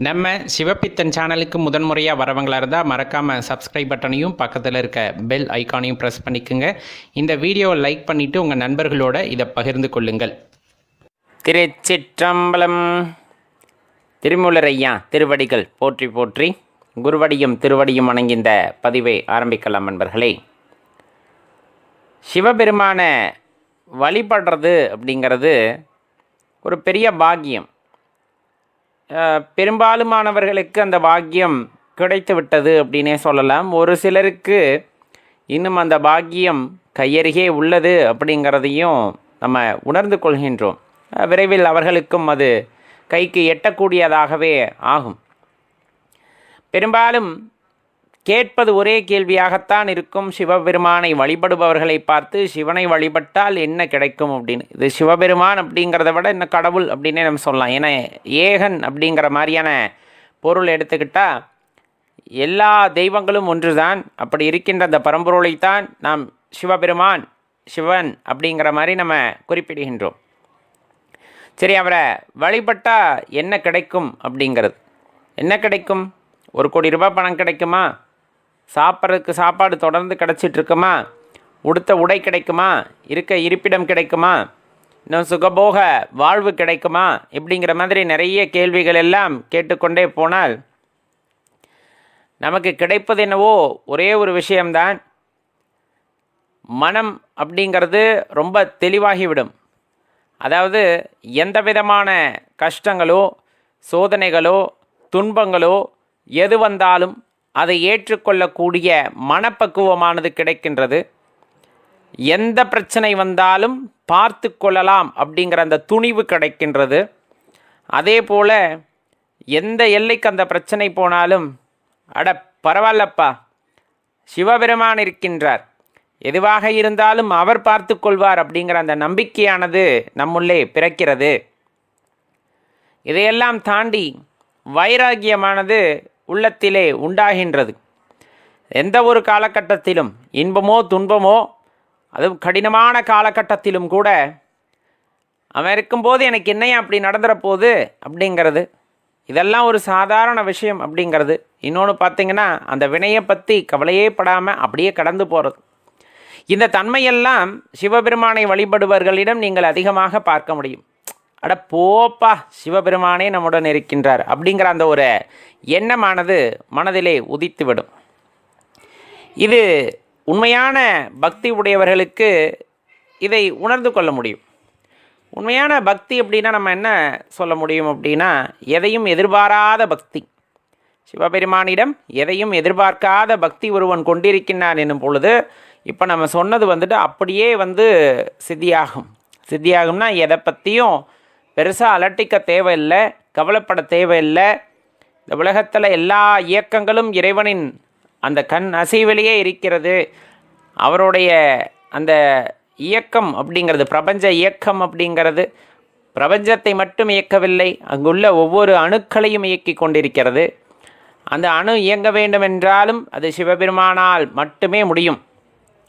நம்ம சிவப்பித்தன் சேனலுக்கு முதன்முறையாக வரவங்களாக இருந்தால் மறக்காமல் சப்ஸ்கிரைப் பட்டனையும் பக்கத்தில் இருக்க பெல் ஐக்கானையும் ப்ரெஸ் பண்ணிக்கோங்க. இந்த வீடியோவை லைக் பண்ணிவிட்டு உங்கள் நண்பர்களோட இதை பகிர்ந்து கொள்ளுங்கள். திருச்சிற்றம்பலம். திருமூலரையா திருவடிகள் போற்றி போற்றி, குருவடியும் திருவடியும் வணங்கிந்த பதிவை ஆரம்பிக்கலாம். நண்பர்களே, சிவபெருமானை வழிபடுறது அப்படிங்கிறது ஒரு பெரிய பாக்கியம். பெரும்பாலுமானவர்களுக்கு அந்த பாக்கியம் கிடைத்து விட்டது அப்படின்னே சொல்லலாம். ஒரு சிலருக்கு இன்னும் அந்த பாக்கியம் கையருகே உள்ளது அப்படிங்கிறதையும் நம்ம உணர்ந்து கொள்கின்றோம். விரைவில் அவர்களுக்கும் அது கைக்கு எட்டக்கூடியதாகவே ஆகும். பெரும்பாலும் கேட்பது ஒரே கேள்வியாகத்தான் இருக்கும். சிவபெருமானை வழிபடுபவர்களை பார்த்து சிவனை வழிபட்டால் என்ன கிடைக்கும் அப்படின்னு. இது சிவபெருமான் அப்படிங்கிறத விட இன்னும் கடவுள் அப்படின்னே நம்ம சொல்லலாம். ஏன்னா ஏகன் அப்படிங்கிற மாதிரியான பொருள் எடுத்துக்கிட்டால் எல்லா தெய்வங்களும் ஒன்று தான். அப்படி இருக்கின்ற அந்த பரம்பொருளைத்தான் நாம் சிவபெருமான், சிவன் அப்படிங்கிற மாதிரி நம்ம குறிப்பிடுகின்றோம். சரி, அவரை வழிபட்டால் என்ன கிடைக்கும் அப்படிங்கிறது. என்ன கிடைக்கும்? 1 கோடி ரூபாய் பணம் கிடைக்குமா? சாப்பிட்றதுக்கு சாப்பாடு தொடர்ந்து கிடச்சிட்ருக்குமா? உடுத்த உடை கிடைக்குமா? இருக்க இருப்பிடம் கிடைக்குமா? இன்னும் சுகபோக வாழ்வு கிடைக்குமா? இப்படிங்கிற மாதிரி நிறைய கேள்விகள் எல்லாம் கேட்டுக்கொண்டே போனால் நமக்கு கிடைப்பது என்னவோ ஒரே ஒரு விஷயம்தான். மனம் அப்படிங்கிறது ரொம்ப தெளிவாகிவிடும். அதாவது எந்த விதமான கஷ்டங்களோ சோதனைகளோ துன்பங்களோ எது வந்தாலும் அதை ஏற்றுக்கொள்ளக்கூடிய மனப்பக்குவமானது கிடைக்கின்றது. எந்த பிரச்சனை வந்தாலும் பார்த்து கொள்ளலாம் அப்படிங்கிற அந்த துணிவு கிடைக்கின்றது. அதே போல் எந்த எல்லைக்கு அந்த பிரச்சனை போனாலும் அட பரவாயில்லப்பா, சிவபெருமான் இருக்கின்றார், எதுவாக இருந்தாலும் அவர் பார்த்து கொள்வார் அப்படிங்கிற அந்த நம்பிக்கையானது நம்முள்ளே பிறக்கிறது. இதையெல்லாம் தாண்டி வைராகியமானது உள்ளத்திலே உண்டாகின்றது. எந்த ஒரு காலகட்டத்திலும் இன்பமோ துன்பமோ, அதுவும் கடினமான காலகட்டத்திலும் கூட அவன் இருக்கும்போது எனக்கு என்னையா அப்படி நடந்துற போகுது அப்படிங்கிறது, இதெல்லாம் ஒரு சாதாரண விஷயம் அப்படிங்கிறது. இன்னொன்று பார்த்திங்கன்னா, அந்த வினையை பற்றி கவலையே படாமல் அப்படியே கடந்து போகிறது. இந்த தன்மையெல்லாம் சிவபெருமானை வழிபடுபவர்களிடம் நீங்கள் அதிகமாக பார்க்க முடியும். அட போப்பா, சிவபெருமானே நம்முடன் இருக்கின்றார் அப்படிங்கிற அந்த ஒரு எண்ணமானது மனதிலே உதித்துவிடும். இது உண்மையான பக்தி உடையவர்களுக்கு இதை உணர்ந்து கொள்ள முடியும். உண்மையான பக்தி அப்படின்னா நம்ம என்ன சொல்ல முடியும் அப்படின்னா, எதையும் எதிர்பாராத பக்தி. சிவபெருமானிடம் எதையும் எதிர்பார்க்காத பக்தி ஒருவன் கொண்டிருக்கின்றான் என்னும் பொழுது, இப்போ நம்ம சொன்னது அப்படியே சித்தியாகும்னா எதை பற்றியும் பெருசாக அலட்டிக்க தேவையில்லை, கவலைப்பட தேவையில்லை. இந்த உலகத்தில் எல்லா இயக்கங்களும் இறைவனின் அந்த கண் அசைவிலேயே இருக்கிறது. அவருடைய அந்த இயக்கம் அப்படிங்கிறது, பிரபஞ்ச இயக்கம் அப்படிங்கிறது பிரபஞ்சத்தை மட்டும் இயக்கவில்லை, அங்குள்ள ஒவ்வொரு அணுக்களையும் இயக்கி கொண்டிருக்கிறது. அந்த அணு இயங்க வேண்டுமென்றாலும் அது சிவபெருமானால் மட்டுமே முடியும்.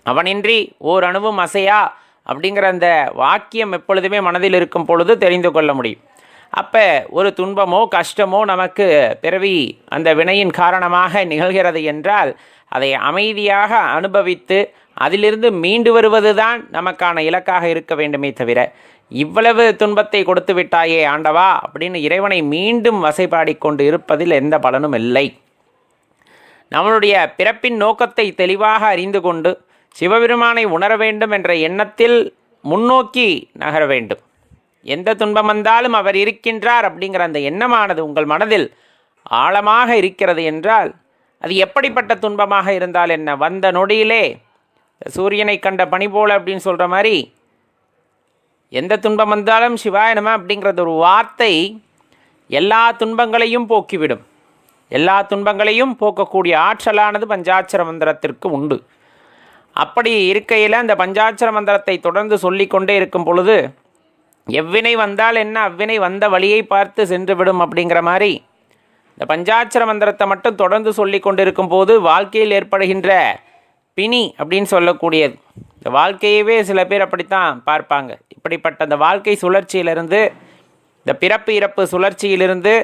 அவனின்றி ஓர் அணுவும் அசையா அப்படிங்கிற அந்த வாக்கியம் எப்பொழுதுமே மனதில் இருக்கும் பொழுது தெரிந்து கொள்ள முடியும். அப்போ ஒரு துன்பமோ கஷ்டமோ நமக்கு பிறவி அந்த வினையின் காரணமாக நிகழ்கிறது என்றால் அதை அமைதியாக அனுபவித்து அதிலிருந்து மீண்டு வருவது தான் நமக்கான இலக்காக இருக்க வேண்டுமே தவிர, இவ்வளவு துன்பத்தை கொடுத்து விட்டாயே ஆண்டவா அப்படின்னு இறைவனை மீண்டும் வசைபாடிக்கொண்டு இருப்பதில் எந்த பலனும் இல்லை. நம்மளுடைய பிறப்பின் நோக்கத்தை தெளிவாக அறிந்து கொண்டு சிவபெருமானை உணர வேண்டும் என்ற எண்ணத்தில் முன்னோக்கி நகர வேண்டும். எந்த துன்பம் வந்தாலும் அவர் இருக்கின்றார் அப்படிங்கிற அந்த எண்ணமானது உங்கள் மனதில் ஆழமாக இருக்கிறது என்றால், அது எப்படிப்பட்ட துன்பமாக இருந்தால் என்ன, வந்த நொடியிலே சூரியனை கண்ட பனி போல அப்படின்னு சொல்கிற மாதிரி எந்த துன்பம் வந்தாலும் சிவாய நம அப்படிங்கிறது ஒரு வார்த்தை எல்லா துன்பங்களையும் போக்கிவிடும். எல்லா துன்பங்களையும் போக்கக்கூடிய ஆற்றலானது பஞ்சாட்சர மந்திரத்திற்கு உண்டு. அப்படி இருக்கையில் அந்த பஞ்சாட்சர மந்திரத்தை தொடர்ந்து சொல்லிக்கொண்டே இருக்கும் பொழுது, எவ்வினை வந்தால் என்ன, அவ்வினை வந்த வழியை பார்த்து சென்றுவிடும் அப்படிங்கிற மாதிரி இந்த பஞ்சாட்சர மந்திரத்தை மட்டும் தொடர்ந்து சொல்லி கொண்டிருக்கும் போது வாழ்க்கையில் ஏற்படுகின்ற பிணி அப்படின்னு சொல்லக்கூடியது, இந்த வாழ்க்கையவே சில பேர் அப்படித்தான் பார்ப்பாங்க. இப்படிப்பட்ட அந்த வாழ்க்கை சுழற்சியிலிருந்து, இந்த பிறப்பு இறப்பு சுழற்சியிலிருந்து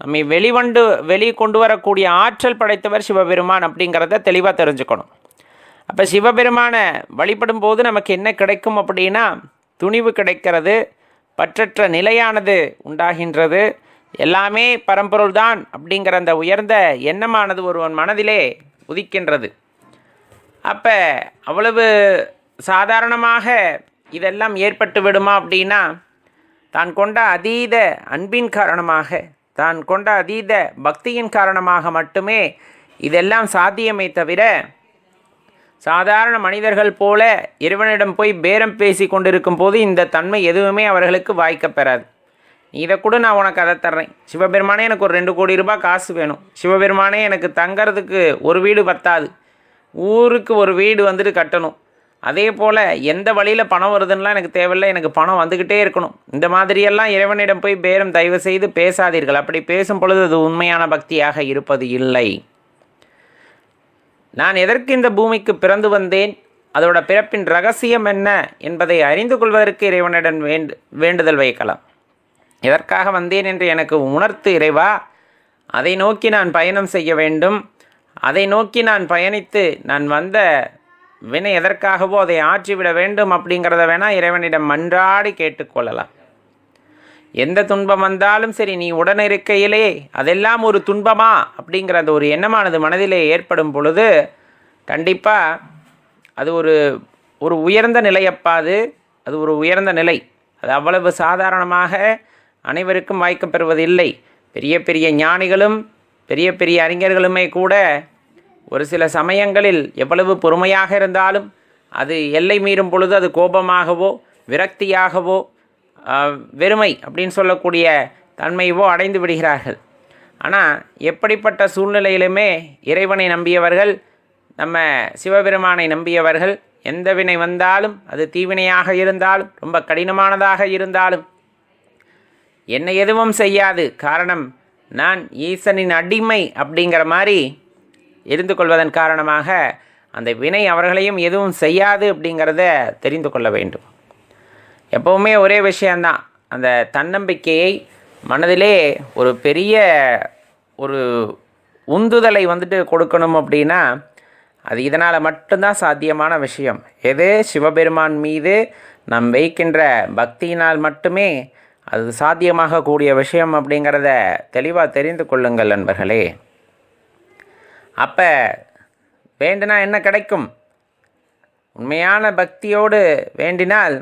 நம்மை வெளிக்கொண்டு வரக்கூடிய ஆற்றல் படைத்தவர் சிவபெருமான் அப்படிங்கிறத தெளிவாக தெரிஞ்சுக்கணும். அப்போ சிவபெருமானை வழிபடும் போது நமக்கு என்ன கிடைக்கும் அப்படின்னா துணிவு கிடைக்கிறது, பற்றற்ற நிலையானது உண்டாகின்றது, எல்லாமே பரம்பொருள்தான் அப்படிங்கிற அந்த உயர்ந்த எண்ணமானது ஒருவன் மனதிலே உதிக்கின்றது. அப்போ அவ்வளவு சாதாரணமாக இதெல்லாம் ஏற்பட்டு விடுமா அப்படின்னா தான் கொண்ட அதீத அன்பின் காரணமாக, தான் கொண்ட அதீத பக்தியின் காரணமாக மட்டுமே இதெல்லாம் சாத்தியமே தவிர சாதாரண மனிதர்கள் போல இறைவனிடம் போய் பேரம் பேசி கொண்டிருக்கும் போது இந்த தன்மை எதுவுமே அவர்களுக்கு வாய்க்கப்பெறாது. இதை கூட நான் உனக்கு அதை தர்றேன், சிவபெருமானே எனக்கு ஒரு 2 கோடி ரூபாய் காசு வேணும், சிவபெருமானே எனக்கு தங்கிறதுக்கு ஒரு வீடு பத்தாது, ஊருக்கு ஒரு வீடு வந்துட்டு கட்டணும், அதே போல் எந்த வழியில் பணம் வருதுன்னெலாம் எனக்கு தேவையில்லை, எனக்கு பணம் வந்துக்கிட்டே இருக்கணும், இந்த மாதிரியெல்லாம் இறைவனிடம் போய் பேரம் தயவு செய்து பேசாதீர்கள். அப்படி பேசும் பொழுது அது உண்மையான பக்தியாக இருப்பது இல்லை. நான் எதற்கு இந்த பூமிக்கு பிறந்து வந்தேன், அதோட பிறப்பின் ரகசியம் என்ன என்பதை அறிந்து கொள்வதற்கு இறைவனிடம் வேண்டுதல் வைக்கலாம். எதற்காக வந்தேன் என்று எனக்கு உணர்த்து இறைவா, அதை நோக்கி நான் பயணம் செய்ய வேண்டும், அதை நோக்கி நான் பயணித்து நான் வந்த வினை எதற்காகவோ அதை ஆற்றிவிட வேண்டும் அப்படிங்கிறத வேணால் இறைவனிடம் மன்றாடி கேட்டுக்கொள்ளலாம். எந்த துன்பம் வந்தாலும் சரி, நீ உடனிருக்கையிலே அதெல்லாம் ஒரு துன்பமா அப்படிங்கிற அந்த ஒரு எண்ணமானது மனதிலே ஏற்படும் பொழுது கண்டிப்பாக அது ஒரு உயர்ந்த நிலையப்பா. அது ஒரு உயர்ந்த நிலை. அது அவ்வளவு சாதாரணமாக அனைவருக்கும் வாய்க்கப்பெறுவதில்லை. பெரிய பெரிய ஞானிகளும் பெரிய பெரிய அறிஞர்களுமே கூட ஒரு சில சமயங்களில் எவ்வளவு பொறுமையாக இருந்தாலும் அது எல்லை மீறும் பொழுது அது கோபமாகவோ விரக்தியாகவோ வெறுமை அப்படின்னு சொல்லக்கூடிய தன்மையவோ அடைந்து விடுகிறார்கள். ஆனால் எப்படிப்பட்ட சூழ்நிலையிலுமே இறைவனை நம்பியவர்கள், நம்ம சிவபெருமானை நம்பியவர்கள், எந்த வினை வந்தாலும் அது தீவினையாக இருந்தாலும் ரொம்ப கடினமானதாக இருந்தாலும் என்னை எதுவும் செய்யாது, காரணம் நான் ஈசனின் அடிமை அப்படிங்கிற மாதிரி இருந்து கொள்வதன் காரணமாக அந்த வினை அவர்களையும் எதுவும் செய்யாது அப்படிங்கிறத தெரிந்து கொள்ள வேண்டும். எப்போவுமே ஒரே விஷயந்தான், அந்த தன்னம்பிக்கையை மனதிலே ஒரு பெரிய ஒரு உந்துதலை கொடுக்கணும் அப்படின்னா அது இதனால் மட்டும்தான் சாத்தியமான விஷயம். எது சிவபெருமான் மீது நாம் வைக்கின்ற பக்தியினால் மட்டுமே அது சாத்தியமாக கூடிய விஷயம் அப்படிங்கிறத தெளிவாக தெரிந்து கொள்ளுங்கள் நண்பர்களே. அப்போ வேண்டினா என்ன கிடைக்கும்? உண்மையான பக்தியோடு வேண்டினால்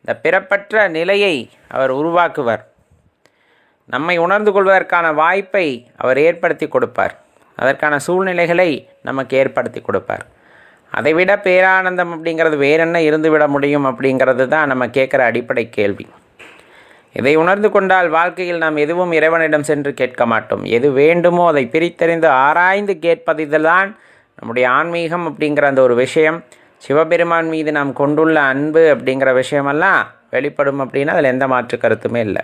இந்த பிறப்பற்ற நிலையை அவர் உருவாக்குவார். நம்மை உணர்ந்து கொள்வதற்கான வாய்ப்பை அவர் ஏற்படுத்தி கொடுப்பார். அதற்கான சூழ்நிலைகளை நமக்கு ஏற்படுத்தி கொடுப்பார். அதைவிட பேரானந்தம் அப்படிங்கிறது வேறென்ன இருந்துவிட முடியும் அப்படிங்கிறது தான் நம்ம கேட்குற அடிப்படை கேள்வி. இதை உணர்ந்து கொண்டால் வாழ்க்கையில் நாம் எதுவும் இறைவனிடம் சென்று கேட்க மாட்டோம். எது வேண்டுமோ அதை பிரித்தறிந்து ஆராய்ந்து கேட்பதில்தான் நம்முடைய ஆன்மீகம் அப்படிங்கிற அந்த ஒரு விஷயம். சிவபெருமான் மீது நாம் கொண்டுள்ள அன்பு அப்படிங்கிற விஷயமெல்லாம் வெளிப்படும் அப்படின்னா அதில் எந்த மாற்று கருத்துமே இல்லை.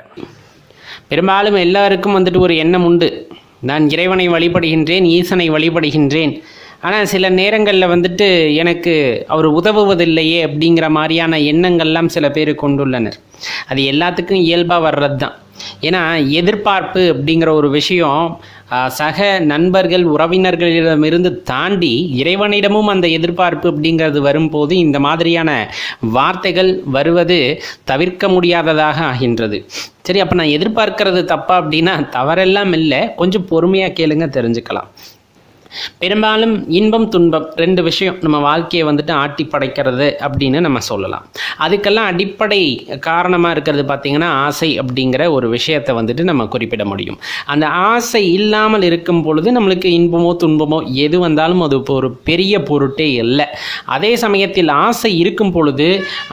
பெரும்பாலும் எல்லாருக்கும் ஒரு எண்ணம் உண்டு, நான் இறைவனை வழிபடுகின்றேன், ஈசனை வழிபடுகின்றேன், ஆனால் சில நேரங்களில் எனக்கு அவர் உதவுவதில்லையே அப்படிங்கிற மாதிரியான எண்ணங்கள்லாம் சில பேர் கொண்டுள்ளனர். அது எல்லாத்துக்கும் இயல்பாக வர்றது தான். ஏன்னா எதிர்பார்ப்பு அப்படிங்கிற ஒரு விஷயம் சக நண்பர்கள் உறவினர்களிடமிருந்து தாண்டி இறைவனிடமும் அந்த எதிர்பார்ப்பு அப்படிங்கிறது வரும்போது இந்த மாதிரியான வார்த்தைகள் வருவது தவிர்க்க முடியாததாக ஆகின்றது. சரி, அப்போ நான் எதிர்பார்க்கறது தப்பா அப்படின்னா தவறெல்லாம் இல்லை, கொஞ்சம் பொறுமையாக கேளுங்க, தெரிஞ்சுக்கலாம். பெரும்பாலும் இன்பம் துன்பம் 2 விஷயம் நம்ம வாழ்க்கையை ஆட்டி படைக்கிறது அப்படின்னு நம்ம சொல்லலாம். அதுக்கெல்லாம் அடிப்படை காரணமாக இருக்கிறது பார்த்திங்கன்னா ஆசை அப்படிங்கிற ஒரு விஷயத்தை நம்ம குறிப்பிட முடியும். அந்த ஆசை இல்லாமல் இருக்கும் பொழுது நம்மளுக்கு இன்பமோ துன்பமோ எது வந்தாலும் அது ஒரு பெரிய பொருட்டே இல்லை. அதே சமயத்தில் ஆசை இருக்கும் பொழுது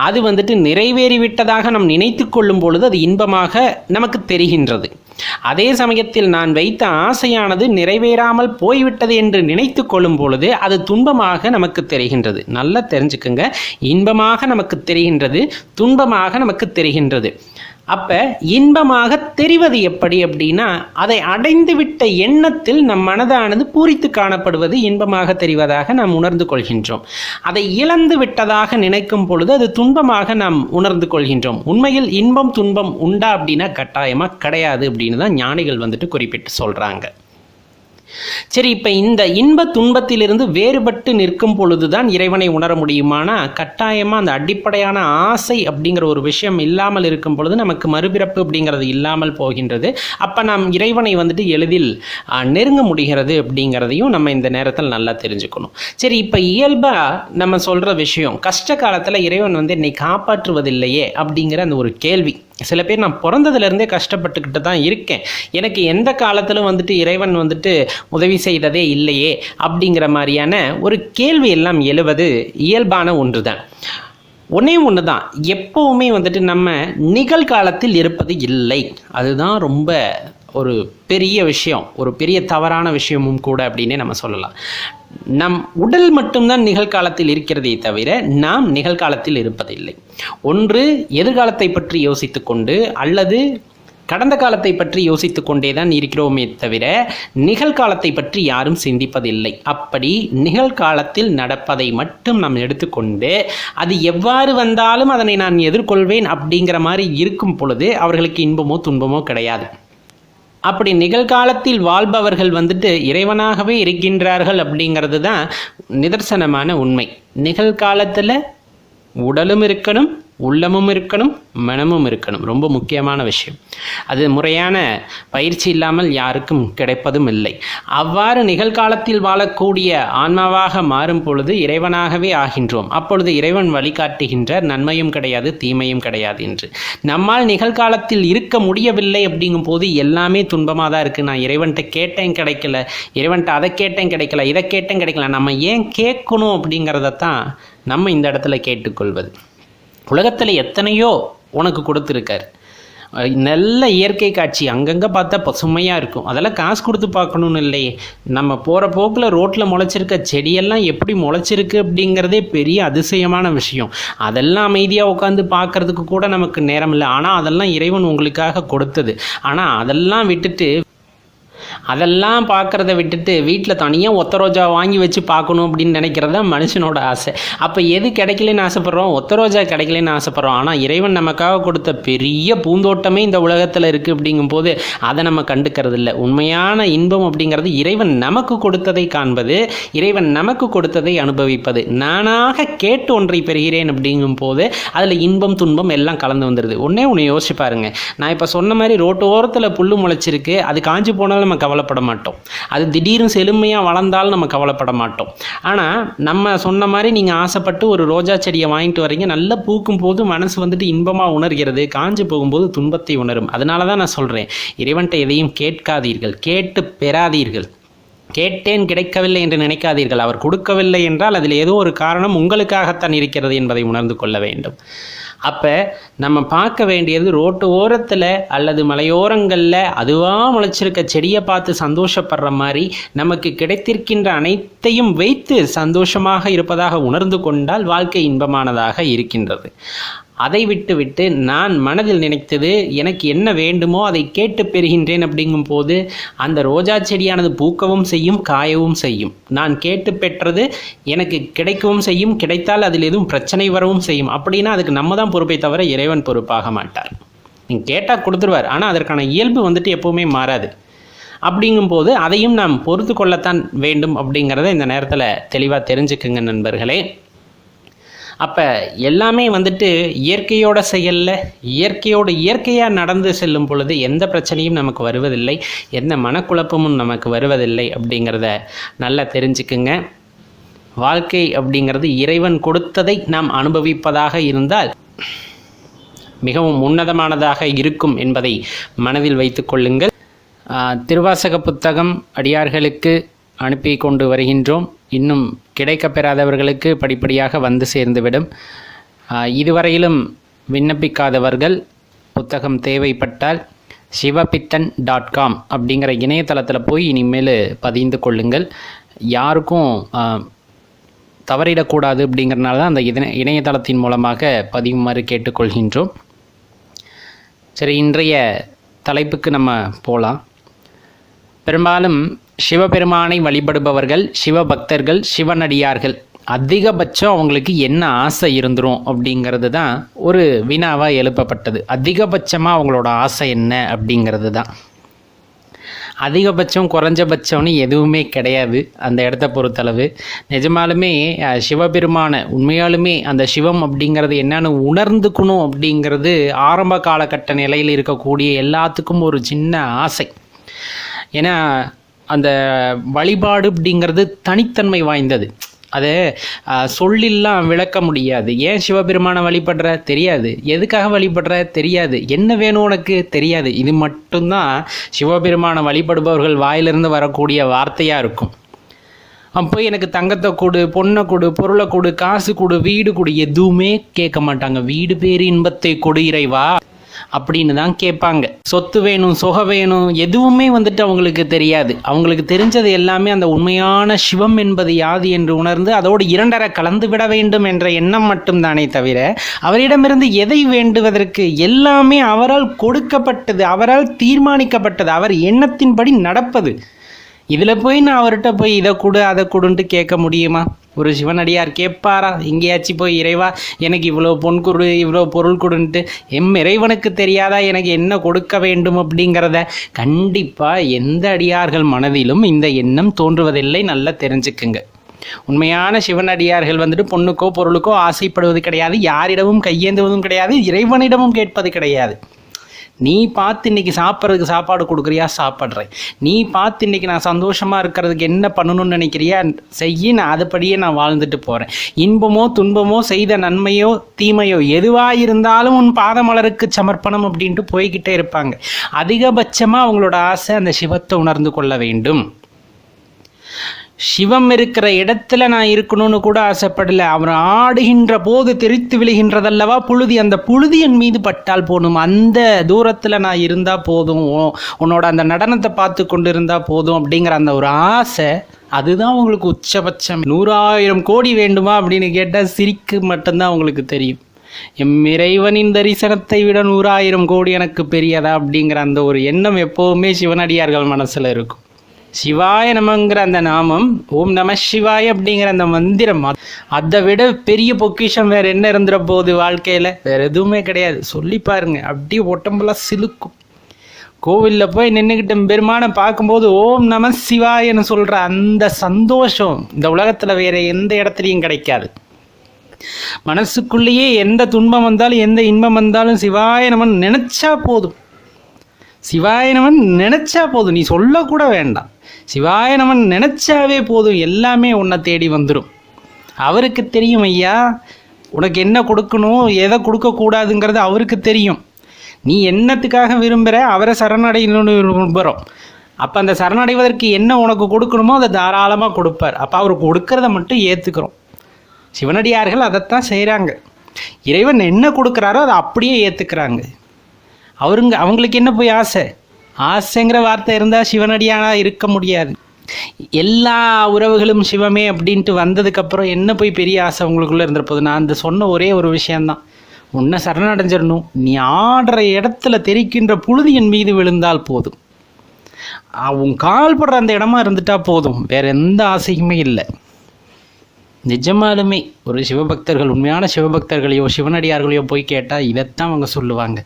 அது நிறைவேறிவிட்டதாக நாம் நினைத்து கொள்ளும் பொழுது அது இன்பமாக நமக்கு தெரிகின்றது. அதே சமயத்தில் நான் வைத்த ஆசையானது நிறைவேறாமல் போய்விட்டது என்று நினைத்து கொள்ளும் பொழுது அது துன்பமாக நமக்கு தெரிகின்றது. நல்லா தெரிஞ்சுக்குங்க, இன்பமாக நமக்கு தெரிகின்றது, துன்பமாக நமக்கு தெரிகின்றது. அப்போ இன்பமாக தெரிவது எப்படி அப்படின்னா, அதை அடைந்துவிட்ட எண்ணத்தில் நம் மனதானது பூரித்து காணப்படுவது இன்பமாக தெரிவதாக நாம் உணர்ந்து கொள்கின்றோம். அதை இழந்து விட்டதாக நினைக்கும் பொழுது அது துன்பமாக நாம் உணர்ந்து கொள்கின்றோம். உண்மையில் இன்பம் துன்பம் உண்டா அப்படின்னா கட்டாயமாக கிடையாது அப்படின்னு தான் ஞானிகள் வந்துட்டு குறிப்பிட்டு சொல்கிறாங்க. சரி, இப்போ இந்த இன்ப துன்பத்திலிருந்து வேறுபட்டு நிற்கும் பொழுதுதான் இறைவனை உணர முடியுமானா கட்டாயமாக அந்த அடிப்படையான ஆசை அப்படிங்கிற ஒரு விஷயம் இல்லாமல் இருக்கும் பொழுது நமக்கு மறுபிறப்பு அப்படிங்கிறது இல்லாமல் போகின்றது. அப்போ நாம் இறைவனை வந்துட்டு எளிதில் நெருங்க முடிகிறது அப்படிங்கிறதையும் நம்ம இந்த நேரத்தில் நல்லா தெரிஞ்சுக்கணும். சரி, இப்போ இயல்பாக நம்ம சொல்கிற விஷயம், கஷ்ட காலத்தில் இறைவன் வந்து என்னை காப்பாற்றுவதில்லையே அப்படிங்கிற அந்த ஒரு கேள்வி. சில பேர் நான் பிறந்ததுலேருந்தே கஷ்டப்பட்டுக்கிட்டு தான் இருக்கேன், எனக்கு எந்த காலத்திலும் வந்துட்டு இறைவன் வந்துட்டு உதவி செய்ததே இல்லையே அப்படிங்கிற மாதிரியான ஒரு கேள்வி எல்லாம் எழுவது இயல்பான ஒன்று தான். ஒன்றே ஒன்று தான், எப்போவுமே வந்துட்டு நம்ம நிகழ்காலத்தில் இருப்பது இல்லை. அதுதான் ரொம்ப ஒரு பெரிய விஷயம், ஒரு பெரிய தவறான விஷயமும் கூட அப்படின்னே நம்ம சொல்லலாம். நம் உடல் மட்டும்தான் நிகழ்காலத்தில் இருக்கிறதே தவிர நாம் நிகழ்காலத்தில் இருப்பதில்லை. ஒன்று எதிர்காலத்தை பற்றி யோசித்து கொண்டு அல்லது கடந்த காலத்தை பற்றி யோசித்து கொண்டே தான் இருக்கிறோமே தவிர நிகழ்காலத்தை பற்றி யாரும் சிந்திப்பதில்லை. அப்படி நிகழ்காலத்தில் நடப்பதை மட்டும் நாம் எடுத்துக்கொண்டு அது எவ்வாறு வந்தாலும் அதனை நான் எதிர்கொள்வேன் அப்படிங்கிற மாதிரி இருக்கும் பொழுது அவர்களுக்கு இன்பமோ துன்பமோ கிடையாது. அப்படி நிகழ்காலத்தில் வாழ்பவர்கள் வந்துட்டு இறைவனாகவே இருக்கின்றார்கள் அப்படிங்கிறது தான் நிதர்சனமான உண்மை. நிகழ்காலத்தில் உடலும் இருக்கணும், உள்ளமும் இருக்கணும், மனமும் இருக்கணும். ரொம்ப முக்கியமான விஷயம். அது முறையான பயிற்சி இல்லாமல் யாருக்கும் கிடைப்பதும் இல்லை. அவ்வாறு நிகழ்காலத்தில் வாழக்கூடிய ஆன்மாவாக மாறும் பொழுது இறைவனாகவே ஆகின்றோம். அப்பொழுது இறைவன் வழிகாட்டுகின்ற நன்மையும் கிடையாது தீமையும் கிடையாது என்று. நம்மால் நிகழ்காலத்தில் இருக்க முடியவில்லை அப்படிங்கும் போது எல்லாமே துன்பமாக தான் இருக்குது. நான் இறைவன்கிட்ட கேட்டேன் கிடைக்கல, இறைவன்கிட்ட அதை கேட்டேன் கிடைக்கல, இதை கேட்டேன் கிடைக்கல, நம்ம ஏன் கேட்கணும் அப்படிங்கிறதான் நம்ம இந்த இடத்துல கேட்டுக்கொள்வது. உலகத்தில் எத்தனையோ உனக்கு கொடுத்துருக்கார். நல்ல இயற்கை காட்சி அங்கங்கே பார்த்தா பசுமையாக இருக்கும், அதெல்லாம் காசு கொடுத்து பார்க்கணுன்னு இல்லையே. நம்ம போகிற போக்கில் ரோட்டில் முளைச்சிருக்க செடியெல்லாம் எப்படி முளைச்சிருக்கு அப்படிங்கிறதே பெரிய அதிசயமான விஷயம். அதெல்லாம் அமைதியாக உட்காந்து பார்க்குறதுக்கு கூட நமக்கு நேரம் இல்லை. ஆனால் அதெல்லாம் இறைவன் உங்களுக்காக கொடுத்தது. ஆனால் அதெல்லாம் பார்க்குறத விட்டுட்டு வீட்டில் தனியாக ஒத்த ரோஜா வாங்கி வச்சு பார்க்கணும் அப்படின்னு நினைக்கிறது தான் மனுஷனோட ஆசை. அப்போ எது கிடைக்கலன்னு ஆசைப்பட்றோம்? ஒத்த ரோஜா கிடைக்கலன்னு ஆசைப்பட்றோம். ஆனால் இறைவன் நமக்காக கொடுத்த பெரிய பூந்தோட்டமே இந்த உலகத்தில் இருக்குது அப்படிங்கும்போது அதை நம்ம கண்டுக்கிறது இல்லை. உண்மையான இன்பம் அப்படிங்கிறது இறைவன் நமக்கு கொடுத்ததை காண்பது, இறைவன் நமக்கு கொடுத்ததை அனுபவிப்பது. நானாக கேட்டு ஒன்றை பெறுகிறேன் அப்படிங்கும் போது அதில் இன்பம் துன்பம் எல்லாம் கலந்து வந்துடுது. ஒன்றே ஒன்று யோசிச்சு பாருங்க, நான் இப்போ சொன்ன மாதிரி ரோட்டு ஓரத்தில் புல் முளைச்சிருக்கு, அது காஞ்சி போனாலும் நம்ம கவலைப்பட மாட்டோம். அது திடீர்னு செழுமையாக வளர்ந்தாலும் நம்ம கவலைப்பட மாட்டோம். ஆனால் நம்ம சொன்ன மாதிரி நீங்கள் ஆசைப்பட்டு ஒரு ரோஜா செடியை வாங்கிட்டு வரீங்க, நல்லா பூக்கும் போது மனசு வந்துட்டு இன்பமாக உணர்கிறது, காஞ்சு போகும்போது துன்பத்தை உணரும். அதனால தான் நான் சொல்கிறேன், இறைவன்கிட்ட எதையும் கேட்காதீர்கள், கேட்டு பெறாதீர்கள். கேட்டேன் கிடைக்கவில்லை என்று நினைக்காதீர்கள். அவர் கொடுக்கவில்லை என்றால் அதில் ஏதோ ஒரு காரணம் உங்களுக்காகத்தான் இருக்கிறது என்பதை உணர்ந்து கொள்ள வேண்டும். அப்போ நம்ம பார்க்க வேண்டியது ரோட்டு ஓரத்தில் அல்லது மலையோரங்களில் அதுவாக முளைச்சிருக்க செடியை பார்த்து சந்தோஷப்படுற மாதிரி நமக்கு கிடைத்திருக்கின்ற அனைத்தையும் வைத்து சந்தோஷமாக இருப்பதாக உணர்ந்து கொண்டால் வாழ்க்கை இன்பமானதாக இருக்கின்றது. அதை விட்டு நான் மனதில் நினைத்தது எனக்கு என்ன வேண்டுமோ அதை கேட்டு பெறுகின்றேன் அப்படிங்கும் போது அந்த ரோஜா செடியானது பூக்கவும் செய்யும், காயவும் செய்யும். நான் கேட்டு பெற்றது எனக்கு கிடைக்கவும் செய்யும், கிடைத்தால் அதில் எதுவும் பிரச்சனை வரவும் செய்யும். அப்படின்னா அதுக்கு நம்ம தான் பொறுப்பை தவிர இறைவன் பொறுப்பாக மாட்டார். நீங்கள் கேட்டால் கொடுத்துருவார், ஆனால் அதற்கான இயல்பு வந்துட்டு எப்போவுமே மாறாது. அப்படிங்கும்போது அதையும் நாம் பொறுத்து கொள்ளத்தான் வேண்டும் அப்படிங்கிறத இந்த நேரத்தில் தெளிவாக தெரிஞ்சுக்குங்க நண்பர்களே. அப்போ எல்லாமே வந்துட்டு இயற்கையோட செயலில் இயற்கையாக நடந்து செல்லும் பொழுது எந்த பிரச்சனையும் நமக்கு வருவதில்லை, எந்த மனக்குழப்பமும் நமக்கு வருவதில்லை அப்படிங்கிறத நல்லா தெரிஞ்சுக்குங்க. வாழ்க்கை அப்படிங்கிறது இறைவன் கொடுத்ததை நாம் அனுபவிப்பதாக இருந்தால் மிகவும் உன்னதமானதாக இருக்கும் என்பதை மனதில் வைத்து கொள்ளுங்கள். திருவாசக புத்தகம் அடியார்களுக்கு அனுப்பி கொண்டு வருகின்றோம். இன்னும் கிடைக்கப்பெறாதவர்களுக்கு படிப்படியாக வந்து சேர்ந்துவிடும். இதுவரையிலும் விண்ணப்பிக்காதவர்கள் புத்தகம் தேவைப்பட்டால் sivapitan.com அப்படிங்கிற இணையதளத்தில் போய் இனிமேல் பதிந்து கொள்ளுங்கள். யாருக்கும் தவறிடக்கூடாது அப்படிங்கிறனால தான் அந்த இணையதளத்தின் மூலமாக பதிவுமாறு கேட்டுக்கொள்கின்றோம். சரி, இன்றைய தலைப்புக்கு நம்ம போகலாம். பெரும்பாலும் சிவபெருமானை வழிபடுபவர்கள், சிவபக்தர்கள், சிவனடியார்கள் அதிகபட்சம் அவங்களுக்கு என்ன ஆசை இருந்துரும் அப்படிங்கிறது தான் ஒரு வினாவாக எழுப்பப்பட்டது. அதிகபட்சமாக அவங்களோட ஆசை என்ன அப்படிங்கிறது தான். அதிகபட்சம் குறைஞ்சபட்சம்னு எதுவுமே கிடையாது அந்த இடத்த பொறுத்தளவு. நிஜமாலுமே சிவபெருமான உண்மையாலுமே அந்த சிவம் அப்படிங்கிறது என்னன்னு உணர்ந்துக்கணும் அப்படிங்கிறது ஆரம்ப காலகட்ட நிலையில் இருக்கக்கூடிய எல்லாத்துக்கும் ஒரு சின்ன ஆசை. ஏன்னா அந்த வழிபாடு அப்படிங்கிறது தனித்தன்மை வாய்ந்தது. அதை சொல்லெல்லாம் விளக்க முடியாது. ஏன் சிவபெருமானை வழிபடுற தெரியாது, எதுக்காக வழிபடுற தெரியாது, என்ன வேணும் உனக்கு தெரியாது. இது மட்டும்தான் சிவபெருமானை வழிபடுபவர்கள் வாயிலிருந்து வரக்கூடிய வார்த்தையாக இருக்கும். அப்போ எனக்கு தங்கத்தை கொடு, பொண்ணை கொடு, பொருளை கொடு, காசு கொடு, வீடு கொடு, எதுவுமே கேட்க மாட்டாங்க. வீடு பேரு இன்பத்தை கொடு இறைவா அப்படின்னு தான் கேட்பாங்க. சொத்து வேணும், சொகை வேணும், எதுவுமே அவங்களுக்கு தெரியாது. அவங்களுக்கு தெரிஞ்சது எல்லாமே அந்த உண்மையான சிவம் என்பது யாது என்று உணர்ந்து அதோடு இரண்டரை கலந்து விட வேண்டும் என்ற எண்ணம் மட்டும்தானே தவிர அவரிடமிருந்து எதை வேண்டுவதற்கு எல்லாமே அவரால் கொடுக்கப்பட்டது, அவரால் தீர்மானிக்கப்பட்டது, அவர் எண்ணத்தின்படி நடப்பது. இதில் போய் நான் அவர்கிட்ட போய் இதை கொடு அதை கொடுன்ட்டு கேட்க முடியுமா? ஒரு சிவனடியார் கேட்பாரா? எங்கேயாச்சும் போய் இறைவா எனக்கு இவ்வளோ பொன் கொடு, இவ்வளோ பொருள் கொடுன்ட்டு இறைவனுக்கு தெரியாதா எனக்கு என்ன கொடுக்க வேண்டும் அப்படிங்கிறத? கண்டிப்பாக எந்த அடியார்கள் மனதிலும் இந்த எண்ணம் தோன்றுவதில்லை. நல்லா தெரிஞ்சுக்குங்க. உண்மையான சிவனடியார்கள் பொண்ணுக்கோ பொருளுக்கோ ஆசைப்படுவது கிடையாது, யாரிடமும் கையேந்துவதும் கிடையாது, இறைவனிடமும் கேட்பது கிடையாது. நீ பார்த்து இன்னைக்கு சாப்பிட்றதுக்கு சாப்பாடு கொடுக்குறியா, சாப்பிட்றேன். நீ பார்த்து இன்னைக்கு நான் சந்தோஷமாக இருக்கிறதுக்கு என்ன பண்ணணும்னு நினைக்கிறியா, செய்ய. நான் அதுபடியே நான் வாழ்ந்துட்டு போகிறேன். இன்பமோ துன்பமோ, செய்த நன்மையோ தீமையோ எதுவாக இருந்தாலும் உன் பாதமலருக்கு சமர்ப்பணம் அப்படின்ட்டு போய்கிட்டே இருப்பாங்க. அதிகபட்சமாக அவங்களோட ஆசை அந்த சிவத்தை உணர்ந்து கொள்ள வேண்டும். சிவம் இருக்கிற இடத்துல நான் இருக்கணும்னு கூட ஆசைப்படல. அவர் ஆடுகின்ற போது தெரித்து விழுகின்றதல்லவா புழுதி, அந்த புழுதி என் மீது பட்டால் போதும், அந்த தூரத்தில் நான் இருந்தால் போதும், உன்னோட அந்த நடனத்தை பார்த்து கொண்டு இருந்தால் போதும் அப்படிங்கிற அந்த ஒரு ஆசை, அதுதான் உங்களுக்கு உச்சபட்சம். 100,000 கோடி வேண்டுமா அப்படின்னு கேட்டால் சிரிக்கு மட்டும்தான் உங்களுக்கு தெரியும். எம் இறைவனின் தரிசனத்தை விட 100,000 கோடி எனக்கு பெரியதா அப்படிங்கிற அந்த ஒரு எண்ணம் எப்போவுமே சிவனடியார்கள் மனசில் இருக்கும். சிவாய நமங்கிற அந்த நாமம், ஓம் நம சிவாய அப்படிங்கிற அந்த மந்திரம், அதை விட பெரிய பொக்கிஷம் வேற என்ன இருந்துற போகுது வாழ்க்கையில்? வேற எதுவுமே கிடையாது. சொல்லி பாருங்க, அப்படியே உடம்பெல்லாம் சிலுக்கும். கோவிலில் போய் நின்றுக்கிட்ட பெருமானை பார்க்கும்போது ஓம் நம சிவாயன்னு சொல்கிற அந்த சந்தோஷம் இந்த உலகத்தில் வேற எந்த இடத்துலையும் கிடைக்காது. மனசுக்குள்ளேயே எந்த துன்பம் வந்தாலும் எந்த இன்பம் வந்தாலும் சிவாய நமன் நினைச்சா போதும். சிவாய நமன் நினைச்சா போதும், நீ சொல்லக்கூட வேண்டாம். சிவாய நமன் நினைச்சாவே போதும், எல்லாமே உன்னை தேடி வந்துடும். அவருக்கு தெரியும் ஐயா உனக்கு என்ன கொடுக்கணும், எதை கொடுக்கக்கூடாதுங்கிறது அவருக்கு தெரியும். நீ என்னத்துக்காக விரும்புகிற, அவரை சரணடையணும்னு விரும்புகிறோம். அப்போ அந்த சரணடைவதற்கு என்ன உனக்கு கொடுக்கணுமோ அதை தாராளமாக கொடுப்பார். அப்போ அவர் கொடுக்கறத மட்டும் ஏற்றுக்கிறோம். சிவனடியார்கள் அதைத்தான் செய்கிறாங்க. இறைவன் என்ன கொடுக்குறாரோ அதை அப்படியே ஏற்றுக்கிறாங்க. அவங்களுக்கு என்ன போய் ஆசைங்கிற வார்த்தை இருந்தால் சிவனடியானாக இருக்க முடியாது. எல்லா உறவுகளும் சிவமே அப்படின்ட்டு வந்ததுக்கப்புறம் என்ன போய் பெரிய ஆசை உங்களுக்குள்ளே இருந்துருப்போது? நான் அந்த சொன்ன ஒரே ஒரு விஷயந்தான், உன்னை சரணடைஞ்சிடணும். நீ ஆடுற இடத்துல தெரிக்கின்ற புழுதி என் மீது விழுந்தால் போதும், உன் கால் படுற அந்த இடமா இருந்துட்டா போதும், வேற எந்த ஆசையுமே இல்லை. நிஜமாலுமே ஒரு சிவபக்தர்கள், உண்மையான சிவபக்தர்களையோ சிவனடியார்களையோ போய் கேட்டால் இதைத்தான் அவங்க சொல்லுவாங்க.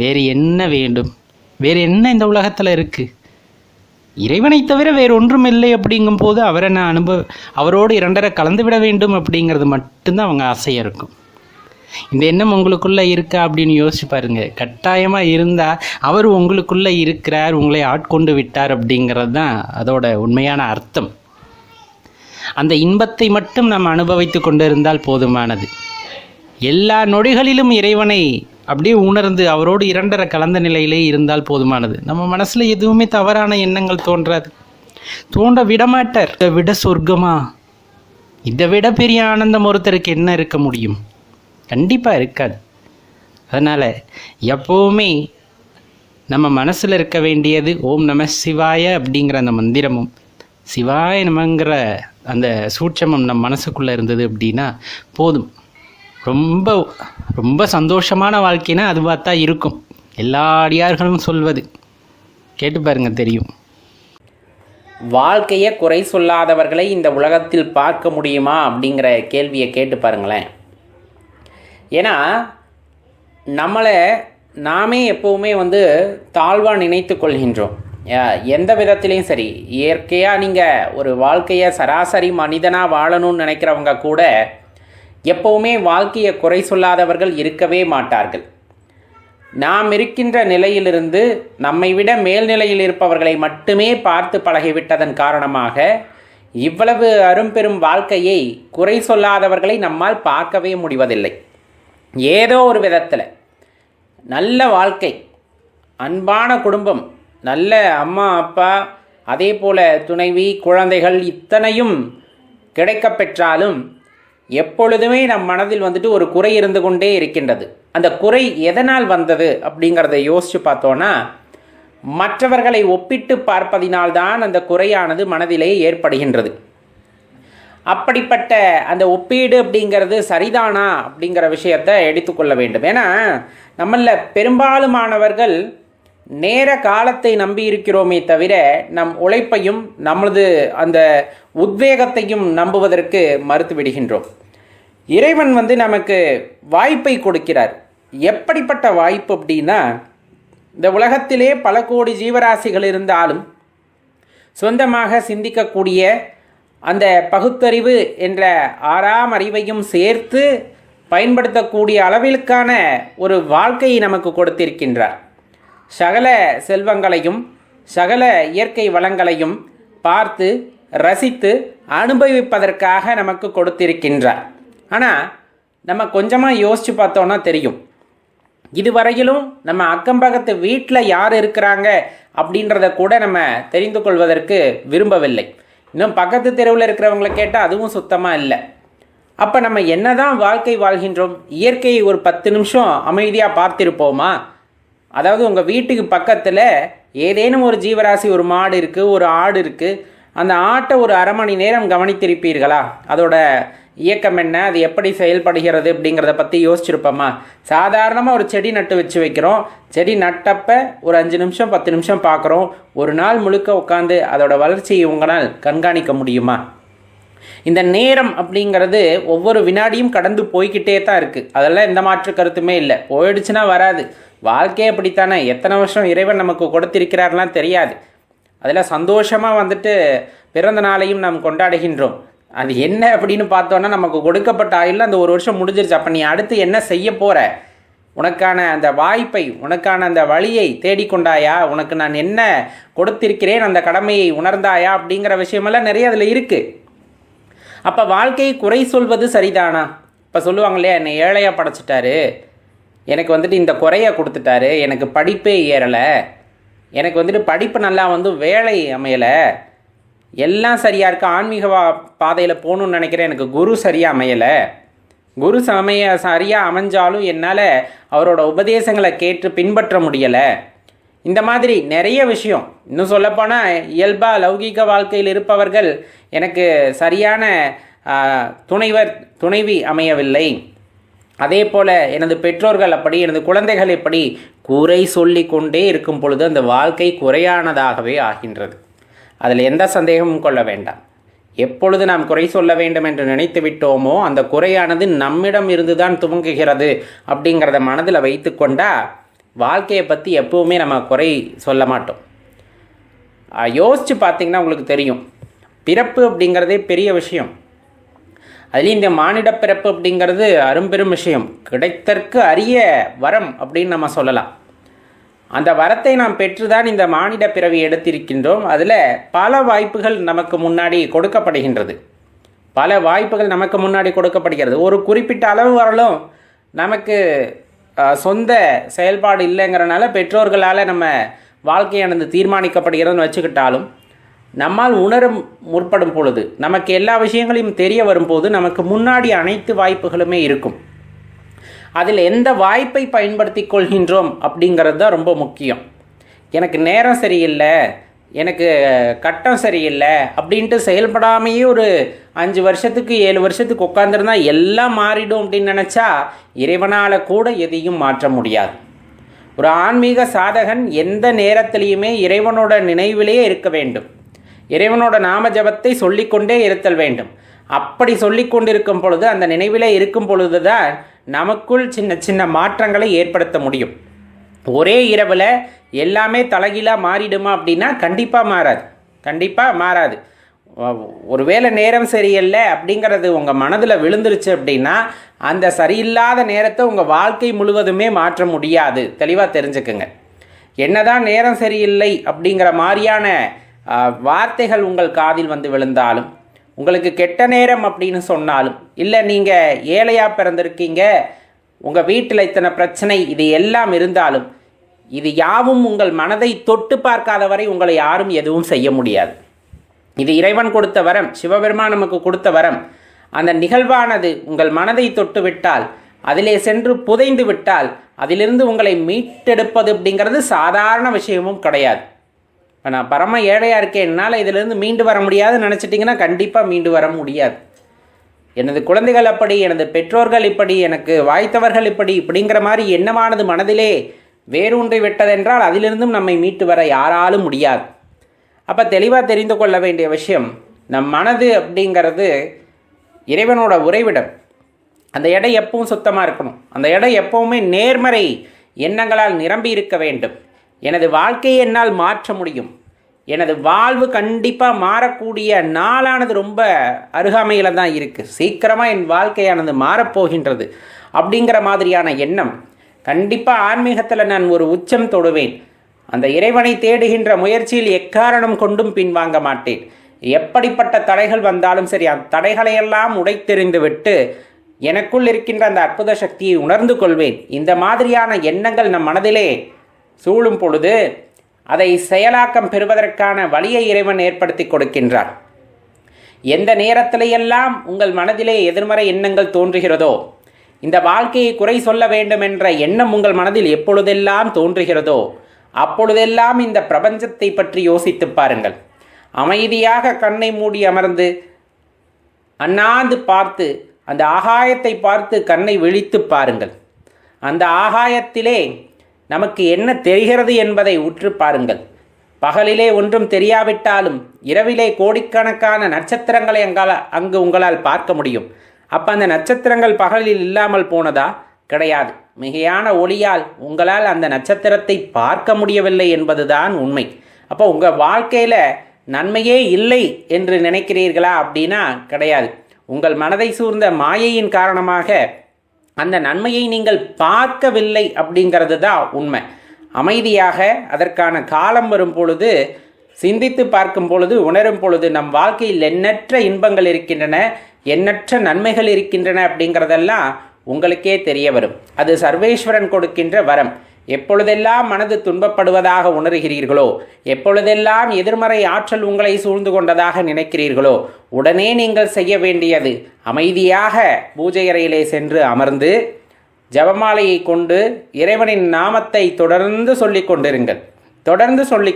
வேறு என்ன வேண்டும், வேறு என்ன இந்த உலகத்தில் இருக்குது? இறைவனை தவிர வேறு ஒன்றும் இல்லை அப்படிங்கும் போது அவரை நான் அவரோடு இரண்டரை கலந்து விட வேண்டும் அப்படிங்கிறது மட்டும்தான் அவங்க ஆசையாக இருக்கும். இந்த எண்ணம் உங்களுக்குள்ளே இருக்கா அப்படின்னு யோசிச்சு பாருங்க. கட்டாயமாக இருந்தால் அவர் உங்களுக்குள்ளே இருக்கிறார், உங்களை ஆட்கொண்டு விட்டார் அப்படிங்கிறது தான் அதோட உண்மையான அர்த்தம். அந்த இன்பத்தை மட்டும் நாம் அனுபவித்து கொண்டிருந்தால் போதுமானது. எல்லா நொடிகளிலும் இறைவனை அப்படியே உணர்ந்து அவரோடு இரண்டரை கலந்த நிலையிலே இருந்தால் போதுமானது. நம்ம மனசில் எதுவுமே தவறான எண்ணங்கள் தோன்றாது, தோன்ற விடமாட்டார். இதை விட சொர்க்கமா, இதை விட பெரிய ஆனந்தம் ஒருத்தருக்கு என்ன இருக்க முடியும்? கண்டிப்பாக இருக்காது. அதனால் எப்போவுமே நம்ம மனசில் இருக்க வேண்டியது ஓம் நம சிவாய அப்படிங்கிற அந்த மந்திரமும் சிவாய நமங்கிற அந்த சூட்சமம் நம் மனசுக்குள்ளே இருந்தது அப்படின்னா போதும். ரொம்ப ரொம்ப சந்தோஷமான வாழ்க்கைனா அதுவாக தான் இருக்கும். எல்லா அடியார்களும் சொல்வது. கேட்டு பாருங்க, தெரியும். வாழ்க்கையை குறை சொல்லாதவர்களை இந்த உலகத்தில் பார்க்க முடியுமா அப்படிங்கிற கேள்வியை கேட்டு பாருங்களேன். ஏன்னா நம்மளை நாமே எப்போவுமே தாழ்வாக நினைத்து கொள்கின்றோம். எந்த விதத்துலேயும் சரி, இயற்கையாக நீங்கள் ஒரு வாழ்க்கையை சராசரி மனிதனாக வாழணும்னு நினைக்கிறவங்க கூட எப்போவுமே வாழ்க்கையை குறை சொல்லாதவர்கள் இருக்கவே மாட்டார்கள். நாம் இருக்கின்ற நிலையிலிருந்து நம்மை விட மேல்நிலையில் இருப்பவர்களை மட்டுமே பார்த்து பழகிவிட்டதன் காரணமாக இவ்வளவு அரும்பெரும் வாழ்க்கையை குறை சொல்லாதவர்களை நம்மால் பார்க்கவே முடிவதில்லை. ஏதோ ஒரு விதத்தில் நல்ல வாழ்க்கை, அன்பான குடும்பம், நல்ல அம்மா அப்பா, அதே போல் துணைவி, குழந்தைகள் இத்தனையும் கிடைக்கப்பெற்றாலும் எப்பொழுதுமே நம் மனதில் ஒரு குறை இருந்து கொண்டே இருக்கின்றது. அந்த குறை எதனால் வந்தது அப்படிங்கிறத யோசித்து பார்த்தோன்னா, மற்றவர்களை ஒப்பிட்டு பார்ப்பதினால்தான் அந்த குறையானது மனதிலே ஏற்படுகின்றது. அப்படிப்பட்ட அந்த ஒப்பீடு அப்படிங்கிறது சரிதானா அப்படிங்கிற விஷயத்தை எடுத்துக்கொள்ள வேண்டும். ஏன்னா நம்மளில் பெரும்பாலுமானவர்கள் நேர காலத்தை நம்பி இருக்கிறோமே தவிர நம் உழைப்பையும் நமது அந்த உத்வேகத்தையும் நம்புவதற்கு மறுத்து விடுகின்றோம். இறைவன் நமக்கு வாய்ப்பை கொடுக்கிறார். எப்படிப்பட்ட வாய்ப்பு அப்படின்னா, இந்த உலகத்திலே பல கோடி ஜீவராசிகள் இருந்தாலும் சொந்தமாக சிந்திக்கக்கூடிய அந்த பகுத்தறிவு என்ற 6ஆம் அறிவையும் சேர்த்து பயன்படுத்தக்கூடிய அளவிற்கான ஒரு வாழ்க்கையை நமக்கு கொடுத்திருக்கின்றார். சகல செல்வங்களையும் சகல இயற்கை வளங்களையும் பார்த்து ரசித்து அனுபவிப்பதற்காக நமக்கு கொடுத்திருக்கின்றார். ஆனால் நம்ம கொஞ்சமாக யோசித்து பார்த்தோன்னா தெரியும், இதுவரையிலும் நம்ம அக்கம்பக்கத்து வீட்டில் யார் இருக்கிறாங்க அப்படின்றத கூட நம்ம தெரிந்து கொள்வதற்கு விரும்பவில்லை. இன்னும் பக்கத்து தெருவில் இருக்கிறவங்கள கேட்டால் அதுவும் சுத்தமாக இல்லை. அப்போ நம்ம என்ன தான் வாழ்க்கை வாழ்கின்றோம்? இயற்கையை ஒரு 10 நிமிஷம் அமைதியாக பார்த்திருப்போமா? அதாவது உங்கள் வீட்டுக்கு பக்கத்தில் ஏதேனும் ஒரு ஜீவராசி, ஒரு மாடு இருக்குது, ஒரு ஆடு இருக்குது, அந்த ஆட்டை ஒரு அரை மணி நேரம் கவனித்திருப்பீர்களா? அதோட இயக்கம் என்ன, அது எப்படி செயல்படுகிறது அப்படிங்கிறத பற்றி யோசிச்சிருப்போமா? சாதாரணமாக ஒரு செடி நட்டு வச்சு வைக்கிறோம், செடி நட்டப்ப ஒரு 5 நிமிஷம் 10 நிமிஷம் பார்க்குறோம். ஒரு நாள் முழுக்க உட்காந்து அதோட வளர்ச்சியை உங்களால் கண்காணிக்க முடியுமா? இந்த நேரம் அப்படிங்கிறது ஒவ்வொரு வினாடியும் கடந்து போய்கிட்டே தான் இருக்குது. அதெல்லாம் எந்த மாற்று கருத்துமே இல்லை. போயிடுச்சுன்னா வராது. வாழ்க்கையே அப்படித்தானே. எத்தனை வருஷம் இறைவன் நமக்கு கொடுத்திருக்கிறார்லாம் தெரியாது. அதில் சந்தோஷமாக பிறந்த நாளையும் நாம் கொண்டாடுகின்றோம். அது என்ன அப்படின்னு பார்த்தோன்னா, நமக்கு கொடுக்கப்பட்ட ஆயுள் அந்த ஒரு வருஷம் முடிஞ்சிருச்சு. அப்போ நீ அடுத்து என்ன செய்ய போகிற? உனக்கான அந்த வாய்ப்பை, உனக்கான அந்த வழியை தேடிக்கொண்டாயா? உனக்கு நான் என்ன கொடுத்திருக்கிறேன், அந்த கடமையை உணர்ந்தாயா அப்படிங்கிற விஷயமெல்லாம் நிறைய அதில் இருக்குது. அப்போ வாழ்க்கையை குறை சொல்வது சரிதானா? இப்போ சொல்லுவாங்க இல்லையா, என்னை ஏழையாக படைச்சிட்டாரு, எனக்கு இந்த குறையை கொடுத்துட்டாரு, எனக்கு படிப்பே ஏறலை, எனக்கு படிப்பு நல்லா வேலை அமையலை, எல்லாம் சரியாக இருக்குது, ஆன்மீக பாதையில் போகணுன்னு நினைக்கிறேன், எனக்கு குரு சரியாக அமையலை, குரு சரியாக அமைஞ்சாலும் என்னால் அவரோட உபதேசங்களை கேட்டு பின்பற்ற முடியலை. இந்த மாதிரி நிறைய விஷயம். இன்னும் சொல்லப்போனால் இயல்பாக லௌகீக வாழ்க்கையில் இருப்பவர்கள், எனக்கு சரியான துணைவி அமையவில்லை, அதே போல் எனது பெற்றோர்கள் அப்படி, எனது குழந்தைகள் எப்படி, குறை சொல்லி கொண்டே இருக்கும் பொழுது அந்த வாழ்க்கை குறையானதாகவே ஆகின்றது. அதில் எந்த சந்தேகமும் கொள்ள வேண்டாம். எப்பொழுது நாம் குறை சொல்ல வேண்டும் என்று நினைத்து விட்டோமோ அந்த குறையானது நம்மிடம் இருந்து தான் துவங்குகிறது அப்படிங்கிறத மனதில் வைத்து கொண்டால் வாழ்க்கையை பற்றி எப்போவுமே நம்ம குறை சொல்ல மாட்டோம். யோசித்து பார்த்திங்கன்னா உங்களுக்கு தெரியும், பிறப்பு அப்படிங்கிறதே பெரிய விஷயம். அதுலேயும் இந்த மானிட பிறப்பு அப்படிங்கிறது அரும்பெரும் விஷயம், கிடைத்தற்கு அரிய வரம் அப்படின்னு நம்ம சொல்லலாம். அந்த வரத்தை நாம் பெற்றுதான் இந்த மானிட பிறவி எடுத்திருக்கின்றோம். அதில் பல வாய்ப்புகள் நமக்கு முன்னாடி கொடுக்கப்படுகின்றது. ஒரு குறிப்பிட்ட அளவு வரலும் நமக்கு சொந்த செயல்பாடு இல்லைங்கிறனால பெற்றோர்களால் நம்ம வாழ்க்கையானது தீர்மானிக்கப்படுகிறதுன்னு வச்சுக்கிட்டாலும், நம்மால் உணர முற்படும் பொழுது, நமக்கு எல்லா விஷயங்களையும் தெரிய வரும்போது நமக்கு முன்னாடி அனைத்து வாய்ப்புகளுமே இருக்கும். அதில் எந்த வாய்ப்பை பயன்படுத்தி கொள்கின்றோம் அப்படிங்கிறது தான் ரொம்ப முக்கியம். எனக்கு நேரம் சரியில்லை, எனக்கு கட்டம் சரியில்லை அப்படின்ட்டு செயல்படாமையே ஒரு 5 வருஷத்துக்கு 7 வருஷத்துக்கு உட்காந்துருந்தா எல்லாம் மாறிடும் அப்படின்னு நினச்சா இறைவனால் கூட எதையும் மாற்ற முடியாது. ஒரு ஆன்மீக சாதகன் எந்த நேரத்திலையுமே இறைவனோட நினைவிலேயே இருக்க வேண்டும். இறைவனோட நாம ஜபத்தை சொல்லிக்கொண்டே இருத்தல் வேண்டும். அப்படி சொல்லிக்கொண்டிருக்கும் பொழுது, அந்த நினைவிலே இருக்கும் பொழுது தான் நமக்குள் சின்ன சின்ன மாற்றங்களை ஏற்படுத்த முடியும். ஒரே இரவில் எல்லாமே தலைகீழாக மாறிடுமா அப்படின்னா கண்டிப்பாக மாறாது. ஒருவேளை நேரம் சரியில்லை அப்படிங்கிறது உங்கள் மனதில் விழுந்துருச்சு அப்படின்னா அந்த சரியில்லாத நேரத்தை உங்கள் வாழ்க்கை முழுவதுமே மாற்ற முடியாது. தெளிவாக தெரிஞ்சுக்குங்க. என்னதான் நேரம் சரியில்லை அப்படிங்கிற மாதிரியான வார்த்தைகள் உங்கள் காதில் வந்து விழுந்தாலும், உங்களுக்கு கெட்ட நேரம் அப்படின்னு சொன்னாலும், இல்லை நீங்கள் ஏழையாக பிறந்திருக்கீங்க, உங்கள் வீட்டில் இத்தனை பிரச்சனை, இது எல்லாம் இருந்தாலும், இது யாவும் உங்கள் மனதை தொட்டு பார்க்காத வரை உங்களை யாரும் எதுவும் செய்ய முடியாது. இது இறைவன் கொடுத்த வரம், சிவபெருமான் நமக்கு கொடுத்த வரம். அந்த நிகழ்வானது உங்கள் மனதை தொட்டு விட்டால், அதிலே சென்று புதைந்து விட்டால், அதிலிருந்து உங்களை மீட்டெடுப்பது அப்படிங்கிறது சாதாரண விஷயமும் கிடையாது. நான் பரம ஏழையாக இருக்கேன், என்னால் இதிலிருந்து மீண்டு வர முடியாதுன்னு நினச்சிட்டிங்கன்னா கண்டிப்பாக மீண்டு வர முடியாது. எனது குழந்தைகள் அப்படி, எனது பெற்றோர்கள் இப்படி, எனக்கு வாய்த்தவர்கள் இப்படிங்கிற மாதிரி எண்ணமானது மனதிலே வேரூன்றி விட்டதென்றால் அதிலிருந்தும் நம்மை மீட்டு வர யாராலும் முடியாது. அப்போ தெளிவாக தெரிந்து கொள்ள வேண்டிய விஷயம், நம் மனது அப்படிங்கிறது இறைவனோட உறைவிடம். அந்த இடம் எப்பவும் சுத்தமாக இருக்கணும். அந்த இடம் எப்பவுமே நேர்மறை எண்ணங்களால் நிரம்பி இருக்க வேண்டும். எனது வாழ்க்கையை என்னால் மாற்ற முடியும், எனது வாழ்வு கண்டிப்பாக மாறக்கூடிய நாளானது ரொம்ப அருகாமையில் தான் இருக்குது, சீக்கிரமாக என் வாழ்க்கையானது மாறப்போகின்றது அப்படிங்கிற மாதிரியான எண்ணம் கண்டிப்பாக ஆன்மீகத்தில் நான் ஒரு உச்சம் தொடுவேன். அந்த இறைவனை தேடுகின்ற முயற்சியில் எக்காரணம் கொண்டும் பின்வாங்க மாட்டேன். எப்படிப்பட்ட தடைகள் வந்தாலும் சரி, அந்த தடைகளையெல்லாம் உடைத்தெறிந்து விட்டு எனக்குள் இருக்கின்ற அந்த அற்புத சக்தியை உணர்ந்து கொள்வேன். இந்த மாதிரியான எண்ணங்கள் நம் மனதிலே சூழும் பொழுது அதை செயலாக்கம் பெறுவதற்கான வழியை இறைவன் ஏற்படுத்தி கொடுக்கின்றார். எந்த நேரத்திலையெல்லாம் உங்கள் மனதிலே எதிர்மறை எண்ணங்கள் தோன்றுகிறதோ, இந்த வாழ்க்கையை குறை சொல்ல வேண்டும் என்ற எண்ணம் உங்கள் மனதில் எப்பொழுதெல்லாம் தோன்றுகிறதோ அப்பொழுதெல்லாம் இந்த பிரபஞ்சத்தை பற்றி யோசித்து பாருங்கள். அமைதியாக கண்ணை மூடி அமர்ந்து அண்ணாந்து பார்த்து, அந்த ஆகாயத்தை பார்த்து கண்ணை விழித்து பாருங்கள். அந்த ஆகாயத்திலே நமக்கு என்ன தெரிகிறது என்பதை உற்று பாருங்கள். பகலிலே ஒன்றும் தெரியாவிட்டாலும் இரவிலே கோடிக்கணக்கான நட்சத்திரங்களை அங்கு உங்களால் பார்க்க முடியும். அப்போ அந்த நட்சத்திரங்கள் பகலில் இல்லாமல் போனதா? கிடையாது. மிகையான ஒளியால் உங்களால் அந்த நட்சத்திரத்தை பார்க்க முடியவில்லை என்பதுதான் உண்மை. அப்போ உங்கள் வாழ்க்கையில் நன்மையே இல்லை என்று நினைக்கிறீர்களா அப்படின்னா கிடையாது. உங்கள் மனதை சூழ்ந்த மாயையின் காரணமாக அந்த நன்மையை நீங்கள் பார்க்கவில்லை அப்படிங்கிறது தான் உண்மை. அமைதியாக அதற்கான காலம் வரும் பொழுது, சிந்தித்து பார்க்கும் பொழுது, உணரும் பொழுது நம் வாழ்க்கையில் எண்ணற்ற இன்பங்கள் இருக்கின்றன, எண்ணற்ற நன்மைகள் இருக்கின்றன அப்படிங்கிறதெல்லாம் உங்களுக்கே தெரிய வரும். அது சர்வேஸ்வரன் கொடுக்கின்ற வரம். எப்பொழுதெல்லாம் மனது துன்பப்படுவதாக உணர்கிறீர்களோ, எப்பொழுதெல்லாம் எதிர்மறை ஆற்றல் உங்களை சூழ்ந்து கொண்டதாக நினைக்கிறீர்களோ, உடனே நீங்கள் செய்ய வேண்டியது அமைதியாக பூஜை அறையிலே சென்று அமர்ந்து ஜபமாலையை கொண்டு இறைவனின் நாமத்தை தொடர்ந்து சொல்லிக்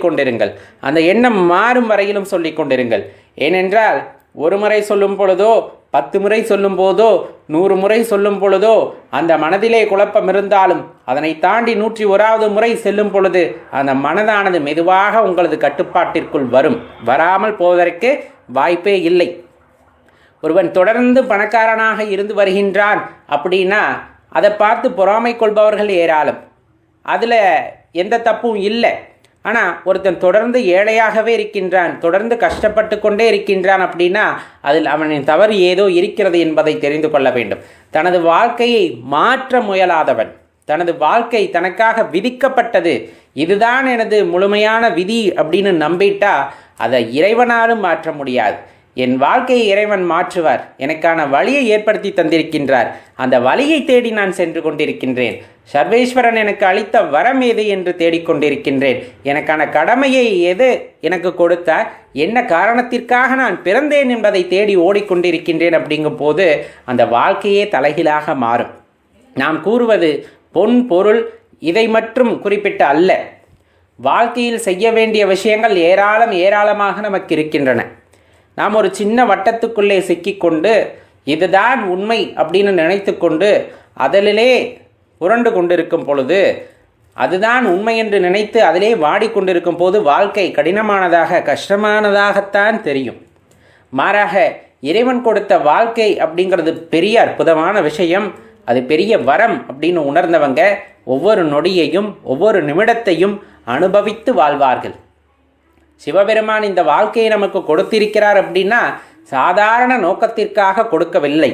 கொண்டிருங்கள். அந்த எண்ணம் மாறும் வரையிலும் சொல்லிக் கொண்டிருங்கள். ஏனென்றால் ஒரு முறை சொல்லும் பொழுதோ, 10 முறை சொல்லும் போதோ, 100 முறை சொல்லும் பொழுதோ அந்த மனதிலே குழப்பம் இருந்தாலும் அதனை தாண்டி 101வது முறை செல்லும் பொழுது அந்த மனதானது மெதுவாக உங்களது கட்டுப்பாட்டிற்குள் வராமல் போவதற்கு வாய்ப்பே இல்லை. ஒருவன் தொடர்ந்து பணக்காரனாக இருந்து வருகின்றான் அப்படின்னா அதை பார்த்து பொறாமை கொள்பவர்கள் ஏராளம். அதில் எந்த தப்பும் இல்லை. ஆனால் ஒருத்தன் தொடர்ந்து ஏழையாகவே இருக்கின்றான், தொடர்ந்து கஷ்டப்பட்டு கொண்டே இருக்கின்றான் அப்படின்னா அதில் அவனின் தவறு ஏதோ இருக்கிறது என்பதை தெரிந்து கொள்ள வேண்டும். தனது வாழ்க்கையை மாற்ற முயலாதவன், தனது வாழ்க்கை தனக்காக விதிக்கப்பட்டது, இதுதான் எனது முழுமையான விதி அப்படின்னு நம்பிட்டா அதை இறைவனாலும் மாற்ற முடியாது. என் வாழ்க்கையை இறைவன் மாற்றுவார், எனக்கான வழியை ஏற்படுத்தி தந்திருக்கின்றார், அந்த வழியை தேடி நான் சென்று கொண்டிருக்கின்றேன். சர்வேஸ்வரன் எனக்கு அளித்த வரம் எது என்று தேடிக்கொண்டிருக்கின்றேன். எனக்கான கடமையை எது எனக்கு கொடுத்தார், என்ன காரணத்திற்காக நான் பிறந்தேன் என்பதை தேடி ஓடிக்கொண்டிருக்கின்றேன். அப்படிங்கும் போது அந்த வாழ்க்கையே தலைகீழாக மாறும். நாம் கூறுவது பொன் பொருள் இதை மட்டும் குறிப்பிட்ட அல்ல. வாழ்க்கையில் செய்ய வேண்டிய விஷயங்கள் ஏராளமாக நமக்கு இருக்கின்றன. நாம் ஒரு சின்ன வட்டத்துக்குள்ளே சிக்கிக்கொண்டு இதுதான் உண்மை அப்படின்னு நினைத்து கொண்டு அதிலே புரண்டு கொண்டிருக்கும் பொழுது அதுதான் உண்மை என்று நினைத்து அதிலே வாடிக்கொண்டிருக்கும் போது வாழ்க்கை கடினமானதாக கஷ்டமானதாகத்தான் தெரியும். மாறாக இறைவன் கொடுத்த வாழ்க்கை அப்படிங்கிறது பெரிய அற்புதமான விஷயம், அது பெரிய வரம் அப்படின்னு உணர்ந்தவங்க ஒவ்வொரு நொடியையும் ஒவ்வொரு நிமிடத்தையும் அனுபவித்து வாழ்வார்கள். சிவபெருமான் இந்த வாழ்க்கையை நமக்கு கொடுத்திருக்கிறார் அப்படின்னா சாதாரண நோக்கத்திற்காக கொடுக்கவில்லை.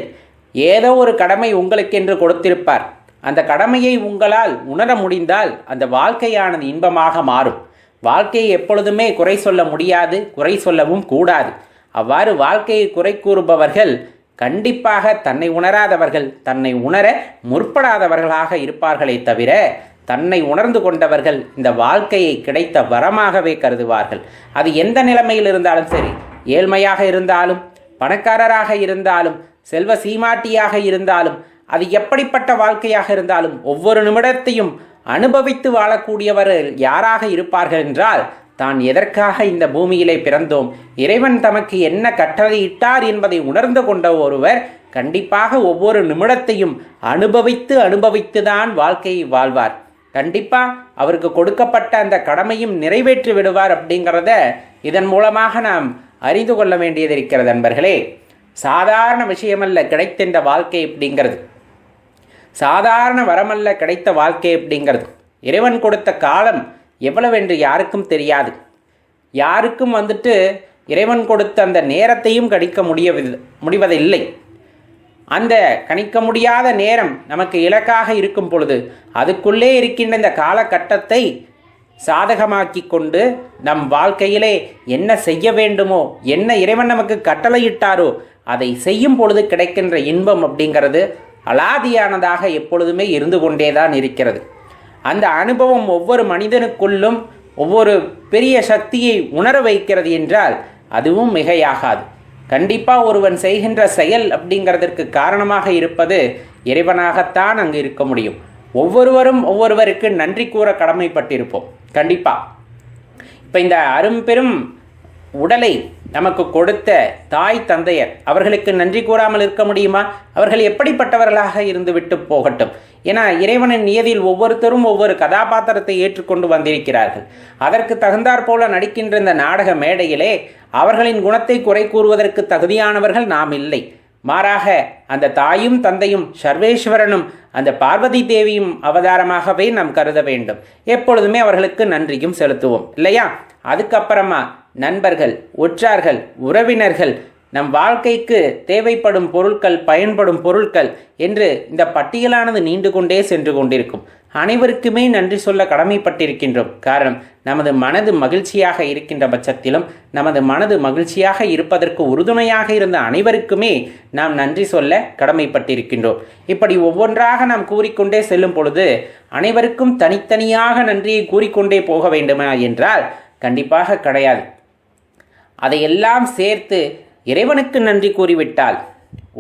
ஏதோ ஒரு கடமை உங்களுக்கென்று கொடுத்திருப்பார். அந்த கடமையை உங்களால் உணர முடிந்தால் அந்த வாழ்க்கையானது இன்பமாக மாறும். வாழ்க்கையை எப்பொழுதுமே குறை சொல்ல முடியாது, குறை சொல்லவும் கூடாது. அவ்வாறு வாழ்க்கையை குறை கூறுபவர்கள் கண்டிப்பாக தன்னை உணராதவர்கள், தன்னை உணர முற்படாதவர்களாக இருப்பார்களே தவிர தன்னை உணர்ந்து கொண்டவர்கள் இந்த வாழ்க்கையை கிடைத்த வரமாகவே கருதுவார்கள். அது எந்த நிலைமையில் இருந்தாலும் சரி, ஏழ்மையாக இருந்தாலும் பணக்காரராக இருந்தாலும் செல்வ சீமாட்டியாக இருந்தாலும் அது எப்படிப்பட்ட வாழ்க்கையாக இருந்தாலும் ஒவ்வொரு நிமிடத்தையும் அனுபவித்து வாழக்கூடியவர்கள் யாராக இருப்பார்கள் என்றால், தான் எதற்காக இந்த பூமியிலே பிறந்தோம், இறைவன் தமக்கு என்ன கட்டளையிட்டார் என்பதை உணர்ந்து கொண்ட ஒருவர் கண்டிப்பாக ஒவ்வொரு நிமிடத்தையும் அனுபவித்து தான் வாழ்க்கையை வாழ்வார். கண்டிப்பாக அவருக்கு கொடுக்கப்பட்ட அந்த கடமையும் நிறைவேற்றி விடுவார் அப்படிங்கிறத இதன் மூலமாக நாம் அறிந்து கொள்ள வேண்டியது இருக்கிறது. நண்பர்களே, சாதாரண விஷயமல்ல கிடைத்த வாழ்க்கை அப்படிங்கிறது, சாதாரண வரமல்ல கிடைத்த வாழ்க்கை அப்படிங்கிறது. இறைவன் கொடுத்த காலம் எவ்வளவென்று யாருக்கும் தெரியாது. யாருக்கும் இறைவன் கொடுத்த அந்த நேரத்தையும் கணிக்க முடிவதில்லை. அந்த கணிக்க முடியாத நேரம் நமக்கு இலக்காக இருக்கும் பொழுது அதுக்குள்ளே இருக்கின்ற இந்த காலகட்டத்தை சாதகமாக்கி கொண்டு நம் வாழ்க்கையிலே என்ன செய்ய வேண்டுமோ, என்ன இறைவன் நமக்கு கட்டளையிட்டாரோ அதை செய்யும் பொழுது கிடைக்கின்ற இன்பம் அப்படிங்கிறது அலாதியானதாக எப்பொழுதுமே இருந்து கொண்டேதான் இருக்கிறது. அந்த அனுபவம் ஒவ்வொரு மனிதனுக்குள்ளும் ஒவ்வொரு பெரிய சக்தியை உணர வைக்கிறது என்றால் அதுவும் மிகையாகாது. கண்டிப்பாக ஒருவன் செய்கின்ற செயல் அப்படிங்கிறதற்கு காரணமாக இருப்பது இறைவனாகத்தான் அங்கு இருக்க முடியும். ஒவ்வொருவரும் ஒவ்வொருவருக்கு நன்றி கூற கடமைப்பட்டிருப்போம். கண்டிப்பாக இப்போ இந்த அரும்பெரும் உடலை நமக்கு கொடுத்த தாய் தந்தையர் அவர்களுக்கு நன்றி கூறாமல் இருக்க முடியுமா? அவர்கள் எப்படிப்பட்டவர்களாக இருந்து விட்டு போகட்டும். ஏன்னா இறைவனின் நியதியில் ஒவ்வொருத்தரும் ஒவ்வொரு கதாபாத்திரத்தை ஏற்றுக்கொண்டு வந்திருக்கிறார்கள். அதற்கு தகுந்தாற் போல நடிக்கின்ற இந்த நாடக மேடையிலே அவர்களின் குணத்தை குறை கூறுவதற்கு தகுதியானவர்கள் நாம் இல்லை. மாறாக அந்த தாயும் தந்தையும் சர்வேஸ்வரனும் அந்த பார்வதி தேவியும் அவதாரமாகவே நாம் கருத வேண்டும். எப்பொழுதுமே அவர்களுக்கு நன்றியும் செலுத்துவோம் இல்லையா? அதுக்கப்புறமா நண்பர்கள், உற்றார்கள், உறவினர்கள், நம் வாழ்க்கைக்கு தேவைப்படும் பொருட்கள், பயன்படும் பொருட்கள் என்று இந்த பட்டியலானது நீண்டு கொண்டே சென்று கொண்டிருக்கும். அனைவருக்குமே நன்றி சொல்ல கடமைப்பட்டிருக்கின்றோம். காரணம், நமது மனது மகிழ்ச்சியாக இருக்கின்ற பட்சத்திலும் நமது மனது மகிழ்ச்சியாக இருப்பதற்கு உறுதுணையாக இருந்த அனைவருக்குமே நாம் நன்றி சொல்ல கடமைப்பட்டிருக்கின்றோம். இப்படி ஒவ்வொன்றாக நாம் கூறிக்கொண்டே செல்லும் பொழுது அனைவருக்கும் தனித்தனியாக நன்றியை கூறிக்கொண்டே போக வேண்டுமா என்றால் கண்டிப்பாக கிடையாது. அதையெல்லாம் சேர்த்து இறைவனுக்கு நன்றி கூறிவிட்டால்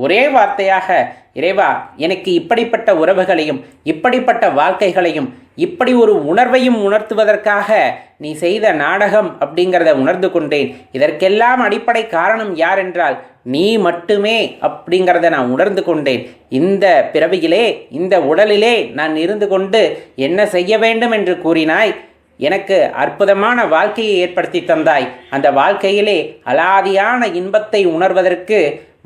ஒரே வார்த்தையாக, இறைவா எனக்கு இப்படிப்பட்ட உறவுகளையும் இப்படிப்பட்ட வாழ்க்கைகளையும் இப்படி ஒரு உணர்வையும் உணர்த்துவதற்காக நீ செய்த நாடகம் அப்படிங்கிறத உணர்ந்து கொண்டேன். இதற்கெல்லாம் அடிப்படை காரணம் யார் என்றால் நீ மட்டுமே அப்படிங்கிறத நான் உணர்ந்து கொண்டேன். இந்த பிறவியிலே இந்த உடலிலே நான் இருந்து கொண்டு என்ன செய்ய வேண்டும் என்று கூறினாய். எனக்கு அற்புதமான வாழ்க்கையை ஏற்படுத்தி தந்தாய். அந்த வாழ்க்கையிலே அலாதியான இன்பத்தை உணர்வதற்கு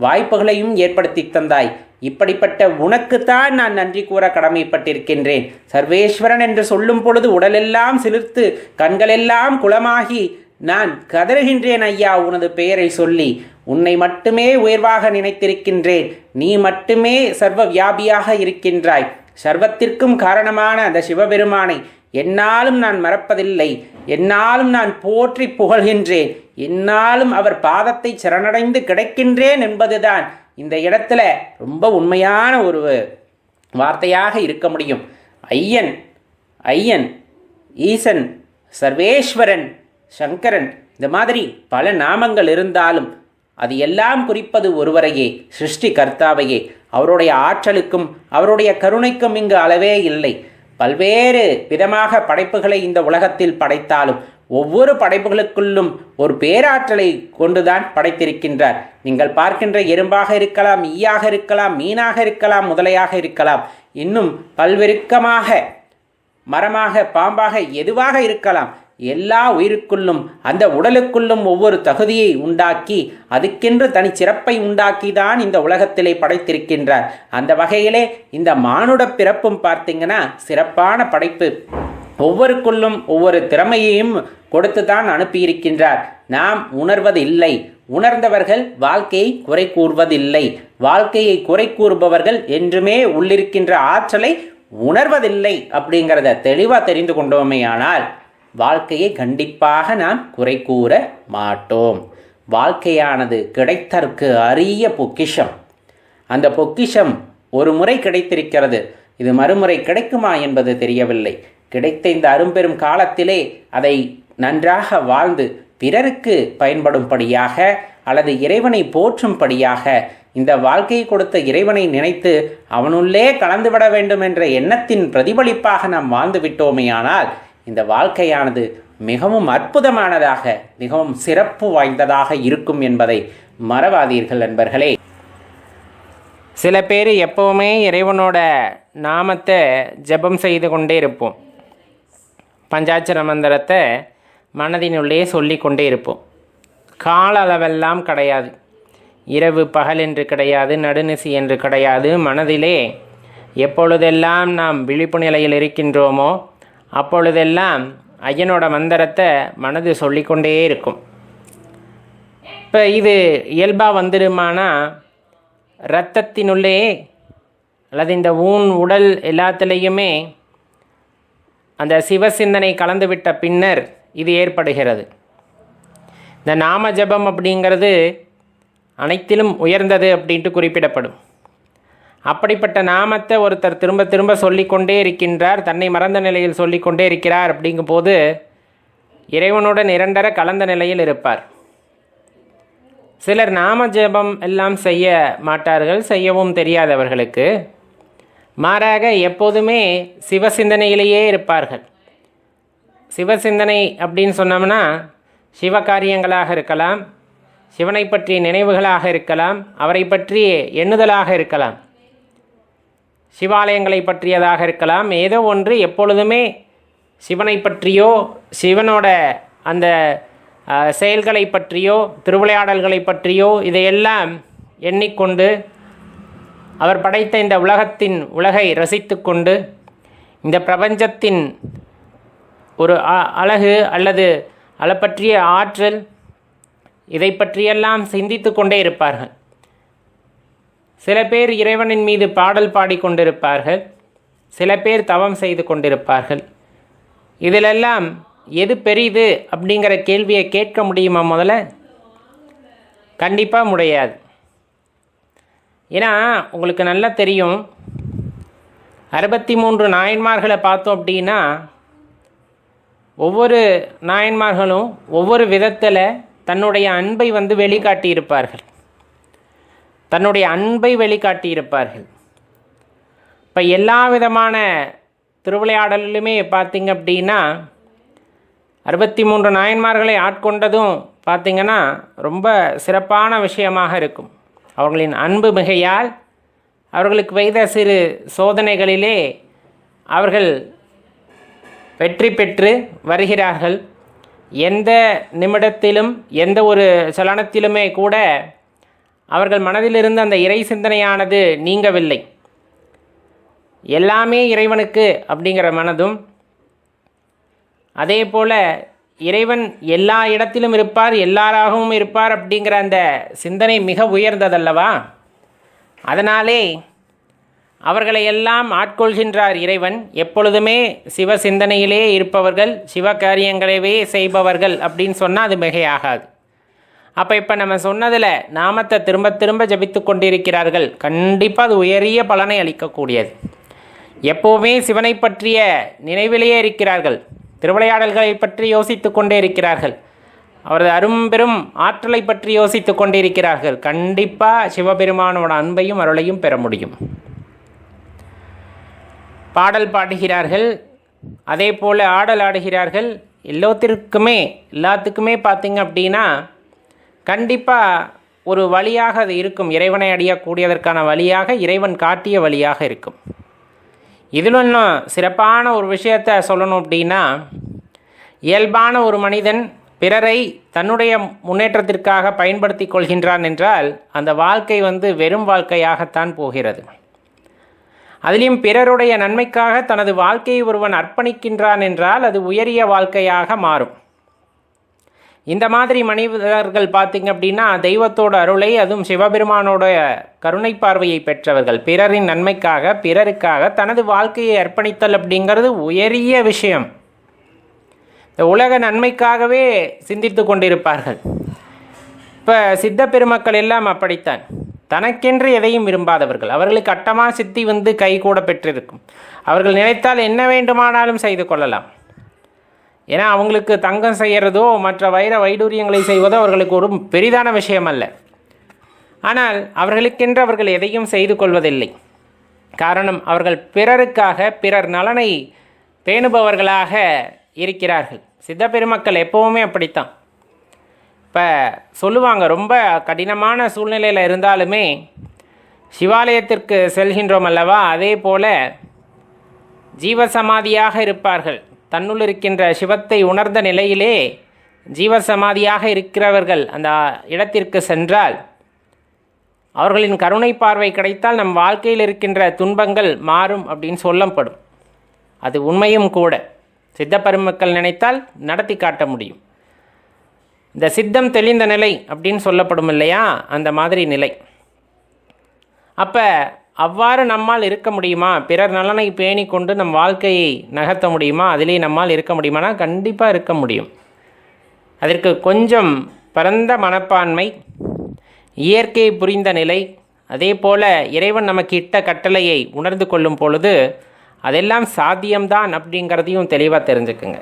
வாய்ப்புகளையும் ஏற்படுத்தி தந்தாய். இப்படிப்பட்ட உனக்குத்தான் நான் நன்றி கூற கடமைப்பட்டிருக்கின்றேன். சர்வேஸ்வரன் என்று சொல்லும் பொழுது உடலெல்லாம் சிலிர்த்து கண்களெல்லாம் குளமாகி நான் கதறுகின்றேன் ஐயா உனது பெயரை சொல்லி. உன்னை மட்டுமே உயர்வாக நினைத்திருக்கின்றேன். நீ மட்டுமே சர்வ வியாபியாக இருக்கின்றாய். சர்வத்திற்கும் காரணமான அந்த சிவபெருமானை என்னாலும் நான் மறப்பதில்லை. என்னாலும் நான் போற்றி புகழ்கின்றேன். என்னாலும் அவர் பாதத்தை சரணடைந்து கிடைக்கின்றேன் என்பதுதான் இந்த இடத்துல ரொம்ப உண்மையான ஒரு வார்த்தையாக இருக்க முடியும். ஐயன், ஐயன், ஈசன், சர்வேஸ்வரன், சங்கரன், இந்த மாதிரி பல நாமங்கள் இருந்தாலும் அது எல்லாம் குறிப்பது ஒருவரையே, சிருஷ்டி கர்த்தாவையே. அவருடைய ஆற்றலுக்கும் அவருடைய கருணைக்கும் இங்கு அளவே இல்லை. பல்வேறு விதமாக படைப்புகளை இந்த உலகத்தில் படைத்தாலும் ஒவ்வொரு படைப்புகளுக்குள்ளும் ஒரு பேராற்றலை கொண்டுதான் படைத்திருக்கின்றார். நீங்கள் பார்க்கின்ற எறும்பாக இருக்கலாம், ஈயாக இருக்கலாம், மீனாக இருக்கலாம், முதலையாக இருக்கலாம், இன்னும் பல்வெருக்கமாக மரமாக, பாம்பாக, எதுவாக இருக்கலாம், எல்லா உயிருக்குள்ளும் அந்த உடலுக்குள்ளும் ஒவ்வொரு தகுதியை உண்டாக்கி அதுக்கென்று தனிச்சிறப்பை உண்டாக்கி தான் இந்த உலகத்திலே படைத்திருக்கின்றார். அந்த வகையிலே இந்த மானுட பிறப்பும் பார்த்தீங்கன்னா சிறப்பான படைப்பு. ஒவ்வொருக்குள்ளும் ஒவ்வொரு திறமையையும் கொடுத்து தான் அனுப்பியிருக்கின்றார். நாம் உணர்வதில்லை. உணர்ந்தவர்கள் வாழ்க்கையை குறை கூறுவதில்லை. வாழ்க்கையை குறை கூறுபவர்கள் என்றுமே உள்ளிருக்கின்ற ஆற்றலை உணர்வதில்லை அப்படிங்கிறத தெளிவாக தெரிந்து கொண்டோமேயானால் வாழ்க்கையை கண்டிப்பாக நாம் குறை கூற மாட்டோம். வாழ்க்கையானது கிடைத்தற்கு அரிய பொக்கிஷம். அந்த பொக்கிஷம் ஒரு முறை கிடைத்திருக்கிறது. இது மறுமுறை கிடைக்குமா என்பது தெரியவில்லை. கிடைத்த இந்த அரும்பெரும் காலத்திலே அதை நன்றாக வாழ்ந்து பிறருக்கு பயன்படும்படியாக அல்லது இறைவனை போற்றும்படியாக இந்த வாழ்க்கையை கொடுத்த இறைவனை நினைத்து அவனுள்ளே கலந்துவிட வேண்டும் என்ற எண்ணத்தின் பிரதிபலிப்பாக நாம் வாழ்ந்து விட்டோமேயானால் இந்த வாழ்க்கையானது மிகவும் அற்புதமானதாக, மிகவும் சிறப்பு வாய்ந்ததாக இருக்கும் என்பதை மறவாதீர்கள் நண்பர்களே. சில பேர் எப்போவுமே இறைவனோட நாமத்தை ஜெபம் செய்து கொண்டே இருப்போம். பஞ்சாட்சர மந்திரத்தை மனதினுள்ளே சொல்லி கொண்டே இருப்போம். கால அளவெல்லாம் கிடையாது. இரவு பகல் என்று கிடையாது, நடுநிசி என்று கிடையாது. மனதிலே எப்பொழுதெல்லாம் நாம் விழிப்பு நிலையில் இருக்கின்றோமோ அப்பொழுதெல்லாம் ஐயனோட மந்திரத்தை மனது சொல்லிக்கொண்டே இருக்கும். இப்போ இது இயல்பாக வந்துடுமானா இரத்தத்தினுள்ளே அல்லது இந்த உடல் எல்லாத்துலேயுமே அந்த சிவசிந்தனை கலந்துவிட்ட பின்னர் இது ஏற்படுகிறது. இந்த நாம ஜபம் அப்படிங்கிறது அனைத்திலும் உயர்ந்தது அப்படின்ட்டு குறிப்பிடப்படும். அப்படிப்பட்ட நாமத்தை ஒருத்தர் திரும்ப திரும்ப சொல்லிக்கொண்டே இருக்கின்றார், தன்னை மறந்த நிலையில் சொல்லிக்கொண்டே இருக்கிறார். அப்படிங்கும்போது இறைவனுடன் இரண்டர கலந்த நிலையில் இருப்பார். சிலர் நாம ஜபம் எல்லாம் செய்ய மாட்டார்கள், செய்யவும் தெரியாதவர்களுக்கு. மாறாக எப்போதுமே சிவசிந்தனையிலேயே இருப்பார்கள். சிவசிந்தனை அப்படின்னு சொன்னோம்னா சிவகாரியங்களாக இருக்கலாம், சிவனை பற்றிய நினைவுகளாக இருக்கலாம், அவரை பற்றிய எண்ணுதலாக இருக்கலாம், சிவாலயங்களை பற்றியதாக இருக்கலாம். ஏதோ ஒன்று எப்பொழுதுமே சிவனை பற்றியோ சிவனோட அந்த செயல்களை பற்றியோ திருவிளையாடல்களை பற்றியோ இதையெல்லாம் எண்ணிக்கொண்டு அவர் படைத்த இந்த உலகை ரசித்து கொண்டு இந்த பிரபஞ்சத்தின் ஒரு அழகு அல்லது அதை பற்றிய ஆற்றல் இதை பற்றியெல்லாம் சிந்தித்து கொண்டே இருப்பார்கள். சில பேர் இறைவனின் மீது பாடல் பாடிக்கொண்டிருப்பார்கள், சில பேர் தவம் செய்து கொண்டிருப்பார்கள். இதிலெல்லாம் எது பெரிது அப்படிங்கிற கேள்வியை கேட்க முடியுமா? முதல்ல கண்டிப்பாக முடியாது. ஏன்னா உங்களுக்கு நல்லா தெரியும், 63 நாயன்மார்களை பார்த்தோம் அப்படின்னா ஒவ்வொரு நாயன்மார்களும் ஒவ்வொரு விதத்தில் தன்னுடைய அன்பை வெளிக்காட்டியிருப்பார்கள். இப்போ எல்லா விதமான திருவிளையாடலிலுமே பார்த்திங்க அப்படின்னா 63 நாயன்மார்களை ஆட்கொண்டதும் பார்த்திங்கன்னா ரொம்ப சிறப்பான விஷயமாக இருக்கும். அவர்களின் அன்பு மிகையால் அவர்களுக்கு வைத்த சிறு சோதனைகளிலே அவர்கள் வெற்றி பெற்று வருகிறார்கள். எந்த நிமிடத்திலும் எந்த ஒரு சலனத்திலுமே கூட அவர்கள் மனதிலிருந்து அந்த இறை சிந்தனையானது நீங்கவில்லை. எல்லாமே இறைவனுக்கு அப்படிங்கிற மனதும், அதே போல் இறைவன் எல்லா இடத்திலும் இருப்பார், எல்லாராகவும் இருப்பார் அப்படிங்கிற அந்த சிந்தனை மிக உயர்ந்ததல்லவா. அதனாலே அவர்களை எல்லாம் ஆட்கொள்கின்றார் இறைவன். எப்பொழுதுமே சிவ சிந்தனையிலே இருப்பவர்கள், சிவ காரியங்களவே செய்பவர்கள் அப்படின்னு சொன்னால் அது மிகையாகாது. அப்போ இப்போ நம்ம சொன்னதில் நாமத்தை திரும்ப திரும்ப ஜபித்து கொண்டிருக்கிறார்கள். கண்டிப்பாக அது உயரிய பலனை அளிக்கக்கூடியது. எப்போவுமே சிவனை பற்றிய நினைவிலேயே இருக்கிறார்கள், திருவிளையாடல்களை பற்றி யோசித்து கொண்டே இருக்கிறார்கள், அவரது அரும்பெரும் ஆற்றலை பற்றி யோசித்து கொண்டிருக்கிறார்கள். கண்டிப்பாக சிவபெருமானோட அன்பையும் அருளையும் பெற முடியும். பாடல் பாடுகிறார்கள், அதே போல் ஆடல் ஆடுகிறார்கள். எல்லாத்துக்குமே பார்த்திங்க அப்படின்னா கண்டிப்பாக ஒரு வழியாக அது இருக்கும். இறைவனை அடையக்கூடியதற்கான வழியாக இறைவன் காட்டிய வழியாக இருக்கும். இதில் இன்னும் சிறப்பான ஒரு விஷயத்தை சொல்லணும் அப்படின்னா, இயல்பான ஒரு மனிதன் பிறரை தன்னுடைய முன்னேற்றத்திற்காக பயன்படுத்தி கொள்கின்றான் என்றால் அந்த வாழ்க்கை வெறும் வாழ்க்கையாகத்தான் போகிறது. அதிலும் பிறருடைய நன்மைக்காக தனது வாழ்க்கையை ஒருவன் அர்ப்பணிக்கின்றான் என்றால் அது உயரிய வாழ்க்கையாக மாறும். இந்த மாதிரி மனிதர்கள் பார்த்திங்க அப்படின்னா தெய்வத்தோட அருளை, அதுவும் சிவபெருமானோட கருணை பார்வையை பெற்றவர்கள். பிறரின் நன்மைக்காக, பிறருக்காக தனது வாழ்க்கையை அர்ப்பணித்தல் அப்படிங்கிறது உயரிய விஷயம். இந்த உலக நன்மைக்காகவே சிந்தித்து கொண்டிருப்பார்கள். இப்போ சித்த பெருமக்கள் எல்லாம் அப்படித்தான். தனக்கென்று எதையும் விரும்பாதவர்கள். அவர்களுக்கு அட்டமா சித்தி கை கூட பெற்றிருக்கும். அவர்கள் நினைத்தால் என்ன வேண்டுமானாலும் செய்து கொள்ளலாம். ஏன்னா அவங்களுக்கு தங்கம் செய்கிறதோ மற்ற வைர வைடூரியங்களை செய்வதோ அவர்களுக்கு ஒரு பெரிதான விஷயம் அல்ல. ஆனால் அவர்களுக்கென்று அவர்கள் எதையும் செய்து கொள்வதில்லை. காரணம், அவர்கள் பிறருக்காக, பிறர் நலனை பேணுபவர்களாக இருக்கிறார்கள். சித்த பெருமக்கள் எப்போவுமே அப்படித்தான். இப்போ சொல்லுவாங்க, ரொம்ப கடினமான சூழ்நிலையில் இருந்தாலுமே சிவாலயத்திற்கு செல்கின்றோம் அல்லவா, அதே போல் ஜீவசமாதியாக இருப்பார்கள். தன்னுள் இருக்கின்ற சிவத்தை உணர்ந்த நிலையிலே ஜீவசமாதியாக இருக்கிறவர்கள் அந்த இடத்திற்கு சென்றால் அவர்களின் கருணை பார்வை கிடைத்தால் நம் வாழ்க்கையில் இருக்கின்ற துன்பங்கள் மாறும் அப்படின்னு சொல்லப்படும். அது உண்மையும் கூட. சித்த பெருமக்கள் நினைத்தால் நடத்தி காட்ட முடியும். இந்த சித்தம் தெளிந்த நிலை அப்படின்னு சொல்லப்படும் இல்லையா, அந்த மாதிரி நிலை. அப்போ அவ்வாறு நம்மால் இருக்க முடியுமா? பிறர் நலனை பேணி கொண்டு நம் வாழ்க்கையை நகர்த்த முடியுமா? அதிலே நம்மால் இருக்க முடியுமானா கண்டிப்பாக இருக்க முடியும். அதற்கு கொஞ்சம் பரந்த மனப்பான்மை, இயற்கையை புரிந்த நிலை, அதே போல் இறைவன் நமக்கு இட்ட கட்டளையை உணர்ந்து கொள்ளும் பொழுது அதெல்லாம் சாத்தியம்தான் அப்படிங்கிறதையும் தெளிவாக தெரிஞ்சுக்குங்க.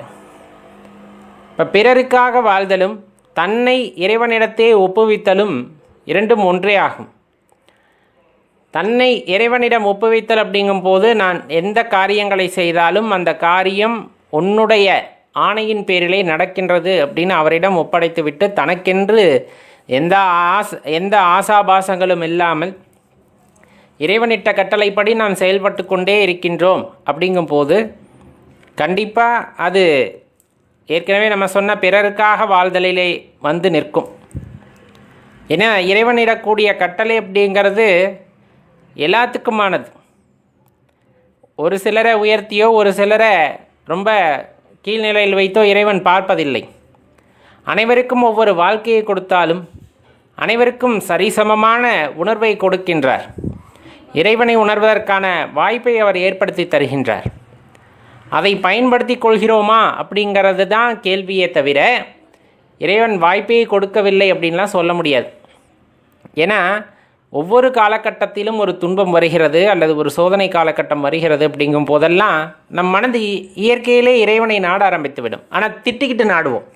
இப்போ பிறருக்காக வாழ்தலும் தன்னை இறைவனிடத்தே ஒப்புவித்தலும் இரண்டும் ஒன்றே ஆகும். தன்னை இறைவனிடம் ஒப்புவித்தல் அப்படிங்கும்போது நான் எந்த காரியங்களை செய்தாலும் அந்த காரியம் உன்னுடைய ஆணையின் பேரிலே நடக்கின்றது அப்படின்னு அவரிடம் ஒப்படைத்து விட்டு தனக்கென்று எந்த ஆசாபாசங்களும் இல்லாமல் இறைவனிட்ட கட்டளைப்படி நாம் செயல்பட்டு கொண்டே இருக்கின்றோம் அப்படிங்கும்போது கண்டிப்பாக அது ஏற்கனவே நம்ம சொன்ன பிறருக்காக வாழ்தலிலே நிற்கும். ஏன்னா இறைவனிடக்கூடிய கட்டளை அப்படிங்கிறது எல்லாத்துக்குமானது. ஒரு சிலரை உயர்த்தியோ ஒரு சிலரை ரொம்ப கீழ்நிலையில் வைத்தோ இறைவன் பார்ப்பதில்லை. அனைவருக்கும் ஒவ்வொரு வாழ்க்கையை கொடுத்தாலும் அனைவருக்கும் சரிசமமான உணர்வை கொடுக்கின்றார். இறைவனை உணர்வதற்கான வாய்ப்பை அவர் ஏற்படுத்தி தருகின்றார். அதை பயன்படுத்தி கொள்கிறோமா அப்படிங்கிறது தான் கேள்வியே தவிர இறைவன் வாய்ப்பையை கொடுக்கவில்லை அப்படின்லாம் சொல்ல முடியாது. ஏன்னா ஒவ்வொரு காலகட்டத்திலும் ஒரு துன்பம் வருகிறது அல்லது ஒரு சோதனை காலகட்டம் வருகிறது அப்படிங்கும் போதெல்லாம் நம் மனது இயற்கையிலே இறைவனை நாட ஆரம்பித்துவிடும். ஆனால் திட்டிக்கிட்டு நாடுவோம்.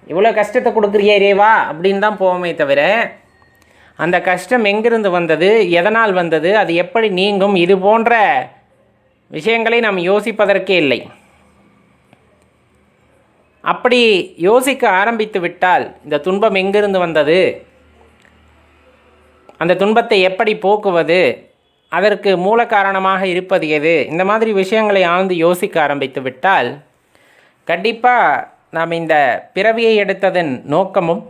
இவ்வளோ கஷ்டத்தை கொடுக்குறிய இறைவா அப்படின்னு தான் போவோமே தவிர அந்த கஷ்டம் எங்கிருந்து வந்தது, எதனால் வந்தது, அது எப்படி நீங்கும், இது போன்ற விஷயங்களை நாம் யோசிப்பதற்கே இல்லை. அப்படி யோசிக்க ஆரம்பித்து விட்டால் இந்த துன்பம் எங்கிருந்து வந்தது, அந்த துன்பத்தை எப்படி போக்குவது, அதற்கு மூல காரணமாக இருப்பது எது, இந்த மாதிரி விஷயங்களை ஆழ்ந்து யோசிக்க ஆரம்பித்து விட்டால் கண்டிப்பாக நாம் இந்த பிறவியை எடுத்ததன் நோக்கமும்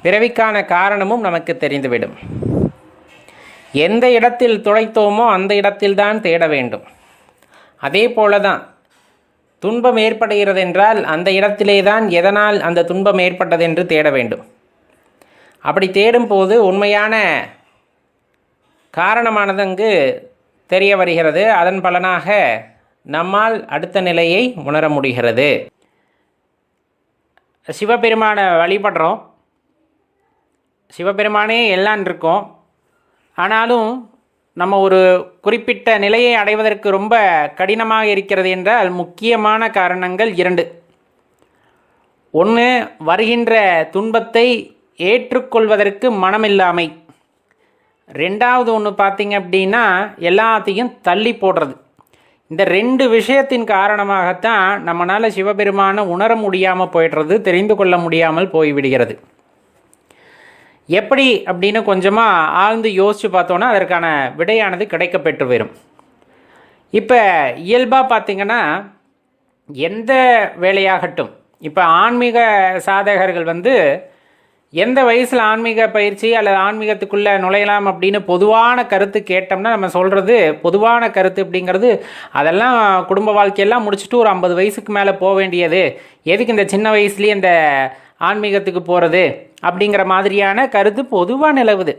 பிறவிக்கான காரணமும் நமக்கு தெரிந்துவிடும். எந்த இடத்தில் துளைத்தோமோ அந்த இடத்தில்தான் தேட வேண்டும். அதே போல தான் துன்பம் ஏற்படுகிறது என்றால் அந்த இடத்திலே தான் எதனால் அந்த துன்பம் ஏற்பட்டது என்று தேட வேண்டும். அப்படி தேடும்போது உண்மையான காரணமானது அங்கு தெரிய வருகிறது. அதன் பலனாக நம்மால் அடுத்த நிலையை உணர முடிகிறது. சிவபெருமானை வழிபடுறோம், சிவபெருமானே எல்லாம் இருக்கோம். ஆனாலும் நம்ம ஒரு குறிப்பிட்ட நிலையை அடைவதற்கு ரொம்ப கடினமாக இருக்கிறது என்றால் முக்கியமான காரணங்கள் 2. ஒன்று, வருகின்ற துன்பத்தை ஏற்றுக்கொள்வதற்கு மனமில்லாமை. 2வது ஒன்று பார்த்திங்க அப்படின்னா எல்லாத்தையும் தள்ளி போடுறது. இந்த 2 விஷயத்தின் காரணமாகத்தான் நம்மளால் சிவபெருமானை உணர முடியாமல் போய்டுறது, தெரிந்து கொள்ள முடியாமல் போய்விடுகிறது. எப்படி அப்படின்னு கொஞ்சமாக ஆழ்ந்து யோசித்து பார்த்தோன்னா அதற்கான விடையானது கிடைக்கப்பெற்று வரும். இப்போ இயல்பாக பார்த்திங்கன்னா எந்த வேலையாகட்டும், இப்போ ஆன்மீக சாதகர்கள் வந்து எந்த வயசில் ஆன்மீக பயிற்சி அல்லது ஆன்மீகத்துக்குள்ளே நுழையலாம் அப்படின்னு பொதுவான கருத்து கேட்டோம்னா நம்ம சொல்கிறது, பொதுவான கருத்து அப்படிங்கிறது அதெல்லாம் குடும்ப வாழ்க்கையெல்லாம் முடிச்சுட்டு ஒரு 50 வயசுக்கு மேலே போக வேண்டியது, எதுக்கு இந்த சின்ன வயசுலேயே இந்த ஆன்மீகத்துக்கு போகிறது அப்படிங்கிற மாதிரியான கருத்து பொதுவாக நிலவுது.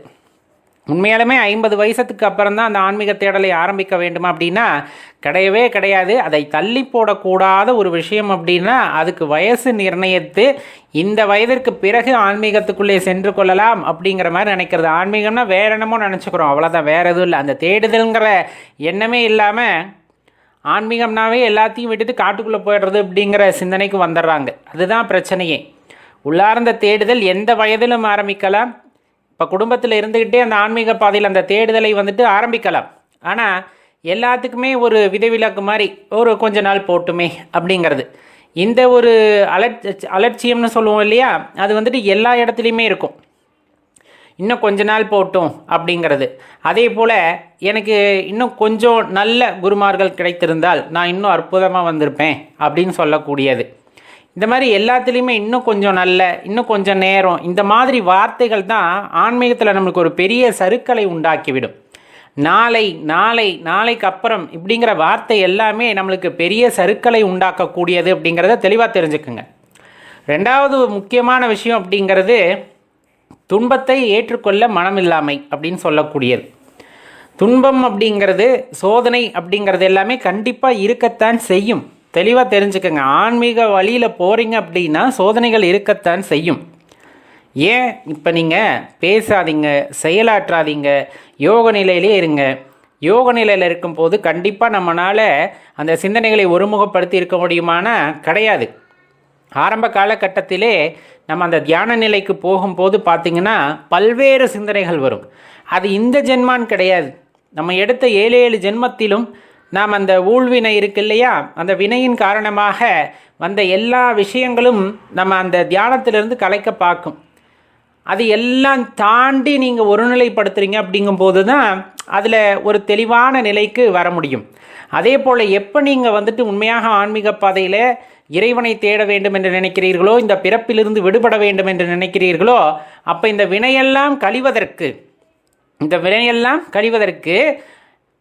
உண்மையாலுமே 50 வயசுக்கு அப்புறம் தான் அந்த ஆன்மீக தேடலை ஆரம்பிக்க வேண்டுமா அப்படின்னா கிடையவே கிடையாது. அதை தள்ளி போடக்கூடாத ஒரு விஷயம் அப்படின்னா அதுக்கு வயசு நிர்ணயித்து இந்த வயதிற்கு பிறகு ஆன்மீகத்துக்குள்ளே சென்று கொள்ளலாம் அப்படிங்கிற மாதிரி நினைக்கிறது. ஆன்மீகம்னா வேற என்னமோ நினச்சிக்கிறோம், அவ்வளோதான், வேற எதுவும் இல்லை. அந்த தேடுதல்ங்கிற எண்ணமே இல்லாமல் ஆன்மீகம்னாவே எல்லாத்தையும் விட்டுட்டு காட்டுக்குள்ளே போயிடுறது அப்படிங்கிற சிந்தனைக்கு வந்துடுறாங்க. அதுதான் பிரச்சனையே. உள்ளார்ந்த தேடுதல் எந்த வயதிலும் ஆரம்பிக்கலாம். இப்போ குடும்பத்தில் இருந்துக்கிட்டே அந்த ஆன்மீக பாதையில் அந்த தேடுதலை வந்துட்டு ஆரம்பிக்கலாம். ஆனால் எல்லாத்துக்குமே ஒரு விதிவிலக்கு மாதிரி ஒரு கொஞ்ச நாள் போட்டுமே அப்படிங்கிறது, இந்த ஒரு அலட்சியம்னு சொல்லுவோம் இல்லையா, அது வந்துட்டு எல்லா இடத்துலையுமே இருக்கும். இன்னும் கொஞ்ச நாள் போட்டும் அப்படிங்கிறது. அதே போல் எனக்கு இன்னும் கொஞ்சம் நல்ல குருமார்கள் கிடைத்திருந்தால் நான் இன்னும் அற்புதமாக வந்திருப்பேன் அப்படின்னு சொல்லக்கூடியது. இந்த மாதிரி எல்லாத்துலேயுமே இன்னும் கொஞ்சம் நல்ல, இன்னும் கொஞ்சம் நேரம், இந்த மாதிரி வார்த்தைகள் தான் ஆன்மீகத்தில் நம்மளுக்கு ஒரு பெரிய சறுக்கலை உண்டாக்கிவிடும். நாளை நாளை நாளைக்கு அப்புறம் இப்படிங்கிற வார்த்தை எல்லாமே நம்மளுக்கு பெரிய சறுக்கலை உண்டாக்கக்கூடியது அப்படிங்கிறத தெளிவாக தெரிஞ்சுக்குங்க. ரெண்டாவது முக்கியமான விஷயம் அப்படிங்கிறது துன்பத்தை ஏற்றுக்கொள்ள மனமில்லாமை அப்படின்னு சொல்லக்கூடியது. துன்பம் அப்படிங்கிறது, சோதனை அப்படிங்கிறது எல்லாமே கண்டிப்பாக இருக்கத்தான் செய்யும். தெளிவாக தெரிஞ்சுக்கங்க. ஆன்மீக வழியில் போகிறீங்க அப்படின்னா சோதனைகள் இருக்கத்தான் செய்யும். ஏன் இப்போ நீங்கள் பேசாதீங்க, செயலாற்றாதீங்க, யோக நிலையிலே இருங்க. யோக நிலையில் இருக்கும்போது கண்டிப்பாக நம்மளால் அந்த சிந்தனைகளை ஒருமுகப்படுத்தி இருக்க முடியுமானா கிடையாது. ஆரம்ப காலகட்டத்திலே நம்ம அந்த தியான நிலைக்கு போகும்போது பார்த்திங்கன்னா பல்வேறு சிந்தனைகள் வரும். அது இந்த ஜென்மான்னு கிடையாது, நம்ம எடுத்த 7 ஜென்மத்திலும் நாம் அந்த ஊழ்வினை இருக்கு இல்லையா, அந்த வினையின் காரணமாக வந்த எல்லா விஷயங்களும் நம்ம அந்த தியானத்திலிருந்து கலைக்க பார்க்கும். அது எல்லாம் தாண்டி நீங்கள் ஒருநிலைப்படுத்துகிறீங்க அப்படிங்கும்போது தான் அதில் ஒரு தெளிவான நிலைக்கு வர முடியும். அதே போல் எப்போ நீங்கள் வந்துட்டு உண்மையாக ஆன்மீக பாதையில் இறைவனை தேட வேண்டும் என்று நினைக்கிறீர்களோ, இந்த பிறப்பிலிருந்து விடுபட வேண்டும் என்று நினைக்கிறீர்களோ, அப்போ இந்த வினையெல்லாம் கழிவதற்கு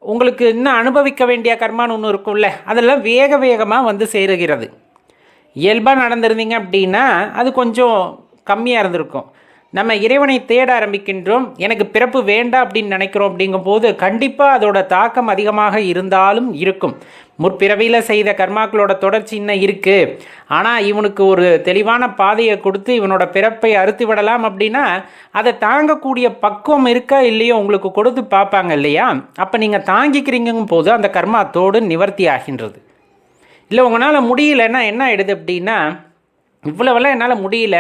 உங்களுக்கு இன்னும் அனுபவிக்க வேண்டிய கர்மான்னு ஒன்று இருக்கும்ல, அதெல்லாம் வேகமாக வந்து சேருகிறது. இயல்பாக நடந்திருந்தீங்க அப்படின்னா அது கொஞ்சம் கம்மியாக இருந்திருக்கும். நம்ம இறைவனை தேட ஆரம்பிக்கின்றோம், எனக்கு பிறப்பு வேண்டாம் அப்படின்னு நினைக்கிறோம் அப்படிங்கும்போது கண்டிப்பாக அதோட தாக்கம் அதிகமாக இருந்தாலும் இருக்கும். முற்பிறவியில் செய்த கர்மாக்களோட தொடர்ச்சி இன்னும் இருக்குது. ஆனால் இவனுக்கு ஒரு தெளிவான பாதையை கொடுத்து இவனோட பிறப்பை அறுத்து விடலாம் அப்படின்னா அதை தாங்கக்கூடிய பக்குவம் இருக்கா இல்லையோ உங்களுக்கு கொடுத்து பார்ப்பாங்க இல்லையா. அப்போ நீங்கள் தாங்கிக்கிறீங்கும் போது அந்த கர்மா தோடு நிவர்த்தி ஆகின்றது. இல்லை உங்களால் முடியலன்னா என்ன ஆகிடுது அப்படின்னா, இவ்வளவெல்லாம் என்னால் முடியல,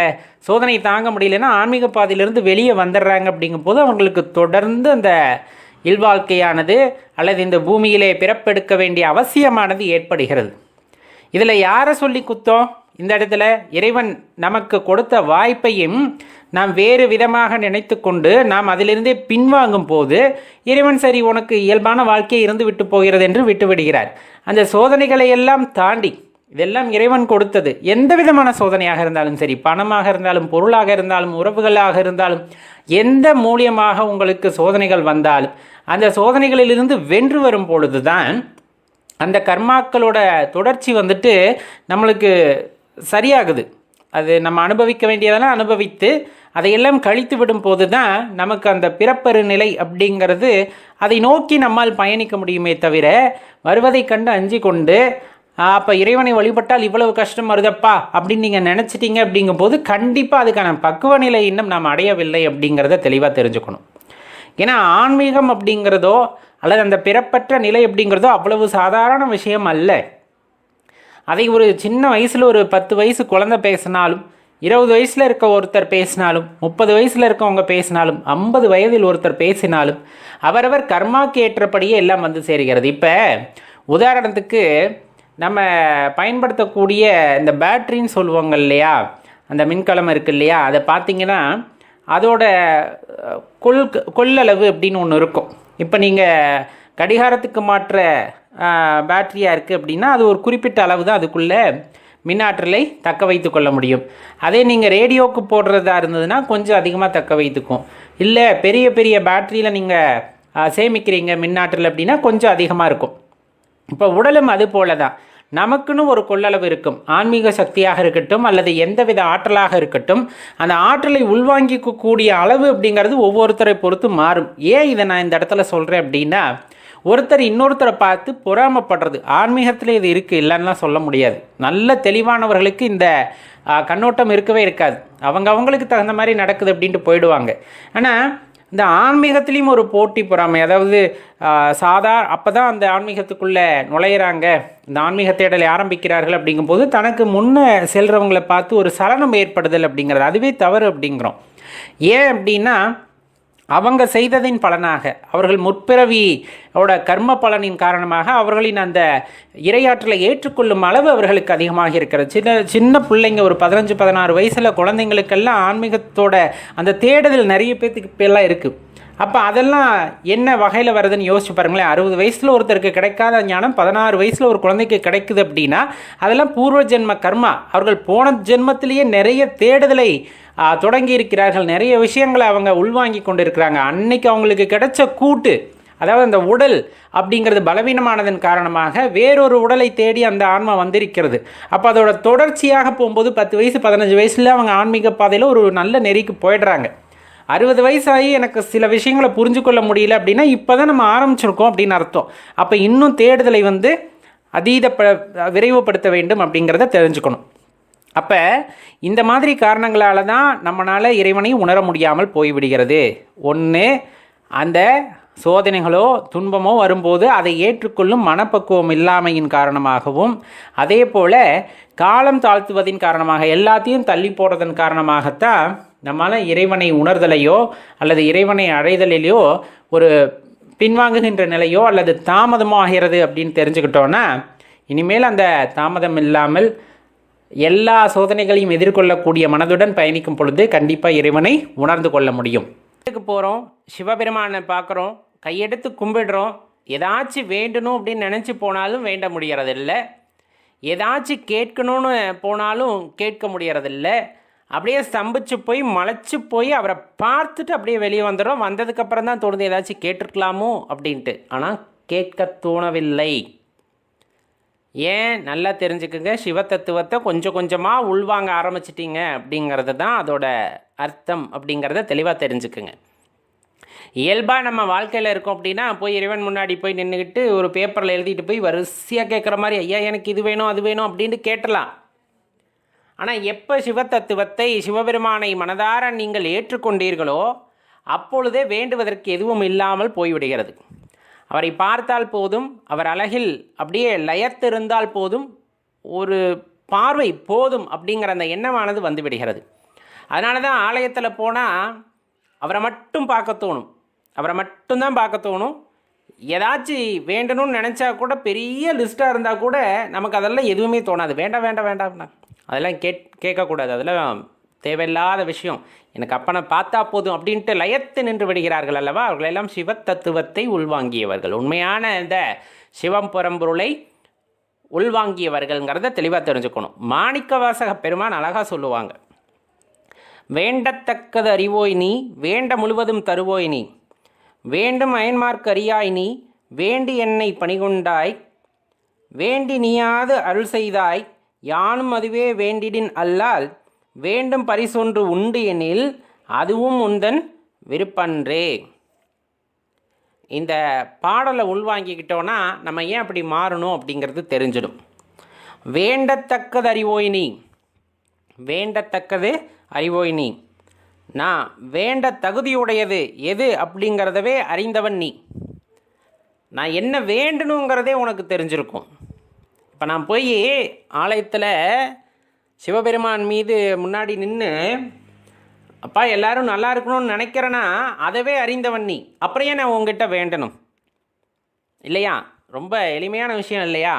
சோதனை தாங்க முடியலன்னா ஆன்மீக பாதையிலிருந்து வெளியே வந்துடுறாங்க. அப்படிங்கும் போது அவங்களுக்கு தொடர்ந்து அந்த இல்வாழ்க்கையானது அல்லது இந்த பூமியிலே பிறப்பெடுக்க வேண்டிய அவசியமானது ஏற்படுகிறது. இதில் யாரை சொல்லி குத்தோம்? இந்த இடத்துல இறைவன் நமக்கு கொடுத்த வாய்ப்பையும் நாம் வேறு விதமாக நினைத்து கொண்டு நாம் அதிலிருந்தே பின்வாங்கும் போது இறைவன் சரி உனக்கு இயல்பான வாழ்க்கை இருந்து விட்டு போகிறது என்று விட்டுவிடுகிறார். அந்த சோதனைகளை எல்லாம் தாண்டி, இதெல்லாம் இறைவன் கொடுத்தது, எந்த விதமான சோதனையாக இருந்தாலும் சரி, பணமாக இருந்தாலும், பொருளாக இருந்தாலும், உறவுகளாக இருந்தாலும், எந்த மூலியமாக உங்களுக்கு சோதனைகள் வந்தாலும் அந்த சோதனைகளிலிருந்து வென்று வரும் பொழுது தான் அந்த கர்மாக்களோட தொடர்ச்சி வந்துட்டு நம்மளுக்கு சரியாகுது. அது நம்ம அனுபவிக்க வேண்டியதெல்லாம் அனுபவித்து அதையெல்லாம் கழித்து விடும் போது தான் நமக்கு அந்த பிறப்பெரு நிலை அப்படிங்கிறது அதை நோக்கி நம்மால் பயணிக்க முடியுமே தவிர வருவதை கண்டு அஞ்சி கொண்டு அப்போ இறைவனை வழிபட்டால் இவ்வளவு கஷ்டம் வருதப்பா அப்படின்னு நீங்கள் நினச்சிட்டீங்க அப்படிங்கும்போது கண்டிப்பாக அதுக்கான பக்குவ நிலை இன்னும் நாம் அடையவில்லை அப்படிங்கிறத தெளிவாக தெரிஞ்சுக்கணும். ஏன்னா ஆன்மீகம் அப்படிங்கிறதோ அல்லது அந்த பிறப்பற்ற நிலை அப்படிங்கிறதோ அவ்வளவு சாதாரண விஷயம் அல்ல. அதை ஒரு சின்ன வயசில் ஒரு 10 வயசு குழந்தை பேசினாலும், 20 வயசில் இருக்க ஒருத்தர் பேசினாலும், 30 வயசில் இருக்கவங்க பேசினாலும், 50 வயதில் ஒருத்தர் பேசினாலும் அவரவர் கர்மாக்கு ஏற்றபடியே எல்லாம் வந்து சேர்கிறது. இப்போ உதாரணத்துக்கு நம்ம பயன்படுத்தக்கூடிய இந்த பேட்ரின்னு சொல்லுவாங்க இல்லையா, அந்த மின்கலம் இருக்குது இல்லையா, அதை பார்த்திங்கன்னா அதோட கொள்ளளவு அப்படின்னு ஒன்று இருக்கும். இப்போ நீங்கள் கடிகாரத்துக்கு மாற்ற பேட்டரியாக இருக்குது அப்படின்னா அது ஒரு குறிப்பிட்ட அளவு தான் அதுக்குள்ளே மின்னாற்றலை தக்க வைத்து கொள்ள முடியும். அதே நீங்கள் ரேடியோவுக்கு போடுறதா இருந்ததுன்னா கொஞ்சம் அதிகமாக தக்க வைத்துக்கும். இல்லை பெரிய பெரிய பேட்டரியில் நீங்கள் சேமிக்கிறீங்க மின்னாற்றல் அப்படின்னா கொஞ்சம் அதிகமாக இருக்கும். இப்போ உடலும் அது போல தான், நமக்குன்னு ஒரு கொள்ளளவு இருக்கும். ஆன்மீக சக்தியாக இருக்கட்டும் அல்லது எந்தவித ஆற்றலாக இருக்கட்டும், அந்த ஆற்றலை உள்வாங்கிக்கக்கூடிய அளவு அப்படிங்கிறது ஒவ்வொருத்தரை பொறுத்து மாறும். ஏன் இதை நான் இந்த இடத்துல சொல்கிறேன் அப்படின்னா, ஒருத்தர் இன்னொருத்தரை பார்த்து பொறாமப்படுறது ஆன்மீகத்தில் இது இருக்குது, இல்லைன்னா சொல்ல முடியாது. நல்ல தெளிவானவர்களுக்கு இந்த கண்ணோட்டம் இருக்கவே இருக்காது. அவங்களுக்கு தகுந்த மாதிரி நடக்குது அப்படின்ட்டு போயிடுவாங்க. ஆனால் இந்த ஆன்மீகத்துலேயும் ஒரு போட்டி பொறாமை, அதாவது அப்போ தான் அந்த ஆன்மீகத்துக்குள்ளே நுழையிறாங்க, இந்த ஆன்மீக தேடலை ஆரம்பிக்கிறார்கள். அப்படிங்கும்போது தனக்கு முன்னே செல்கிறவங்களை பார்த்து ஒரு சலனம் ஏற்படுதல் அப்படிங்கிறது அதுவே தவறு அப்படிங்கிறோம். ஏன் அப்படின்னா, அவங்க செய்ததின் பலனாக, அவர்கள் முற்பிறவியோட கர்ம பலனின் காரணமாக அவர்களின் அந்த இரையாற்றலை ஏற்றுக்கொள்ளும் அளவு அவர்களுக்கு அதிகமாக இருக்கிறது. சின்ன பிள்ளைங்க ஒரு 15-16 வயசில் குழந்தைங்களுக்கெல்லாம் ஆன்மீகத்தோட அந்த தேடுதல் நிறைய பேர்த்துக்கு இப்போல்லாம் இருக்குது. அப்போ அதெல்லாம் என்ன வகையில் வருதுன்னு யோசிச்சு பாருங்களேன். 60 வயசில் ஒருத்தருக்கு கிடைக்காத ஞானம் 16 வயசில் ஒரு குழந்தைக்கு கிடைக்குது அப்படின்னா அதெல்லாம் பூர்வ ஜென்ம கர்மா. அவர்கள் போன ஜென்மத்திலேயே நிறைய தேடுதலை தொடங்கி இருக்கிறார்கள், நிறைய விஷயங்களை அவங்க உள்வாங்கி கொண்டு இருக்கிறாங்க. அன்னைக்கு அவங்களுக்கு கிடைச்ச கூட்டு, அதாவது அந்த உடல் அப்படிங்கிறது பலவீனமானதன் காரணமாக வேறொரு உடலை தேடி அந்த ஆன்மா வந்திருக்கிறது. அப்போ அதோட தொடர்ச்சியாக போகும்போது 10 வயசு 15 வயசில் அவங்க ஆன்மீக பாதையில் ஒரு நல்ல நெறிக்கு போயிடுறாங்க. 60 வயசாகி எனக்கு சில விஷயங்களை புரிஞ்சு கொள்ள முடியல அப்படின்னா இப்போ தான் நம்ம ஆரம்பிச்சிருக்கோம் அப்படின்னு அர்த்தம். அப்போ இன்னும் தேடுதலை விரைவுபடுத்த வேண்டும் அப்படிங்கிறத தெரிஞ்சுக்கணும். அப்போ இந்த மாதிரி காரணங்களால் தான் நம்மளால் இறைவனை உணர முடியாமல் போய்விடுகிறது. ஒன்று, அந்த சோதனைகளோ துன்பமோ வரும்போது அதை ஏற்றுக்கொள்ளும் மனப்பக்குவம் இல்லாமையின் காரணமாகவும், அதே போல் காலம் தாழ்த்துவதின் காரணமாக, எல்லாத்தையும் தள்ளி போடுறதன் காரணமாகத்தான் நம்மளால் இறைவனை உணர்தலையோ அல்லது இறைவனை அடைதலையோ ஒரு பின்வாங்குகின்ற நிலையோ அல்லது தாமதமோ ஆகிறது அப்படின்னு தெரிஞ்சுக்கிட்டோன்னா, இனிமேல் அந்த தாமதம் இல்லாமல் எல்லா சோதனைகளையும் எதிர்கொள்ளக்கூடிய மனதுடன் பயணிக்கும் பொழுது கண்டிப்பாக இறைவனை உணர்ந்து கொள்ள முடியும். இதுக்கு போகிறோம், சிவபெருமானை பார்க்குறோம், கையெடுத்து கும்பிடுறோம், ஏதாச்சும் வேண்டணும் அப்படின்னு நினச்சி போனாலும் வேண்ட முடியறதில்ல, ஏதாச்சும் கேட்கணும்னு போனாலும் கேட்க முடியறதில்ல. அப்படியே ஸ்தம்பிச்சு போய் மலைச்சு போய் அவரை பார்த்துட்டு அப்படியே வெளியே வந்துடுறோம். வந்ததுக்கப்புறம் தான் தோணுது ஏதாச்சும் கேட்டிருக்கலாமோ அப்படின்ட்டு. ஆனால் கேட்க தோணவில்லை. ஏன்? நல்லா தெரிஞ்சுக்குங்க. சிவத்தத்துவத்தை கொஞ்சம் கொஞ்சமாக உள்வாங்க ஆரம்பிச்சிட்டிங்க அப்படிங்கிறது தான் அதோட அர்த்தம் அப்படிங்கிறத தெளிவாக தெரிஞ்சுக்குங்க. இயல்பாக நம்ம வாழ்க்கையில் இருக்கோம் அப்படின்னா போய் இறைவன் முன்னாடி போய் நின்றுக்கிட்டு ஒரு பேப்பரில் எழுதிட்டு போய் வரிசையாக கேட்குற மாதிரி, ஐயா எனக்கு இது வேணும் அது வேணும் அப்படின்ட்டு கேட்டலாம். ஆனால் எப்போ சிவத்தத்துவத்தை சிவபெருமானை மனதார நீங்கள் ஏற்றுக்கொண்டீர்களோ அப்பொழுதே வேண்டுவதற்கு எதுவும் இல்லாமல் போய்விடுகிறது. அவரை பார்த்தால் போதும், அவர் அழகில் அப்படியே லயத்திருந்தால் போதும், ஒரு பார்வை போதும் அப்படிங்கிற அந்த எண்ணமானது வந்து விடுகிறது. அதனால தான் ஆலயத்தில் போனால் அவரை மட்டும் பார்க்க தோணும், அவரை மட்டும்தான் பார்க்க தோணும். ஏதாச்சும் வேண்டணும்னு நினச்சா கூட பெரிய லிஸ்ட்டாக இருந்தால் கூட நமக்கு அதெல்லாம் எதுவுமே தோணாது. வேண்டாம் வேண்டாம் வேண்டாம், அதெல்லாம் கேட்கக்கூடாது, அதெல்லாம் தேவையில்லாத விஷயம், எனக்கு அப்பனை பார்த்தா போதும் அப்படின்ட்டு லயத்து நின்று விடுகிறார்கள் அல்லவா. அவர்களெல்லாம் சிவ தத்துவத்தை உள்வாங்கியவர்கள், உண்மையான இந்த சிவம் பரம்பொருளை உள்வாங்கியவர்கள்ங்கிறத தெளிவாக தெரிஞ்சுக்கணும். மாணிக்கவாசக பெருமான் அழகாக சொல்லுவாங்க, வேண்டத்தக்கது அறிவோய் நீ, வேண்ட முழுவதும் தருவோய் நீ, வேண்டும் அயன்மார்க்கு அறியாய் நீ, வேண்டி என்னை பணிகொண்டாய், வேண்டி நீயாது அருள் செய்தாய், யானும் அதுவே வேண்டிடின் அல்லால், வேண்டும் பரிசொன்று உண்டு எனில் அதுவும் உந்தன் விருப்பன்றே. இந்த பாடலை உள்வாங்கிக்கிட்டோன்னா நம்ம ஏன் அப்படி மாறணும் அப்படிங்கிறது தெரிஞ்சிடும். வேண்டத்தக்கது அறிவோய் நீ, வேண்டத்தக்கது அறிவோய் நீ, நான் வேண்ட தகுதியுடையது எது அப்படிங்கிறதவே அறிந்தவன் நீ, நான் என்ன வேண்டணுங்கிறதே உனக்கு தெரிஞ்சிருக்கும். இப்போ நான் போய் ஆலயத்தில் சிவபெருமான் மீது முன்னாடி நின்று அப்பா எல்லாரும் நல்லா இருக்கணும்னு நினைக்கிறேன்னா அதவே அறிந்தவன் நீ, அப்புறம் ஏன் நான் உங்ககிட்ட வேண்டணும் இல்லையா? ரொம்ப எளிமையான விஷயம் இல்லையா?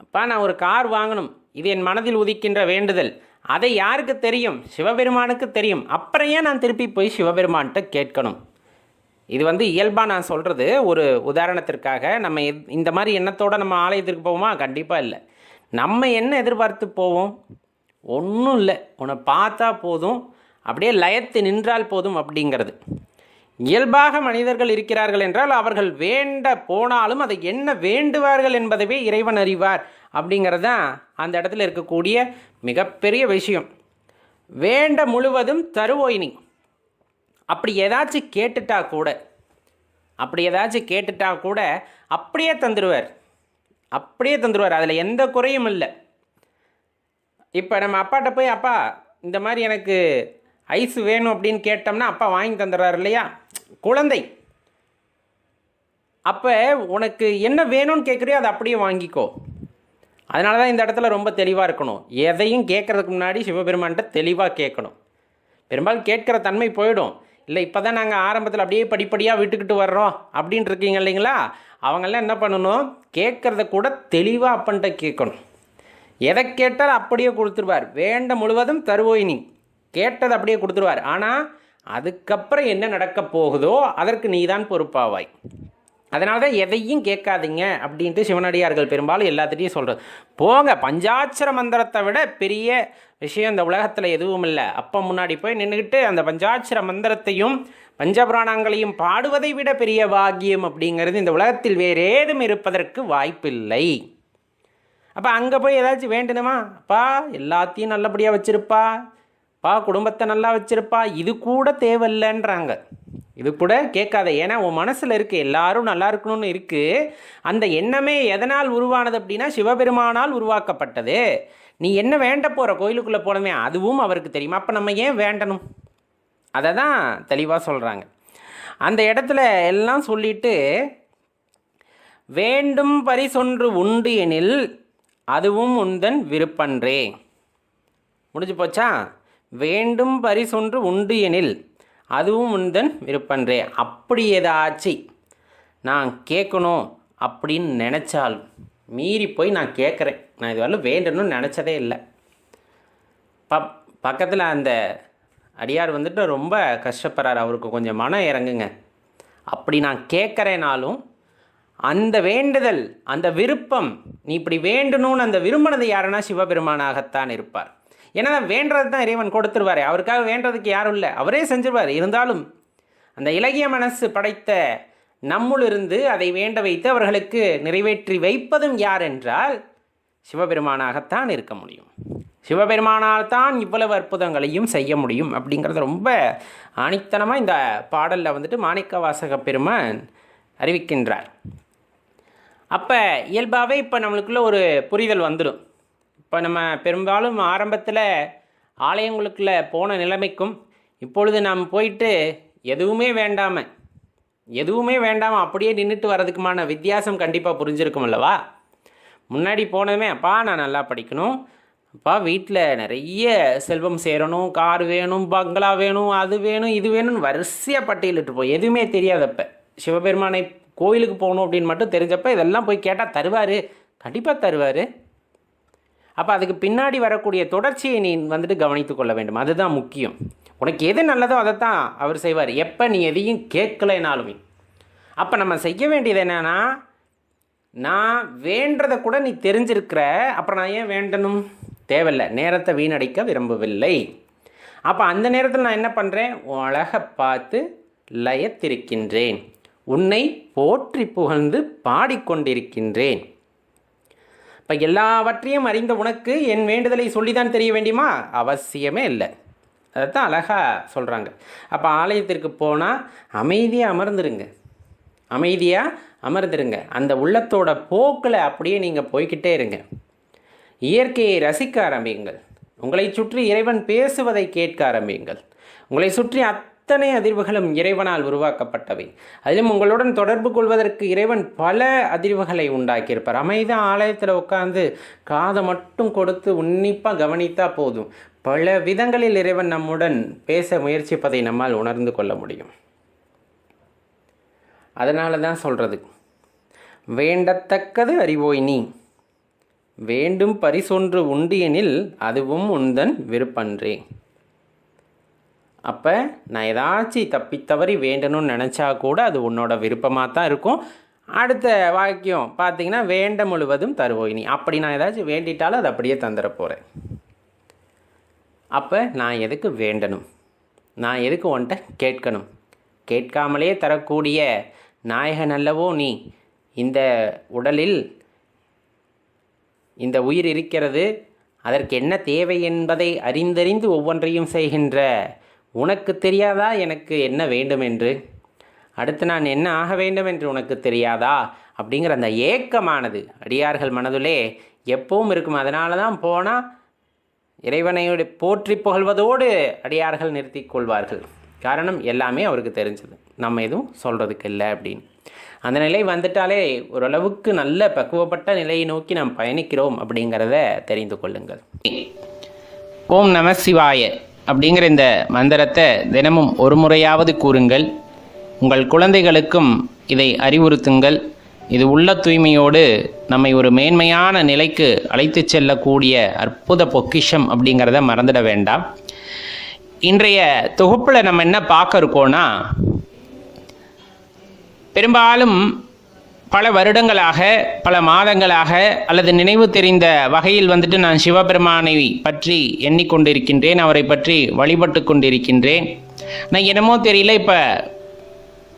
அப்பா நான் ஒரு கார் வாங்கணும், இது என் மனதில் உதிக்கின்ற வேண்டுதல், அதை யாருக்கு தெரியும்? சிவபெருமானுக்கு தெரியும். அப்புறம் ஏன் நான் திருப்பி போய் சிவபெருமான்கிட்ட கேட்கணும்? இது வந்து இயல்பாக நான் சொல்கிறது ஒரு உதாரணத்திற்காக. நம்ம இந்த மாதிரி எண்ணத்தோடு நம்ம ஆலயத்திற்கு போவோமா? கண்டிப்பாக இல்லை. நம்ம என்ன எதிர்பார்த்து போவோம்? ஒன்றும் இல்லை, உன்னை பார்த்தா போதும், அப்படியே லயத்து நின்றால் போதும் அப்படிங்கிறது. இயல்பாக மனிதர்கள் இருக்கிறார்கள் என்றால் அவர்கள் வேண்ட போனாலும் அதை என்ன வேண்டுவார்கள் என்பதவே இறைவன் அறிவார் அப்படிங்கிறது தான் அந்த இடத்துல இருக்கக்கூடிய மிகப்பெரிய விஷயம். வேண்ட முழுவதும் தருவோயினி. அப்படி ஏதாச்சும் கேட்டுட்டா கூட அப்படியே தந்துடுவார். அதில் எந்த குறையும் இல்லை. இப்போ நம்ம அப்பாட்ட போய், அப்பா இந்த மாதிரி எனக்கு ஐஸ் வேணும் அப்படின்னு கேட்டோம்னா அப்பா வாங்கி தந்துடுறாரு இல்லையா? குழந்தை. அப்போ உனக்கு என்ன வேணும்னு கேட்குறியோ அதை அப்படியே வாங்கிக்கோ. அதனால தான் இந்த இடத்துல ரொம்ப தெளிவாக இருக்கணும். எதையும் கேட்குறதுக்கு முன்னாடி சிவபெருமான்கிட்ட தெளிவாக கேட்கணும். பெரும்பாலும் கேட்குற தன்மை போயிடும். இல்லை இப்போ தான் நாங்கள் ஆரம்பத்தில் அப்படியே படிப்படியாக விட்டுக்கிட்டு வர்றோம் அப்படின்ட்டு இருக்கீங்க இல்லைங்களா? அவங்கெல்லாம் என்ன பண்ணணும்? கேட்குறத கூட தெளிவாக அப்பன்ட்ட கேட்கணும். எதை கேட்டால் அப்படியே கொடுத்துருவார். வேண்ட முழுவதும் தருவோயினி. கேட்டது அப்படியே கொடுத்துருவார். ஆனால் அதுக்கப்புறம் என்ன நடக்க போகுதோ அதற்கு நீ தான் பொறுப்பாவாய். அதனால தான் எதையும் கேட்காதீங்க அப்படின்ட்டு சிவனடியார்கள் பெரும்பாலும் எல்லாத்திட்டையும் சொல்கிறது. போங்க, பஞ்சாட்சர மந்திரத்தை விட பெரிய விஷயம் இந்த உலகத்தில் எதுவும் இல்லை. அப்போ முன்னாடி போய் நின்றுக்கிட்டு அந்த பஞ்சாட்சர மந்திரத்தையும் பஞ்சபிராணங்களையும் பாடுவதை விட பெரிய பாக்கியம் அப்படிங்கிறது இந்த உலகத்தில் வேறு ஏதும் இருப்பதற்கு வாய்ப்பில்லை. அப்போ அங்கே போய் ஏதாச்சும் வேண்டணுமா? அப்பா எல்லாத்தையும் நல்லபடியாக வச்சுருப்பா, குடும்பத்தை நல்லா வச்சுருப்பா, இது கூட தேவையில்லைன்றாங்க. இது கூட கேட்காத. ஏன்னா உன் மனசில் இருக்குது எல்லாரும் நல்லா இருக்கணும்னு இருக்குது. அந்த எண்ணமே எதனால் உருவானது அப்படின்னா சிவபெருமானால் உருவாக்கப்பட்டது. நீ என்ன வேண்ட போகிற கோயிலுக்குள்ளே போனவே அதுவும் அவருக்கு தெரியுமா? அப்போ நம்ம ஏன் வேண்டணும்? அதை தான் தெளிவாக சொல்கிறாங்க. அந்த இடத்துல எல்லாம் சொல்லிட்டு, வேண்டும் பரிசொன்று உண்டு எனில் அதுவும் உந்தன் விருப்பன்றே. முடிஞ்சு போச்சா? வேண்டும் பரிசொன்று உண்டு எனில் அதுவும் உந்தன் விருப்பன்றே. அப்படி ஏதாச்சும் நான் கேட்கணும் அப்படின்னு நினச்சால் மீறி போய் நான் கேட்குறேன். நான் இதுவரை வேண்டணும்னு நினச்சதே இல்லை. பக்கத்தில் அந்த அடியார் வந்துட்டு ரொம்ப கஷ்டப்படுறார். அவருக்கு கொஞ்சம் மனம் இறங்குங்க. அப்படி நான் கேட்குறேனாலும் அந்த வேண்டுதல், அந்த விருப்பம், நீ இப்படி வேண்டணும்னு அந்த விரும்பினது யாருன்னா சிவபெருமானாகத்தான் இருப்பார். ஏன்னா வேண்டது தான் இறைவன் கொடுத்துருவார். அவருக்காக வேண்டதுக்கு யாரும் இல்லை, அவரே செஞ்சிருவார். இருந்தாலும் அந்த இலகிய மனசு படைத்த நம்முளிருந்து அதை வேண்ட வைத்து அவர்களுக்கு நிறைவேற்றி வைப்பதும் யார் என்றால் சிவபெருமானாகத்தான் இருக்க முடியும். சிவபெருமானால் தான் இவ்வளவு அற்புதங்களையும் செய்ய முடியும் அப்படிங்கிறது ரொம்ப ஆணித்தனமாக இந்த பாடலில் வந்துட்டு மாணிக்கவாசக பெருமான் அறிவிக்கின்றார். அப்போ இயல்பாகவே இப்போ நம்மளுக்குள்ள ஒரு புரிதல் வந்துடும். இப்போ நம்ம பெரும்பாலும் ஆரம்பத்தில் ஆலயங்களுக்குள்ளே போன நிலைமைக்கும் இப்பொழுது நாம் போயிட்டு எதுவுமே வேண்டாமல் அப்படியே நின்றுட்டு வர்றதுக்குமான வித்தியாசம் கண்டிப்பாக புரிஞ்சிருக்கும் அல்லவா? முன்னாடி போனதுமே, அப்பா நான் நல்லா படிக்கணும், அப்பா வீட்டில் நிறைய செல்வம் சேரணும், கார் வேணும், பங்களா வேணும், அது வேணும், இது வேணும்னு வரிசையாக பட்டியலிட்டு போய் எதுவுமே தெரியாதப்ப சிவபெருமானை கோயிலுக்கு போகணும் அப்படின்னு மட்டும் தெரிஞ்சப்போ இதெல்லாம் போய் கேட்டால் தருவார், கண்டிப்பாக தருவார். அப்போ அதுக்கு பின்னாடி வரக்கூடிய தொடர்ச்சியை நீ வந்துட்டு கவனித்து கொள்ள வேண்டும். அதுதான் முக்கியம். உனக்கு எது நல்லதோ அதைத்தான் அவர் செய்வார், எப்போ நீ எதையும் கேட்கலைனாலுமே. அப்போ நம்ம செய்ய வேண்டியது என்னென்னா, நான் வேண்டதை கூட நீ தெரிஞ்சிருக்கிற, அப்புறம் நான் ஏன் வேண்டணும்? தேவையில்லை, நேரத்தை வீணடிக்க விரும்பவில்லை. அப்போ அந்த நேரத்தில் நான் என்ன பண்ணுறேன்? அழகை பார்த்து லயத்திருக்கின்றேன், உன்னை போற்றி புகழ்ந்து பாடிக்கொண்டிருக்கின்றேன். இப்போ எல்லாவற்றையும் அறிந்த உனக்கு என் வேண்டுதலை சொல்லிதான் தெரிய வேண்டியமா? அவசியமே இல்லை. அதைத்தான் அழகாக சொல்கிறாங்க. அப்போ ஆலயத்திற்கு போனால் அமைதியாக அமர்ந்துருங்க. அந்த உள்ளத்தோட போக்கில் அப்படியே நீங்கள் போய்கிட்டே இருங்க. இயற்கையை ரசிக்க ஆரம்பியுங்கள். உங்களை சுற்றி இறைவன் பேசுவதை கேட்க ஆரம்பியுங்கள். உங்களை சுற்றி அத்தனை அதிர்வுகளும் இறைவனால் உருவாக்கப்பட்டவை. அதிலும் உங்களுடன் தொடர்பு கொள்வதற்கு இறைவன் பல அதிர்வுகளை உண்டாக்கியிருப்பார். அமைதியாக ஆலயத்தில் உட்காந்து காதை மட்டும் கொடுத்து உன்னிப்பாக கவனித்தா போதும், பல விதங்களில் இறைவன் நம்முடன் பேச முயற்சிப்பதை நம்மால் உணர்ந்து கொள்ள முடியும். அதனால தான் சொல்கிறது, வேண்டத்தக்கது அறிவோய் நீ, வேண்டும் பரிசொன்று உண்டு எனில் அதுவும் உந்தன் விருப்பன்றே. அப்போ நான் ஏதாச்சும் தப்பித்தவறி வேண்டணும்னு நினச்சா கூட அது உன்னோட விருப்பமாக தான் இருக்கும். அடுத்த வாக்கியம் பார்த்தீங்கன்னா, வேண்ட முழுவதும் தருவோய் நீ. அப்படி நான் ஏதாச்சும் வேண்டிட்டாலும் அது அப்படியே தந்துட போகிறேன். அப்போ நான் எதுக்கு வேண்டணும், நான் எதுக்கு உன்கிட்ட கேட்கணும்? கேட்காமலே தரக்கூடிய நாயகன் அல்லவோ நீ. இந்த உடலில் இந்த உயிர் இருக்கிறது, அதற்கு என்ன தேவை என்பதை அறிந்தறிந்து ஒவ்வொன்றையும் செய்கின்ற உனக்கு தெரியாதா எனக்கு என்ன வேண்டும் என்று? அடுத்து நான் என்ன ஆக வேண்டும் என்று உனக்கு தெரியாதா? அப்படிங்கிற அந்த ஏக்கமானது அடியார்கள் மனதிலே எப்பவும் இருக்கும். அதனால தான் போனால் இறைவனையோடு போற்றி புகழ்வதோடு அடியார்கள் நிறுத்தி கொள்வார்கள். காரணம் எல்லாமே அவருக்கு தெரிஞ்சது, நம்ம எதுவும் சொல்கிறதுக்கு இல்லை அப்படின்னு. அந்த நிலை வந்துட்டாலே ஓரளவுக்கு நல்ல பக்குவப்பட்ட நிலையை நோக்கி நாம் பயணிக்கிறோம் அப்படிங்கிறத தெரிந்து கொள்ளுங்கள். ஓம் நம சிவாய அப்படிங்கிற இந்த மந்திரத்தை தினமும் ஒரு முறையாவது கூறுங்கள். உங்கள் குழந்தைகளுக்கும் இதை அறிவுறுத்துங்கள். இது உள்ள தூய்மையோடு நம்மை ஒரு மேன்மையான நிலைக்கு அழைத்து செல்லக்கூடிய அற்புத பொக்கிஷம் அப்படிங்கிறத மறந்துட வேண்டாம். இன்றைய தொகுப்பில் நம்ம என்ன பார்க்க இருக்கோன்னா, பெரும்பாலும் பல வருடங்களாக, பல மாதங்களாக அல்லது நினைவு தெரிந்த வகையில் நான் சிவபெருமானை பற்றி எண்ணிக்கொண்டிருக்கின்றேன், அவரை பற்றி வழிபட்டு கொண்டிருக்கின்றேன். நான் என்னமோ தெரியல, இப்போ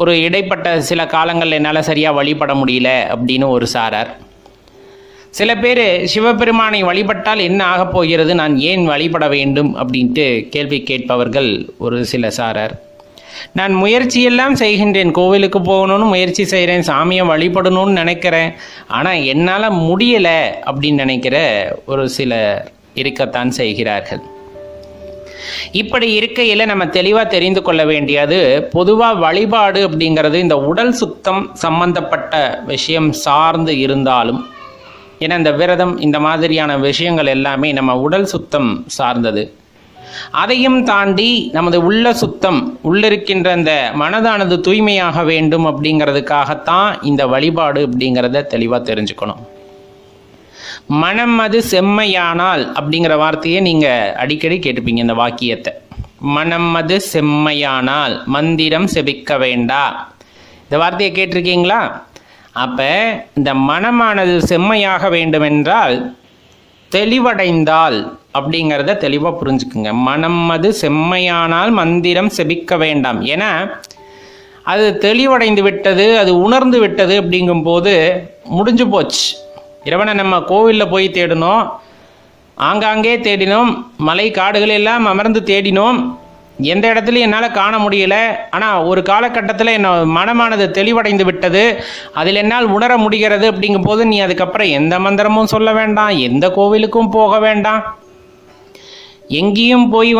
ஒரு இடைப்பட்ட சில காலங்கள் என்னால் சரியாக வழிபட முடியல அப்படின்னு ஒரு சாரார். சில பேர் சிவபெருமானை வழிபட்டால் என்ன ஆகப் போகிறது, நான் ஏன் வழிபட வேண்டும் அப்படின்ட்டு கேள்வி கேட்பவர்கள் ஒரு சில சாரார். நான் முயற்சியெல்லாம் செய்கின்றேன், கோவிலுக்கு போகணும்னு முயற்சி செய்கிறேன், சாமியை வழிபடணும்னு நினைக்கிறேன், ஆனால் என்னால் முடியலை அப்படின்னு நினைக்கிற ஒரு சிலர் இருக்கத்தான் செய்கிறார்கள். இப்படி இருக்கையில் நம்ம தெளிவாக தெரிந்து கொள்ள வேண்டியது, பொதுவாக வழிபாடு அப்படிங்கிறது இந்த உடல் சுத்தம் சம்பந்தப்பட்ட விஷயம் சார்ந்து இருந்தாலும், ஏன்னா இந்த விரதம் இந்த மாதிரியான விஷயங்கள் எல்லாமே நம்ம உடல் சுத்தம் சார்ந்தது. அதையும் தாண்டி நமது உள்ள சுத்தம், உள்ளிருக்கின்ற அந்த மனதானது தூய்மையாக வேண்டும் அப்படிங்கிறதுக்காகத்தான் இந்த வழிபாடு அப்படிங்கிறத தெளிவாக தெரிஞ்சுக்கணும். மனம் அது செம்மையானால் அப்படிங்கிற வார்த்தையை நீங்கள் அடிக்கடி கேட்டுப்பீங்க, இந்த வாக்கியத்தை. மனம் அது செம்மையானால் மந்திரம் செபிக்க வேண்டா, இந்த வார்த்தையை கேட்டிருக்கீங்களா? அப்போ இந்த மனமானது செம்மையாக வேண்டுமென்றால் தெளிவடைந்தால் அப்படிங்கிறத தெளிவாக புரிஞ்சுக்குங்க. மனம் அது செம்மையானால் மந்திரம் செபிக்க வேண்டாம். ஏன்னா அது தெளிவடைந்து விட்டது, அது உணர்ந்து விட்டது அப்படிங்கும்போது முடிஞ்சு போச்சு. இறைவனை நம்ம கோவிலில் போய் தேடினோம், ஆங்காங்கே தேடினோம், மலை காடுகள் எல்லாம் அமர்ந்து தேடினோம், எந்த இடத்துலையும் என்னால் காண முடியல. ஆனால் ஒரு காலகட்டத்தில் என்ன மனமானது தெளிவடைந்து விட்டது, அதில் என்னால் உணர முடிகிறது அப்படிங்கும் போது நீ அதுக்கப்புறம் எந்த மந்திரமும் சொல்ல வேண்டாம், எந்த கோவிலுக்கும் போக வேண்டாம், எங்கேயும் போய்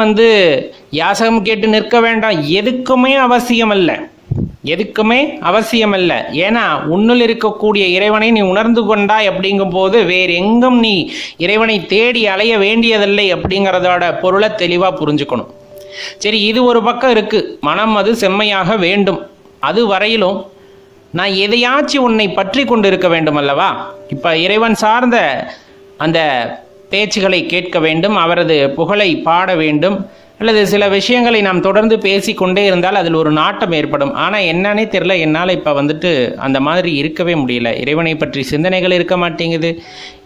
யாசகம் கேட்டு நிற்க வேண்டாம். எதுக்குமே அவசியமல்ல, எதுக்குமே அவசியமல்ல. ஏன்னா உன்னுள் இருக்கக்கூடிய இறைவனை நீ உணர்ந்து கொண்டாய் அப்படிங்கும் போது வேறு எங்கும் நீ இறைவனை தேடி அலைய வேண்டியதில்லை அப்படிங்கிறதோட பொருளை தெளிவாக புரிஞ்சுக்கணும். சரி, இது ஒரு பக்கம் இருக்குது, மனம் அது செம்மையாக வேண்டும். அது வரையிலும் நான் எதையாச்சும் உன்னை பற்றி கொண்டு இருக்க வேண்டும் அல்லவா? இப்போ இறைவன் சார்ந்த அந்த பேச்சுகளை கேட்க வேண்டும், அவரது புகழை பாட வேண்டும், அல்லது சில விஷயங்களை நாம் தொடர்ந்து பேசிக்கொண்டே இருந்தால் அதில் ஒரு நாட்டம் ஏற்படும். ஆனால் என்னன்னே தெரியல, என்னால் இப்போ அந்த மாதிரி இருக்கவே முடியல. இறைவனை பற்றி சிந்தனைகள் இருக்க மாட்டேங்குது.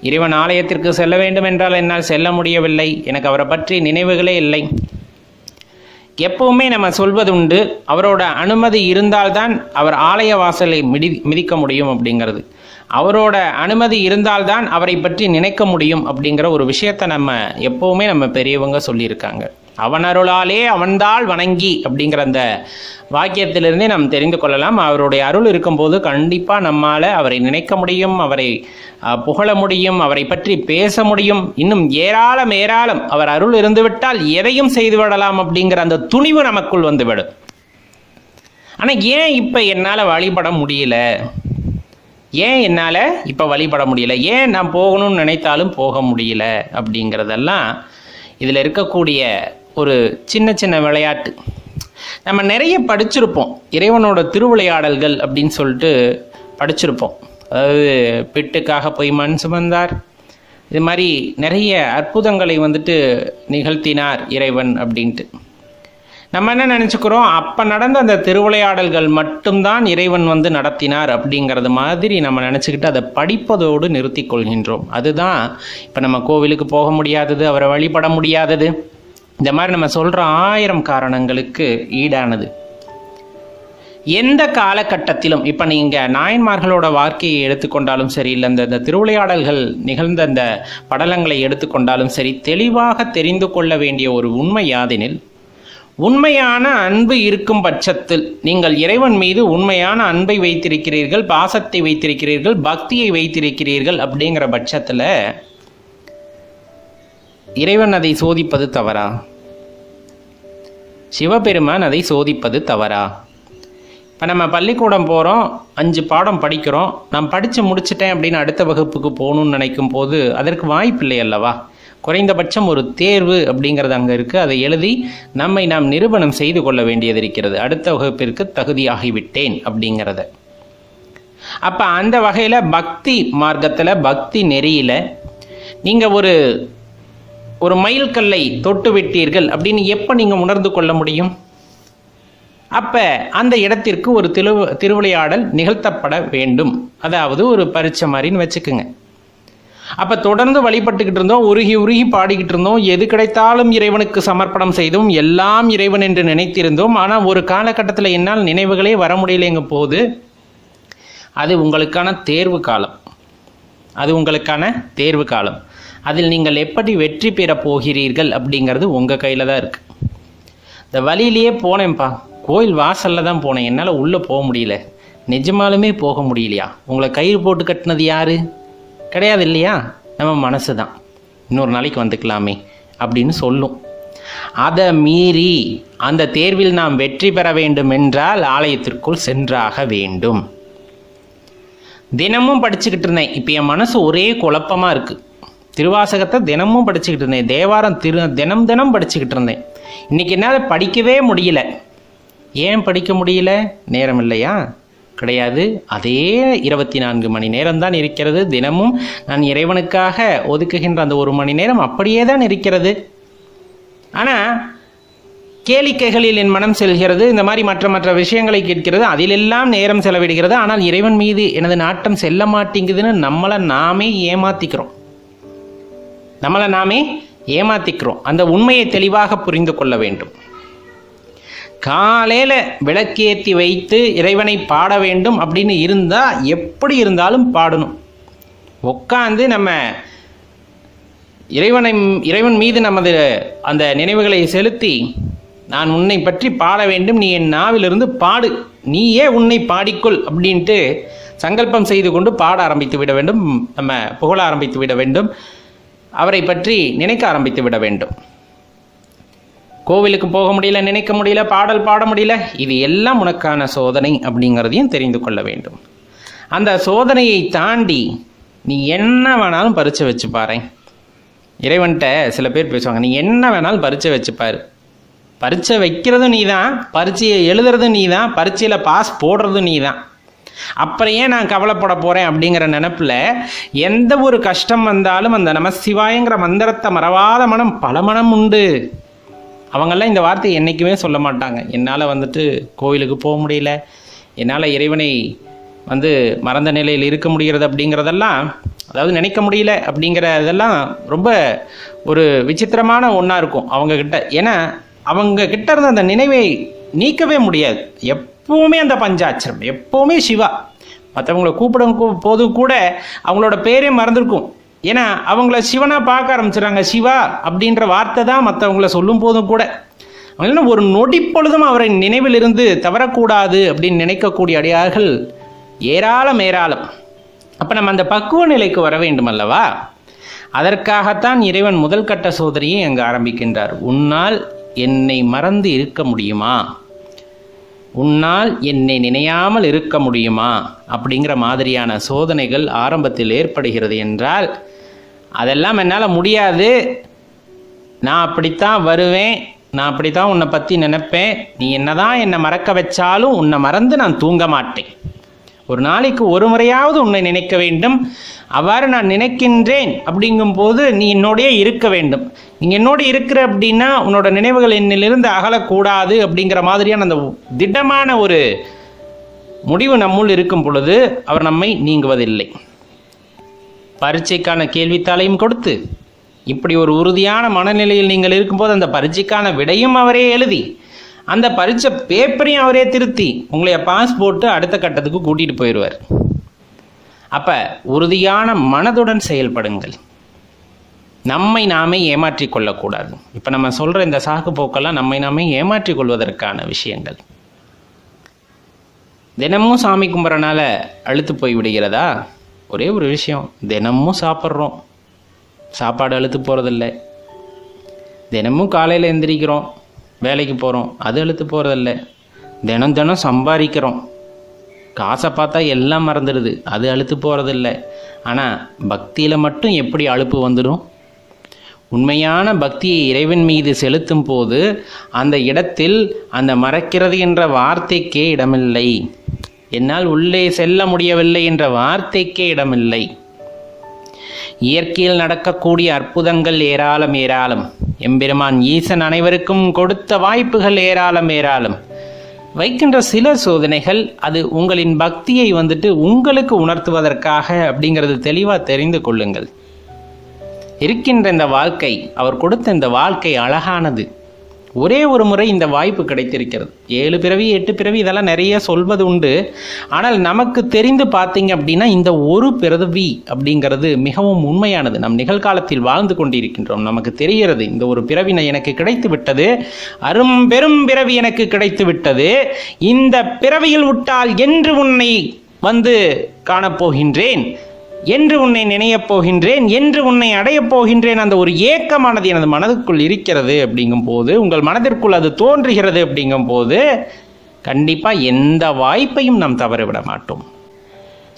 இறைவன் ஆலயத்திற்கு செல்ல வேண்டும் என்றால் என்னால் செல்ல முடியவில்லை, எனக்கு அவரை பற்றி நினைவுகளே இல்லை. எப்பவுமே நம்ம சொல்வது உண்டு, அவரோட அனுமதி இருந்தால்தான் அவர் ஆலய வாசலை மிதிக்க முடியும் அப்படிங்கிறது. அவரோட அனுமதி இருந்தால்தான் அவரை பற்றி நினைக்க முடியும் அப்படிங்கிற ஒரு விஷயத்தை நம்ம எப்பவுமே நம்ம பெரியவங்க சொல்லியிருக்காங்க. அவன் அருளாலே அவன்தாள் வணங்கி அப்படிங்கிற அந்த வாக்கியத்திலிருந்தே நாம் தெரிந்து கொள்ளலாம். அவருடைய அருள் இருக்கும்போது கண்டிப்பாக நம்மால் அவரை நினைக்க முடியும், அவரை புகழ முடியும், அவரை பற்றி பேச முடியும். இன்னும் ஏராளம் ஏராளம் அவர் அருள் இருந்துவிட்டால் எதையும் செய்து விடலாம் அப்படிங்கிற அந்த துணிவு நமக்குள் வந்துவிடும். ஆனால் ஏன் இப்போ என்னால் வழிபட முடியல, ஏன் என்னால் இப்போ வழிபட முடியல, ஏன் நான் போகணும்னு நினைத்தாலும் போக முடியல அப்படிங்கிறதெல்லாம் இதில் இருக்கக்கூடிய ஒரு சின்ன சின்ன விளையாட்டு. நம்ம நிறைய படிச்சிருப்போம், இறைவனோட திருவிளையாடல்கள் அப்படின்னு சொல்லிட்டு படிச்சிருப்போம். அதாவது பிட்டுக்காக போய் மண் சுமந்தார், இது மாதிரி நிறைய அற்புதங்களை நிகழ்த்தினார் இறைவன் அப்படின்ட்டு. நம்ம என்ன நினச்சிக்கிறோம், அப்போ நடந்த அந்த திருவிளையாடல்கள் மட்டும்தான் இறைவன் வந்து நடத்தினார் அப்படிங்கிறது மாதிரி நம்ம நினச்சிக்கிட்டு அதை படிப்பதோடு நிறுத்தி கொள்கின்றோம். அதுதான் இப்போ நம்ம கோவிலுக்கு போக முடியாதது, அவரை வழிபட முடியாதது, இந்த மாதிரி நம்ம சொல்கிற 1000 காரணங்களுக்கு ஈடானது. எந்த காலகட்டத்திலும் இப்போ நீங்கள் நாயன்மார்களோட வாழ்க்கையை எடுத்துக்கொண்டாலும் சரி, இல்லை இந்த திருவிளையாடல்கள் நிகழ்ந்த அந்த படலங்களை எடுத்துக்கொண்டாலும் சரி, தெளிவாக தெரிந்து கொள்ள வேண்டிய ஒரு உண்மை யாதெனில், உண்மையான அன்பு இருக்கும் பட்சத்தில் நீங்கள் இறைவன் மீது உண்மையான அன்பை வைத்திருக்கிறீர்கள், பாசத்தை வைத்திருக்கிறீர்கள், பக்தியை வைத்திருக்கிறீர்கள் அப்படிங்கிற பட்சத்தில் இறைவன் அதை சோதிப்பது தவறா? சிவபெருமான் அதை சோதிப்பது தவறா? இப்போ நம்ம பள்ளிக்கூடம் போகிறோம், 5 பாடம் படிக்கிறோம், நான் படித்து முடிச்சிட்டேன் அப்படின்னு அடுத்த வகுப்புக்கு போகணுன்னு நினைக்கும் போது அதற்கு வாய்ப்பில்லை அல்லவா? குறைந்தபட்சம் ஒரு தேர்வு அப்படிங்கிறது அங்கே இருக்குது. அதை எழுதி நம்மை நாம் நிரூபணம் செய்து கொள்ள வேண்டியது இருக்கிறது, அடுத்த வகுப்பிற்கு தகுதியாகிவிட்டேன் அப்படிங்கிறத. அப்போ அந்த வகையில் பக்தி மார்க்கத்தில், பக்தி நெறியில் நீங்கள் ஒரு மைல்கல்லை தொட்டு விட்டீர்கள் அப்படின்னு எப்போ நீங்கள் உணர்ந்து கொள்ள முடியும்? அப்போ அந்த இடத்திற்கு ஒரு திருவிளையாடல் நிகழ்த்தப்பட வேண்டும். அதாவது ஒரு பரீட்சை மாதிரின்னு வச்சுக்குங்க. அப்போ தொடர்ந்து வழிபட்டுக்கிட்டு இருந்தோம், உருகி உருகி பாடிக்கிட்டு இருந்தோம், எது கிடைத்தாலும் இறைவனுக்கு சமர்ப்பணம் செய்தோம், எல்லாம் இறைவன் என்று நினைத்திருந்தோம். ஆனால் ஒரு காலகட்டத்தில் என்னால் நினைவுகளே வர முடியலைங்க போது அது உங்களுக்கான தேர்வு காலம். அது உங்களுக்கான தேர்வு காலம். அதில் நீங்கள் எப்படி வெற்றி பெறப் போகிறீர்கள் அப்படிங்கிறது உங்கள் கையில் தான் இருக்குது. இந்த வழியிலேயே போனேன்ப்பா, கோயில் வாசலில் தான் போனேன், என்னால் உள்ளே போக முடியல, நிஜமாலுமே போக முடியலையா? உங்களை கயிறு போட்டு கட்டினது யார்? கிடையாது இல்லையா? நம்ம மனசு தான். இன்னொரு நாளைக்கு வந்துக்கலாமே அப்படின்னு சொல்லும். அதை மீறி அந்த தேர்வில் நாம் வெற்றி பெற வேண்டும் என்றால் ஆலயத்திற்குள் சென்றாக வேண்டும். தினமும் படிச்சுக்கிட்டு இருந்தேன், இப்போ என் மனசு ஒரே குழப்பமாக இருக்குது. திருவாசகத்தை தினமும் படிச்சுக்கிட்டு இருந்தேன், தேவாரம் தினம் படிச்சுக்கிட்டு இருந்தேன். இன்றைக்கி என்னால் படிக்கவே முடியல. ஏன் படிக்க முடியல? நேரம் இல்லையா? கிடையாது. அதே 24 மணி நேரம்தான் இருக்கிறது. தினமும் நான் இறைவனுக்காக ஒதுக்குகின்ற அந்த 1 மணி நேரம் அப்படியே தான் இருக்கிறது. ஆனால் கேளிக்கைகளில் என் மனம் செல்கிறது, இந்த மாதிரி மற்ற விஷயங்களை கேட்கிறது, அதிலெல்லாம் நேரம் செலவிடுகிறது. ஆனால் இறைவன் மீது எனது நாட்டம் செல்ல மாட்டேங்குதுன்னு நம்மளை நாமே ஏமாத்திக்கிறோம். அந்த உண்மையை தெளிவாக புரிந்து கொள்ள வேண்டும். காலையில் விளக்கேற்றி வைத்து இறைவனை பாட வேண்டும் அப்படின்னு இருந்தால் எப்படி இருந்தாலும் பாடணும். உட்காந்து நம்ம இறைவன் மீது நமது அந்த நினைவுகளை செலுத்தி, நான் உன்னை பற்றி பாட வேண்டும், நீ என் நாவிலிருந்து பாடு, நீயே உன்னை பாடிக்கொள் அப்படின்ட்டு சங்கல்பம் செய்து கொண்டு பாட ஆரம்பித்து விட வேண்டும். நம்ம புகழ ஆரம்பித்து விட வேண்டும், அவரை பற்றி நினைக்க ஆரம்பித்து விட வேண்டும். கோவிலுக்கு போக முடியல, நினைக்க முடியல, பாடல் பாட முடியல, இது எல்லாம் உனக்கான சோதனை அப்படிங்கிறதையும் தெரிந்து கொள்ள வேண்டும். அந்த சோதனையை தாண்டி நீ என்ன வேணாலும் பரீட்சை வச்சு பாரு. இறைவன்கிட்ட சில பேர் பேசுவாங்க, நீ என்ன வேணாலும் பரீட்சை வச்சுப்பாரு. பரீட்சை வைக்கிறதும் நீ தான், பரீட்சையை எழுதுறதும் நீ தான், பரீட்சையில் பாஸ் போடுறதும் நீ தான். அப்புறம் ஏன் நான் கவலைப்பட போகிறேன் அப்படிங்கிற நினப்பில் எந்த ஒரு கஷ்டம் வந்தாலும் அந்த நமசிவாயங்கிற மந்திரத்தை மறவாத மனம் பல மனம் உண்டு. அவங்கெல்லாம் இந்த வார்த்தையை என்றைக்குமே சொல்ல மாட்டாங்க. என்னால் கோவிலுக்கு போக முடியல, என்னால் இறைவனை மறந்த நிலையில் இருக்க முடிகிறது அப்படிங்கிறதெல்லாம், அதாவது நினைக்க முடியல அப்படிங்கிறதெல்லாம் ரொம்ப ஒரு விசித்திரமான ஒன்றா இருக்கும் அவங்கக்கிட்ட. ஏன்னா அவங்கக்கிட்ட இருந்த அந்த நினைவை நீக்கவே முடியாது. எப்போவுமே அந்த பஞ்சாட்சரம், எப்போவுமே சிவா. மற்றவங்கள கூப்பிடும் போதும் கூட அவங்களோட பேரே மறந்துருக்கும். ஏன்னா அவங்கள சிவனாக பார்க்க ஆரம்பிச்சிடறாங்க. சிவா அப்படின்ற வார்த்தை தான் மற்றவங்கள சொல்லும் போதும் கூட அவங்க ஒரு நொடி பொழுதும் அவரை நினைவிலிருந்து தவறக்கூடாது அப்படின்னு நினைக்கக்கூடிய அடியார்கள் ஏராளம். அப்போ நம்ம அந்த பக்குவ நிலைக்கு வர வேண்டும் அல்லவா? அதற்காகத்தான் இறைவன் முதல் கட்ட சோதனையை அங்கு ஆரம்பிக்கின்றார். உன்னால் என்னை மறந்து இருக்க முடியுமா? உன்னால் என்னை நினையாமல் இருக்க முடியுமா? அப்படிங்கிற மாதிரியான சோதனைகள் ஆரம்பத்தில் ஏற்படுகிறது என்றால், அதெல்லாம் என்னால் முடியாது, நான் அப்படித்தான் வருவேன், நான் அப்படித்தான் உன்னை பற்றி நினைப்பேன், நீ என்னதான் என்னை மறக்க வச்சாலும் உன்னை மறந்து நான் தூங்க மாட்டேன், ஒரு நாளைக்கு ஒரு முறையாவது உன்னை நினைக்க வேண்டும். அவ்வாறு நான் நினைக்கின்றேன் அப்படிங்கும்போது நீ என்னோடய இருக்க வேண்டும். நீங்கள் என்னோடு இருக்கிற அப்படின்னா உன்னோட நினைவுகள் என்னிலிருந்து அகலக்கூடாது அப்படிங்கிற மாதிரியான அந்த திடமான ஒரு முடிவு நம்முள் இருக்கும் பொழுது அவர் நம்மை நீங்குவதில்லை. பரீட்சைக்கான கேள்வித்தாளையும் கொடுத்து இப்படி ஒரு உறுதியான மனநிலையில் நீங்கள் இருக்கும்போது அந்த பரீட்சைக்கான விடையும் அவரே எழுதி அந்த பரீட்சை பேப்பரையும் அவரே திருத்தி உங்களைய பாஸ் போட்டு அடுத்த கட்டத்துக்கு கூட்டிகிட்டு போயிடுவார். அப்போ உறுதியான மனதுடன் செயல்படுங்கள். நம்மை நாமே ஏமாற்றி கொள்ளக்கூடாது. இப்போ நம்ம சொல்கிற இந்த சாக்கு போக்கெல்லாம் நம்மை நாமே ஏமாற்றி கொள்வதற்கான விஷயங்கள். தினமும் சாமி கும்பிட்றனால அழுத்து போய் விடுகிறதா? ஒரே ஒரு விஷயம், தினமும் சாப்பிட்றோம், சாப்பாடு அழுத்து போகிறதில்ல. தினமும் காலையில் எந்திரிக்கிறோம், வேலைக்கு போகிறோம், அது அழுத்து போகிறதில்ல. தினம் தினம் சம்பாதிக்கிறோம், காசை பார்த்தா எல்லாம் மறந்துடுது, அது அழுத்து போகிறதில்ல. ஆனால் பக்தியில் மட்டும் எப்படி அலுப்பு வந்துடும்? உண்மையான பக்தியை இறைவன் மீது செலுத்தும் போது அந்த இடத்தில் அந்த மறக்கிறது என்ற வார்த்தைக்கே இடமில்லை. என்னால் உள்ளே செல்ல முடியவில்லை என்ற வார்த்தைக்கே இடமில்லை. இயற்கையில் நடக்கக்கூடிய அற்புதங்கள் ஏராளம் ஏராளம். எம்பெருமான் ஈசன் அனைவருக்கும் கொடுத்த வாய்ப்புகள் ஏராளம் ஏராளம். வைக்கின்ற சில சோதனைகள் அது உங்களின் பக்தியை உங்களுக்கு உணர்த்துவதற்காக அப்படிங்கிறது தெளிவாக தெரிந்து கொள்ளுங்கள். இருக்கின்ற இந்த வாழ்க்கை, அவர் கொடுத்த இந்த வாழ்க்கை அழகானது. ஒரே ஒரு முறை இந்த வாய்ப்பு கிடைத்திருக்கிறது. 7 பிறவி 8 பிறவி இதெல்லாம் நிறைய சொல்வது உண்டு. ஆனால் நமக்கு தெரிந்து பார்த்தீங்க அப்படின்னா இந்த ஒரு பிறவி அப்படிங்கிறது மிகவும் உண்மையானது. நம் நிகழ்காலத்தில் வாழ்ந்து கொண்டிருக்கின்றோம். நமக்கு தெரிகிறது இந்த ஒரு பிறவி எனக்கு கிடைத்து விட்டது, பெரும் பிறவி எனக்கு கிடைத்து விட்டது. இந்த பிறவியில் விட்டால் என்று உன்னை காணப்போகின்றேன், என்று உன்னை நினையப் போகின்றேன், என்று உன்னை அடையப் போகின்றேன். அந்த ஒரு ஏக்கமானது எனது மனதுக்குள் இருக்கிறது அப்படிங்கும் போது, உங்கள் மனதிற்குள் அது தோன்றுகிறது அப்படிங்கும் போது கண்டிப்பாக எந்த வாய்ப்பையும் நாம் தவறவிட மாட்டோம்.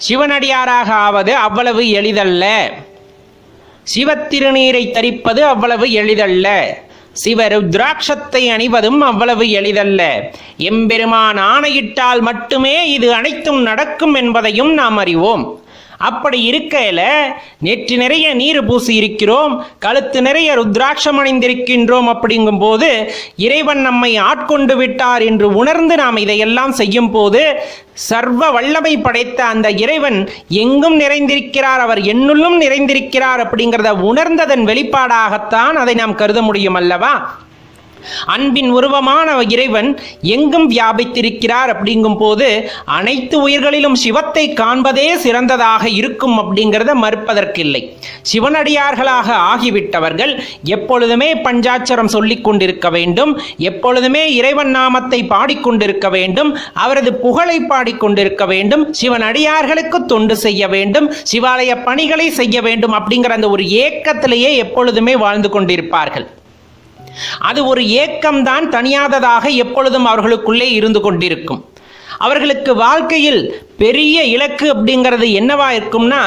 சிவனடியாராக ஆவது அவ்வளவு எளிதல்ல. சிவத்திருநீரை தரிப்பது அவ்வளவு எளிதல்ல. சிவருத்ராட்சத்தை அணிவதும் அவ்வளவு எளிதல்ல. எம்பெருமான் ஆணையிட்டால் மட்டுமே இது அனைத்தும் நடக்கும் என்பதையும் நாம் அறிவோம். அப்படி இருக்கையில் நெற்றி நிறைய நீர் பூசி இருக்கிறோம், கழுத்து நிறைய ருத்ராட்சம் அணிந்திருக்கின்றோம். அப்படிங்கும் போது இறைவன் நம்மை ஆட்கொண்டு விட்டார் என்று உணர்ந்து நாம் இதையெல்லாம் செய்யும் போது சர்வ வல்லமை படைத்த அந்த இறைவன் எங்கும் நிறைந்திருக்கிறார், அவர் என்னுள்ளும் நிறைந்திருக்கிறார் அப்படிங்கிறத உணர்ந்ததன் வெளிப்பாடாகத்தான் அதை நாம் கருத முடியும் அல்லவா? அன்பின் உருவமான இறைவன் எங்கும் வியாபித்திருக்கிறார் அப்படிங்கும் போது அனைத்து உயிர்களிலும் சிவத்தை காண்பதே சிறந்ததாக இருக்கும் அப்படிங்கிறத மறுப்பதற்கில்லை. சிவனடியார்களாக ஆகிவிட்டவர்கள் எப்பொழுதுமே பஞ்சாட்சரம் சொல்லிக் கொண்டிருக்க வேண்டும், எப்பொழுதுமே இறைவன் நாமத்தை பாடிக்கொண்டிருக்க வேண்டும், அவரது புகழை பாடிக்கொண்டிருக்க வேண்டும், சிவனடியார்களுக்கு தொண்டு செய்ய வேண்டும், சிவாலய பணிகளை செய்ய வேண்டும் அப்படிங்கிற அந்த ஒரு ஏக்கத்திலேயே எப்பொழுதுமே வாழ்ந்து கொண்டிருப்பார்கள். அது ஒரு ஏக்கம்தான், தனியாததாக எப்பொழுதும் அவர்களுக்குள்ளே இருந்து கொண்டிருக்கும். அவர்களுக்கு வாழ்க்கையில் பெரிய இலக்கு அப்படிங்கிறது என்னவா இருக்கும்னா,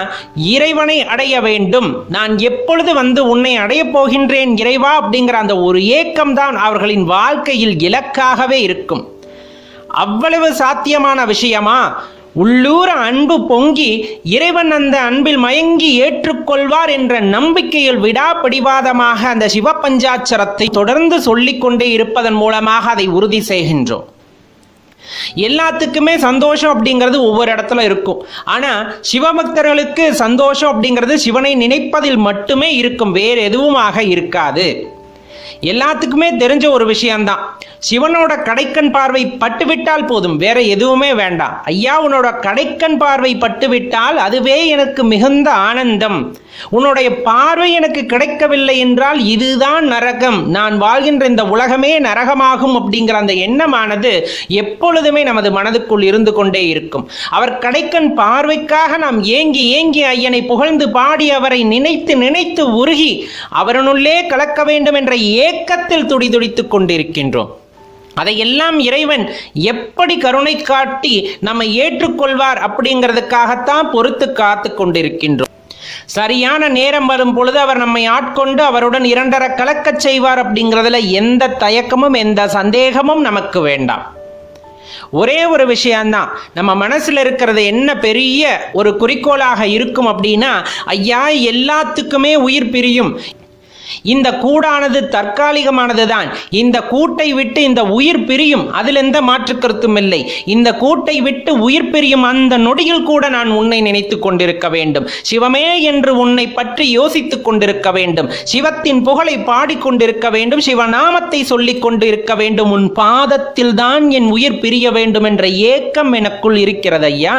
இறைவனை அடைய வேண்டும், நான் எப்பொழுது உன்னை அடையப் போகின்றேன் இறைவா அப்படிங்கிற அந்த ஒரு ஏக்கம்தான் அவர்களின் வாழ்க்கையில் இலக்காகவே இருக்கும். அவ்வளவு சாத்தியமான விஷயமா? உள்ளூர அன்பு பொங்கி இறைவன் அந்த அன்பில் மயங்கி ஏற்றுக்கொள்வார் என்ற நம்பிக்கையில் விடாப்பிடிவாதமாக அந்த சிவபஞ்சாட்சரத்தை தொடர்ந்து சொல்லிக்கொண்டே இருப்பதன் மூலமாக அதை உறுதி செய்கின்றோம். எல்லாத்துக்குமே சந்தோஷம் அப்படிங்கிறது ஒவ்வொரு இடத்துல இருக்கும். ஆனா சிவபக்தர்களுக்கு சந்தோஷம் அப்படிங்கிறது சிவனை நினைப்பதில் மட்டுமே இருக்கும், வேறு எதுவுமாக இருக்காது. எல்லாத்துக்குமே தெரிஞ்ச ஒரு விஷயம்தான், சிவனோட கடைக்கண் பார்வை பட்டுவிட்டால் போதும், வேற எதுவுமே வேண்டாம். ஐயா, உன்னோட கடைக்கண் பார்வை பட்டுவிட்டால் அதுவே எனக்கு மிகுந்த ஆனந்தம். உன்னுடைய பார்வை எனக்கு கிடைக்கவில்லை என்றால் இதுதான் நரகம், நான் வாழ்கின்ற இந்த உலகமே நரகமாகும் அப்படிங்கிற அந்த எண்ணமானது எப்பொழுதுமே நமது மனதுக்குள் இருந்து கொண்டே இருக்கும். அவர் கடைக்கண் பார்வைக்காக நாம் ஏங்கி ஏங்கி ஐயனை புகழ்ந்து பாடி அவரை நினைத்து நினைத்து உருகி அவரனுள்ளே கலக்க வேண்டும் என்ற ஏக்கத்தில் துடிதுடித்துக் கொண்டிருக்கின்றோம். அதையெல்லாம் இறைவன் எப்படி கருணை காட்டி நம்மை ஏற்றுக்கொள்வார் அப்படிங்கிறதுக்காகத்தான் பொறுத்து காத்து கொண்டிருக்கின்றோம். சரியான நேரம் வரும் பொழுது அவர் நம்மை ஆட்கொண்டு அவருடன் இரண்டர கலக்கச் செய்வார் அப்படிங்கிறதுல எந்த தயக்கமும் எந்த சந்தேகமும் நமக்கு வேண்டாம். ஒரே ஒரு விஷயம்தான், நம்ம மனசுல இருக்கிறது என்ன பெரிய ஒரு குறிக்கோளாக இருக்கும் அப்படின்னா, ஐயா எல்லாத்துக்குமே உயிர் பிரியும், இந்த கூடானது தற்காலிகமானது தான், இந்த கூட்டை விட்டு இந்த உயிர் பிரியும், அதில் எந்த மாற்று கருத்தும் இல்லை. இந்த கூட்டை விட்டு உயிர் பிரியும் அந்த நொடியில் கூட நான் உன்னை நினைத்து கொண்டிருக்க வேண்டும், சிவமே என்று உன்னை பற்றி யோசித்துக் கொண்டிருக்க வேண்டும், சிவத்தின் புகழை பாடிக்கொண்டிருக்க வேண்டும், சிவநாமத்தை சொல்லிக் கொண்டிருக்க வேண்டும், உன் பாதத்தில் தான் என் உயிர் பிரிய வேண்டும் என்ற ஏக்கம் எனக்குள் இருக்கிறது ஐயா.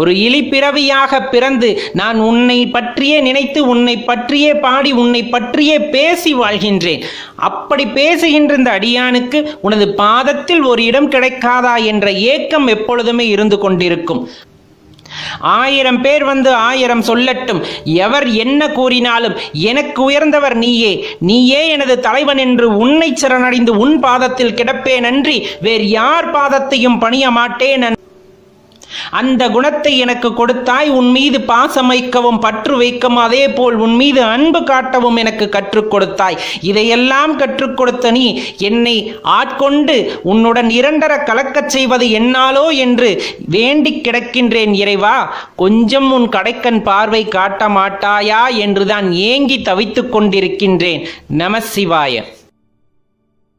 ஒரு இழிப்பிறவியாக பிறந்து நான் உன்னை பற்றியே நினைத்து, உன்னை பற்றியே பாடி, உன்னை பற்றியே பேசி வாழ்கின்றேன். அப்படி பேசுகின்ற இந்த அடியானுக்கு உனது பாதத்தில் ஒரு இடம் கிடைக்காதா என்ற ஏக்கம் எப்பொழுதுமே இருந்து கொண்டிருக்கும். 1000 பேர் வந்து 1000 சொல்லட்டும், எவர் என்ன கூறினாலும் எனக்கு உயர்ந்தவர் நீயே, நீயே எனது தலைவன் என்று உன்னை சரணடைந்து உன் பாதத்தில் கிடப்பேன் அன்றி வேறு யார் பாதத்தையும் பணிய மாட்டேன். அந்த குணத்தை எனக்கு கொடுத்தாய், உன் மீது பாசம் வைக்கவும் பற்று வைக்கவும் அதே போல் உன் மீது அன்பு காட்டவும் எனக்கு கற்றுக் கொடுத்தாய். இதையெல்லாம் கற்றுக் கொடுத்த நீ என்னை ஆட்கொண்டு உன்னுடன் இரண்டர கலக்கச் செய்வது என்னாலோ என்று வேண்டி கிடக்கின்றேன் இறைவா. கொஞ்சம் உன் கடைக்கண் பார்வை காட்ட மாட்டாயா என்றுதான் ஏங்கி தவித்துக் கொண்டிருக்கின்றேன். நம சிவாய.